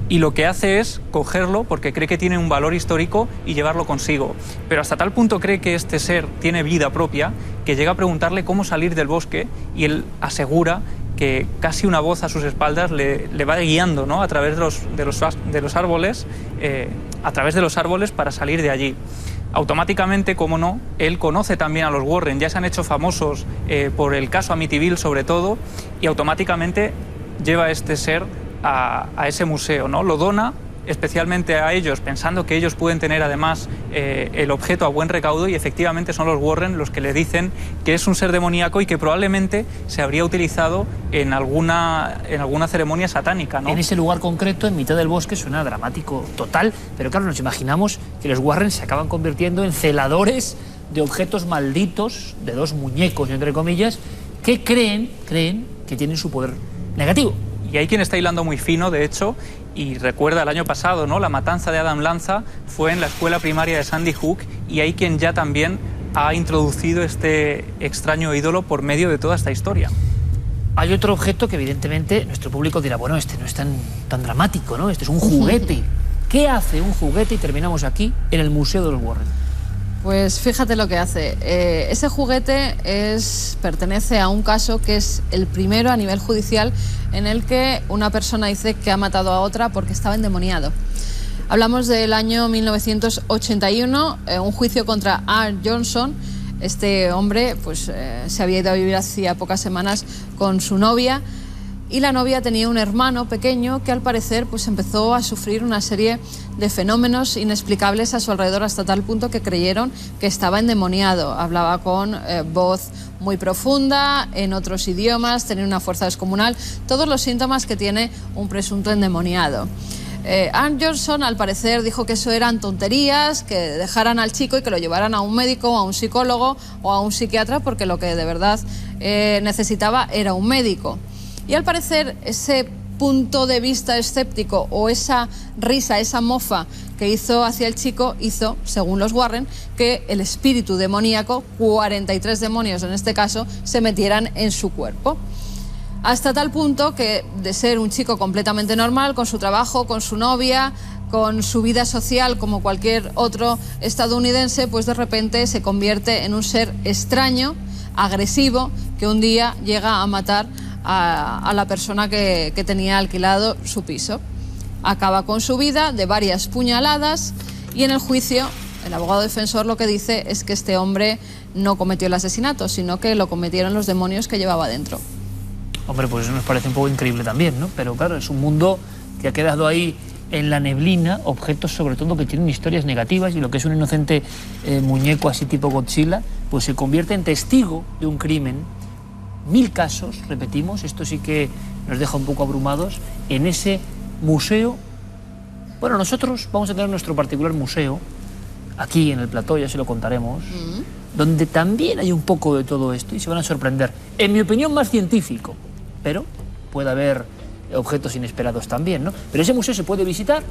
y lo que hace es cogerlo porque cree que tiene un valor histórico y llevarlo consigo. Pero hasta tal punto cree que este ser tiene vida propia que llega a preguntarle cómo salir del bosque, y él asegura que casi una voz a sus espaldas le va guiando, ¿no?, a través de los árboles, para salir de allí. Automáticamente, como no, él conoce también a los Warren, ya se han hecho famosos por el caso Amityville sobre todo, y automáticamente lleva a este ser a ese museo, ¿no? Lo dona especialmente a ellos, pensando que ellos pueden tener además el objeto a buen recaudo, y efectivamente son los Warren los que le dicen que es un ser demoníaco y que probablemente se habría utilizado en alguna ceremonia satánica, ¿no? En ese lugar concreto, en mitad del bosque, suena dramático total, pero claro, nos imaginamos que los Warren se acaban convirtiendo en celadores de objetos malditos, de dos muñecos, entre comillas, que creen que tienen su poder negativo. Y hay quien está hilando muy fino, de hecho, y recuerda el año pasado, ¿no?, la matanza de Adam Lanza fue en la escuela primaria de Sandy Hook, y hay quien ya también ha introducido este extraño ídolo por medio de toda esta historia. Hay otro objeto que evidentemente nuestro público dirá, bueno, este no es tan dramático, ¿no? Este es un juguete. ¿Qué hace un juguete? Y terminamos aquí, en el Museo de los Warren. Pues fíjate lo que hace. Ese juguete pertenece a un caso que es el primero a nivel judicial en el que una persona dice que ha matado a otra porque estaba endemoniado. Hablamos del año 1981, un juicio contra R. Johnson. Este hombre pues, se había ido a vivir hacía pocas semanas con su novia, y la novia tenía un hermano pequeño que al parecer pues empezó a sufrir una serie de fenómenos inexplicables a su alrededor, hasta tal punto que creyeron que estaba endemoniado. Hablaba con voz muy profunda, en otros idiomas, tenía una fuerza descomunal, todos los síntomas que tiene un presunto endemoniado. Ann Johnson, al parecer, dijo que eso eran tonterías, que dejaran al chico y que lo llevaran a un médico, a un psicólogo o a un psiquiatra, porque lo que de verdad necesitaba era un médico. Y al parecer ese punto de vista escéptico o esa risa, esa mofa que hizo hacia el chico, hizo, según los Warren, que el espíritu demoníaco, 43 demonios en este caso, se metieran en su cuerpo. Hasta tal punto que de ser un chico completamente normal, con su trabajo, con su novia, con su vida social como cualquier otro estadounidense, pues de repente se convierte en un ser extraño, agresivo, que un día llega a matar a la persona que tenía alquilado su piso. Acaba con su vida de varias puñaladas y en el juicio el abogado defensor lo que dice es que este hombre no cometió el asesinato, sino que lo cometieron los demonios que llevaba dentro. Hombre, pues eso nos parece un poco increíble también, ¿no? Pero claro, es un mundo que ha quedado ahí en la neblina, objetos sobre todo que tienen historias negativas, y lo que es un inocente muñeco así tipo Godzilla, pues se convierte en testigo de un crimen. 1000 casos, repetimos, esto sí que nos deja un poco abrumados, en ese museo. Bueno, nosotros vamos a tener nuestro particular museo, aquí en el plató, ya se lo contaremos, donde también hay un poco de todo esto y se van a sorprender. En mi opinión, más científico, pero puede haber objetos inesperados también, ¿no? Pero ese museo se puede visitar.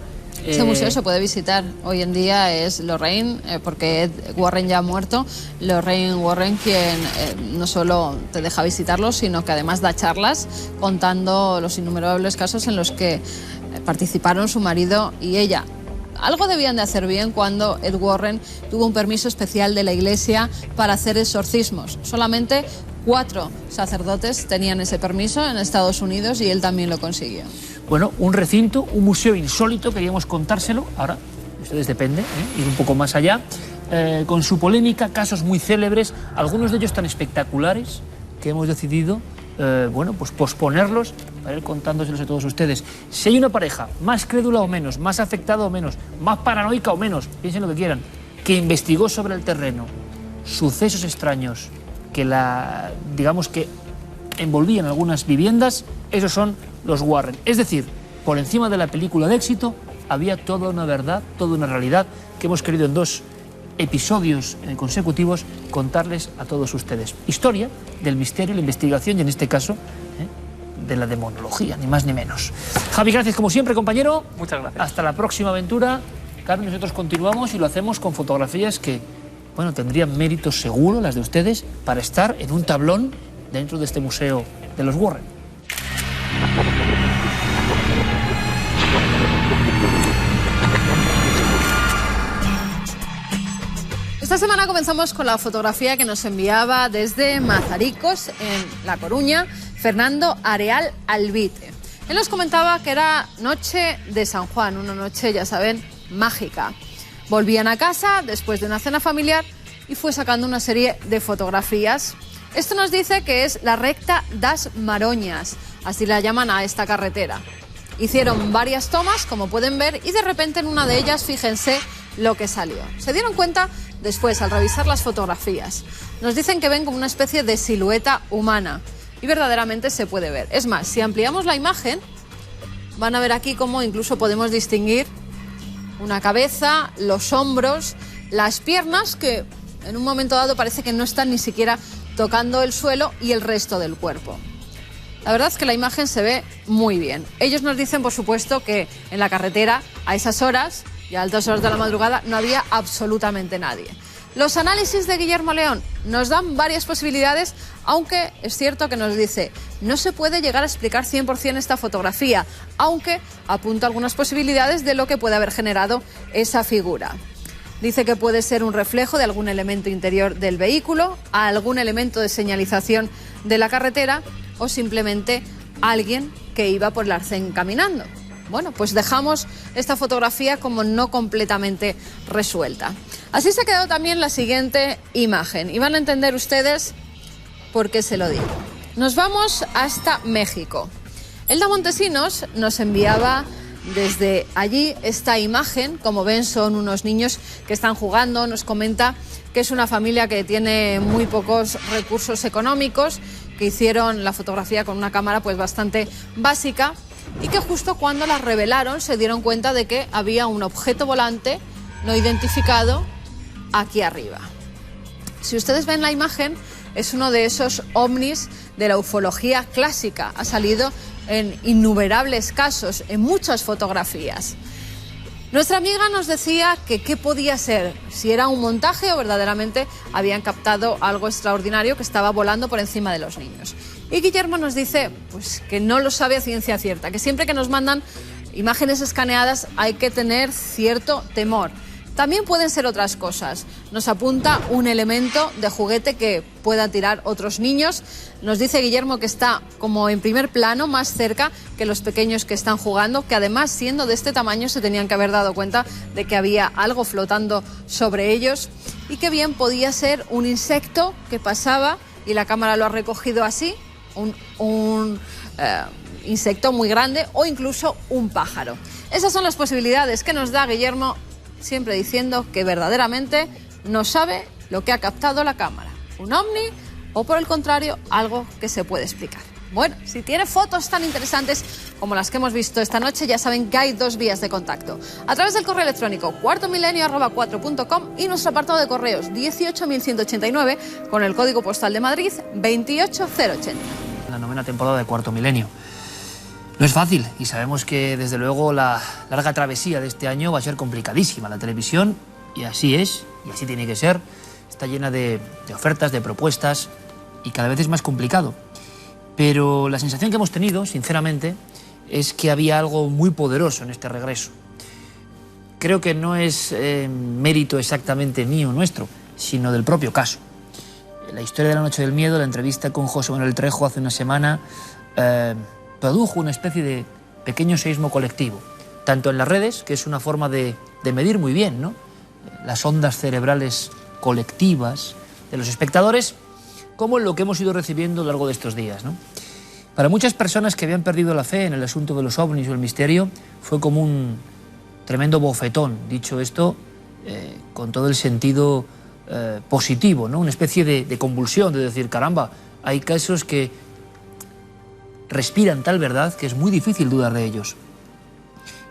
Ese museo se puede visitar. Hoy en día es Lorraine, porque Ed Warren ya ha muerto, Lorraine Warren quien no solo te deja visitarlo, sino que además da charlas contando los innumerables casos en los que participaron su marido y ella. Algo debían de hacer bien cuando Ed Warren tuvo un permiso especial de la Iglesia para hacer exorcismos. Solamente 4 sacerdotes tenían ese permiso en Estados Unidos y él también lo consiguió. Bueno, un recinto, un museo insólito, queríamos contárselo. Ahora, ustedes depende, ir un poco más allá. Con su polémica, casos muy célebres, algunos de ellos tan espectaculares que hemos decidido bueno, pues posponerlos para ir contándoselos a todos ustedes. Si hay una pareja más crédula o menos, más afectada o menos, más paranoica o menos, piensen lo que quieran, que investigó sobre el terreno sucesos extraños que digamos que envolvían algunas viviendas, esos son los Warren. Es decir, por encima de la película de éxito había toda una verdad, toda una realidad que hemos querido en 2 episodios consecutivos contarles a todos ustedes. Historia del misterio, la investigación y en este caso de la demonología, ni más ni menos. Javi, gracias como siempre, compañero. Muchas gracias. Hasta la próxima aventura. Carmen, nosotros continuamos y lo hacemos con fotografías que, bueno, tendrían mérito seguro, las de ustedes, para estar en un tablón dentro de este museo de los Warren. Esta semana comenzamos con la fotografía que nos enviaba desde Mazaricos, en La Coruña, Fernando Areal Albite. Él nos comentaba que era noche de San Juan, una noche, ya saben, mágica. Volvían a casa después de una cena familiar y fue sacando una serie de fotografías. Esto nos dice que es la recta das Maroñas, así la llaman a esta carretera. Hicieron varias tomas, como pueden ver, y de repente en una de ellas, fíjense lo que salió. Se dieron cuenta después, al revisar las fotografías. Nos dicen que ven como una especie de silueta humana y verdaderamente se puede ver. Es más, si ampliamos la imagen, van a ver aquí cómo incluso podemos distinguir una cabeza, los hombros, las piernas, que en un momento dado parece que no están ni siquiera tocando el suelo, y el resto del cuerpo. La verdad es que la imagen se ve muy bien. Ellos nos dicen, por supuesto, que en la carretera, a esas horas y a altas horas de la madrugada, no había absolutamente nadie. Los análisis de Guillermo León nos dan varias posibilidades, aunque es cierto que nos dice no se puede llegar a explicar 100% esta fotografía, aunque apunta algunas posibilidades de lo que puede haber generado esa figura. Dice que puede ser un reflejo de algún elemento interior del vehículo, algún elemento de señalización de la carretera o simplemente alguien que iba por el arcén caminando. Bueno, pues dejamos esta fotografía como no completamente resuelta. Así se ha quedado también la siguiente imagen y van a entender ustedes por qué se lo digo. Nos vamos hasta México. Elda Montesinos nos enviaba desde allí esta imagen. Como ven, son unos niños que están jugando. Nos comenta que es una familia que tiene muy pocos recursos económicos, que hicieron la fotografía con una cámara pues bastante básica. y que justo cuando las revelaron se dieron cuenta de que había un objeto volante no identificado aquí arriba. Si ustedes ven la imagen, es uno de esos ovnis de la ufología clásica. Ha salido en innumerables casos, en muchas fotografías. Nuestra amiga nos decía que qué podía ser, si era un montaje o verdaderamente habían captado algo extraordinario que estaba volando por encima de los niños. Y Guillermo nos dice pues, que no lo sabe a ciencia cierta, que siempre que nos mandan imágenes escaneadas hay que tener cierto temor. También pueden ser otras cosas. Nos apunta un elemento de juguete que puedan tirar otros niños. Nos dice Guillermo que está como en primer plano, más cerca que los pequeños que están jugando, que además siendo de este tamaño se tenían que haber dado cuenta de que había algo flotando sobre ellos y que bien podía ser un insecto que pasaba y la cámara lo ha recogido así, un insecto muy grande o incluso un pájaro. Esas son las posibilidades que nos da Guillermo, siempre diciendo que verdaderamente no sabe lo que ha captado la cámara, un ovni o por el contrario algo que se puede explicar. Bueno, si tiene fotos tan interesantes como las que hemos visto esta noche, ya saben que hay dos vías de contacto. A través del correo electrónico cuartomilenio@4.com y nuestro apartado de correos 18189 con el código postal de Madrid 28080. La 9ª temporada de Cuarto Milenio. No es fácil y sabemos que desde luego la larga travesía de este año va a ser complicadísima. La televisión, y así es, y así tiene que ser, está llena de ofertas, de propuestas y cada vez es más complicado. Pero la sensación que hemos tenido, sinceramente, es que había algo muy poderoso en este regreso. Creo que no es mérito exactamente mío, nuestro, sino del propio caso. La historia de la Noche del Miedo, la entrevista con José Manuel Trejo hace una semana, produjo una especie de pequeño seísmo colectivo, tanto en las redes, que es una forma de medir muy bien, ¿no?, las ondas cerebrales colectivas de los espectadores, como en lo que hemos ido recibiendo a lo largo de estos días, ¿no? Para muchas personas que habían perdido la fe en el asunto de los ovnis o el misterio, fue como un tremendo bofetón, dicho esto, con todo el sentido positivo, ¿no?, una especie de convulsión, de decir, caramba, hay casos que respiran tal verdad que es muy difícil dudar de ellos.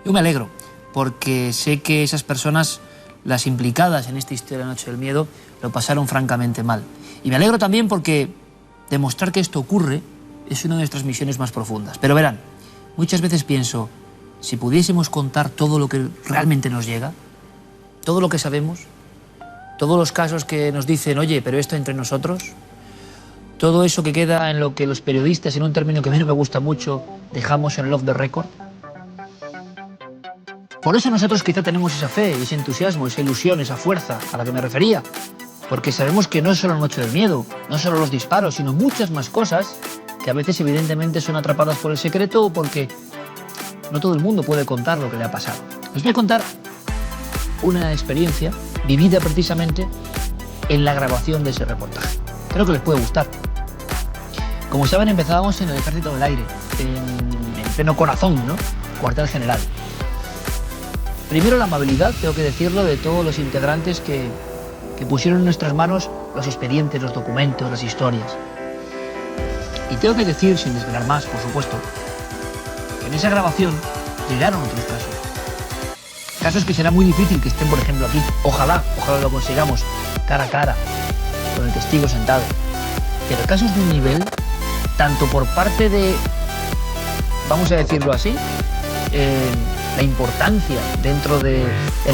Yo me alegro, porque sé que esas personas, las implicadas en esta historia de la Noche del Miedo, lo pasaron francamente mal. Y me alegro también porque demostrar que esto ocurre es una de nuestras misiones más profundas. Pero verán, muchas veces pienso, si pudiésemos contar todo lo que realmente nos llega, todo lo que sabemos, todos los casos que nos dicen, oye, pero esto entre nosotros, todo eso que queda en lo que los periodistas, en un término que a mí no me gusta mucho, dejamos en el off the record. Por eso nosotros quizá tenemos esa fe, ese entusiasmo, esa ilusión, esa fuerza a la que me refería. Porque sabemos que no es solo la Noche del Miedo, no solo los disparos, sino muchas más cosas que a veces evidentemente son atrapadas por el secreto o porque no todo el mundo puede contar lo que le ha pasado. Les voy a contar una experiencia vivida precisamente en la grabación de ese reportaje. Creo que les puede gustar. Como saben, empezábamos en el Ejército del Aire, en pleno corazón, ¿no?, cuartel general. Primero la amabilidad, tengo que decirlo, de todos los integrantes que pusieron en nuestras manos los expedientes, los documentos, las historias. Y tengo que decir, sin desvelar más, por supuesto, que en esa grabación llegaron otros casos. Casos que será muy difícil que estén, por ejemplo, aquí. Ojalá lo consigamos, cara a cara, con el testigo sentado. Pero casos de un nivel, tanto por parte de, vamos a decirlo así, la importancia dentro del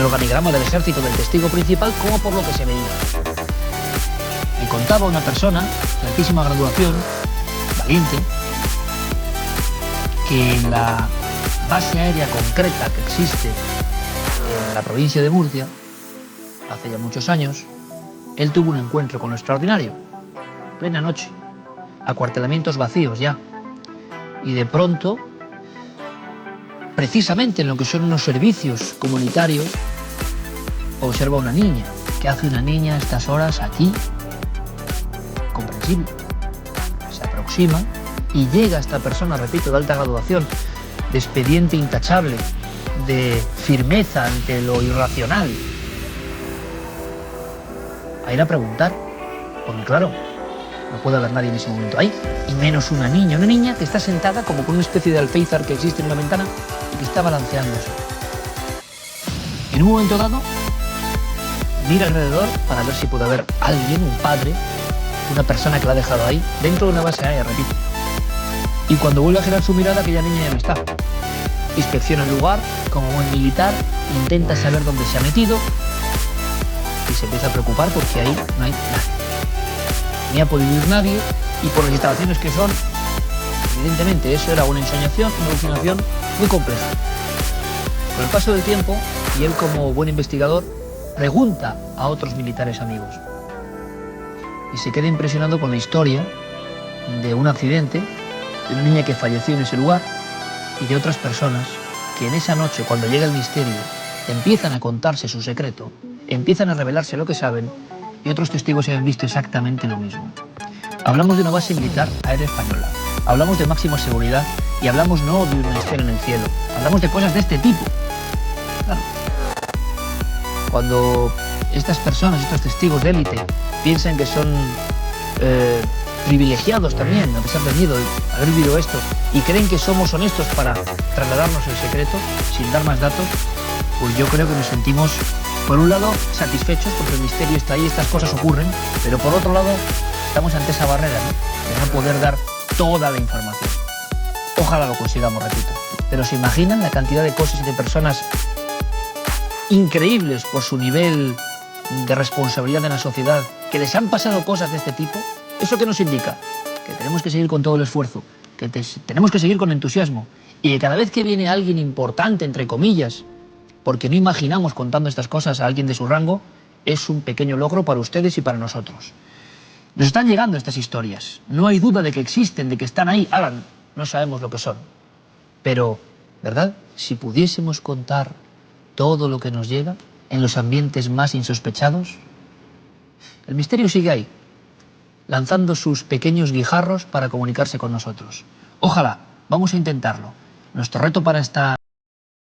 organigrama del ejército del testigo principal, como por lo que se veía. Me contaba una persona de altísima graduación, valiente, que en la base aérea concreta que existe en la provincia de Murcia, hace ya muchos años, él tuvo un encuentro con lo extraordinario, plena noche, acuartelamientos vacíos ya, y de pronto, precisamente en lo que son unos servicios comunitarios, observa una niña. ¿Qué hace una niña a estas horas aquí? Comprensible. Se aproxima y llega esta persona, repito, de alta graduación, de expediente intachable, de firmeza ante lo irracional, a ir a preguntar, porque claro, no puede haber nadie en ese momento ahí, y menos una niña que está sentada como con una especie de alféizar que existe en una ventana y que está balanceándose. En un momento dado, mira alrededor para ver si puede haber alguien, un padre, una persona que la ha dejado ahí, dentro de una base aérea, repito. Y cuando vuelve a girar su mirada, aquella niña ya no está. Inspecciona el lugar, como buen militar, intenta saber dónde se ha metido y se empieza a preocupar porque ahí no hay nadie. Ni ha podido ir nadie y por las instalaciones que son, evidentemente eso era una ensoñación, una alucinación muy compleja. Con el paso del tiempo, y él como buen investigador, pregunta a otros militares amigos y se queda impresionado con la historia de un accidente, de una niña que falleció en ese lugar y de otras personas que en esa noche, cuando llega el misterio, empiezan a contarse su secreto, empiezan a revelarse lo que saben y otros testigos han visto exactamente lo mismo. Hablamos de una base militar aérea española, hablamos de máxima seguridad y hablamos no de una esfera en el cielo, hablamos de cosas de este tipo. Claro. Cuando estas personas, estos testigos de élite, piensan que son privilegiados también, a pesar del miedo de haber vivido esto, y creen que somos honestos para trasladarnos el secreto, sin dar más datos, pues yo creo que nos sentimos, por un lado, satisfechos porque el misterio está ahí, estas cosas ocurren, pero por otro lado, estamos ante esa barrera, ¿no?, de no poder dar toda la información. Ojalá lo consigamos, repito. Pero ¿se imaginan la cantidad de cosas y de personas increíbles por su nivel de responsabilidad en la sociedad, que les han pasado cosas de este tipo? ¿Eso qué nos indica? Que tenemos que seguir con todo el esfuerzo, que tenemos que seguir con entusiasmo y que cada vez que viene alguien importante, entre comillas, porque no imaginamos contando estas cosas a alguien de su rango, es un pequeño logro para ustedes y para nosotros. Nos están llegando estas historias, no hay duda de que existen, de que están ahí, Alan, no sabemos lo que son. Pero, ¿verdad? Si pudiésemos contar todo lo que nos llega en los ambientes más insospechados, el misterio sigue ahí, lanzando sus pequeños guijarros para comunicarse con nosotros. Ojalá, vamos a intentarlo. Nuestro reto para esta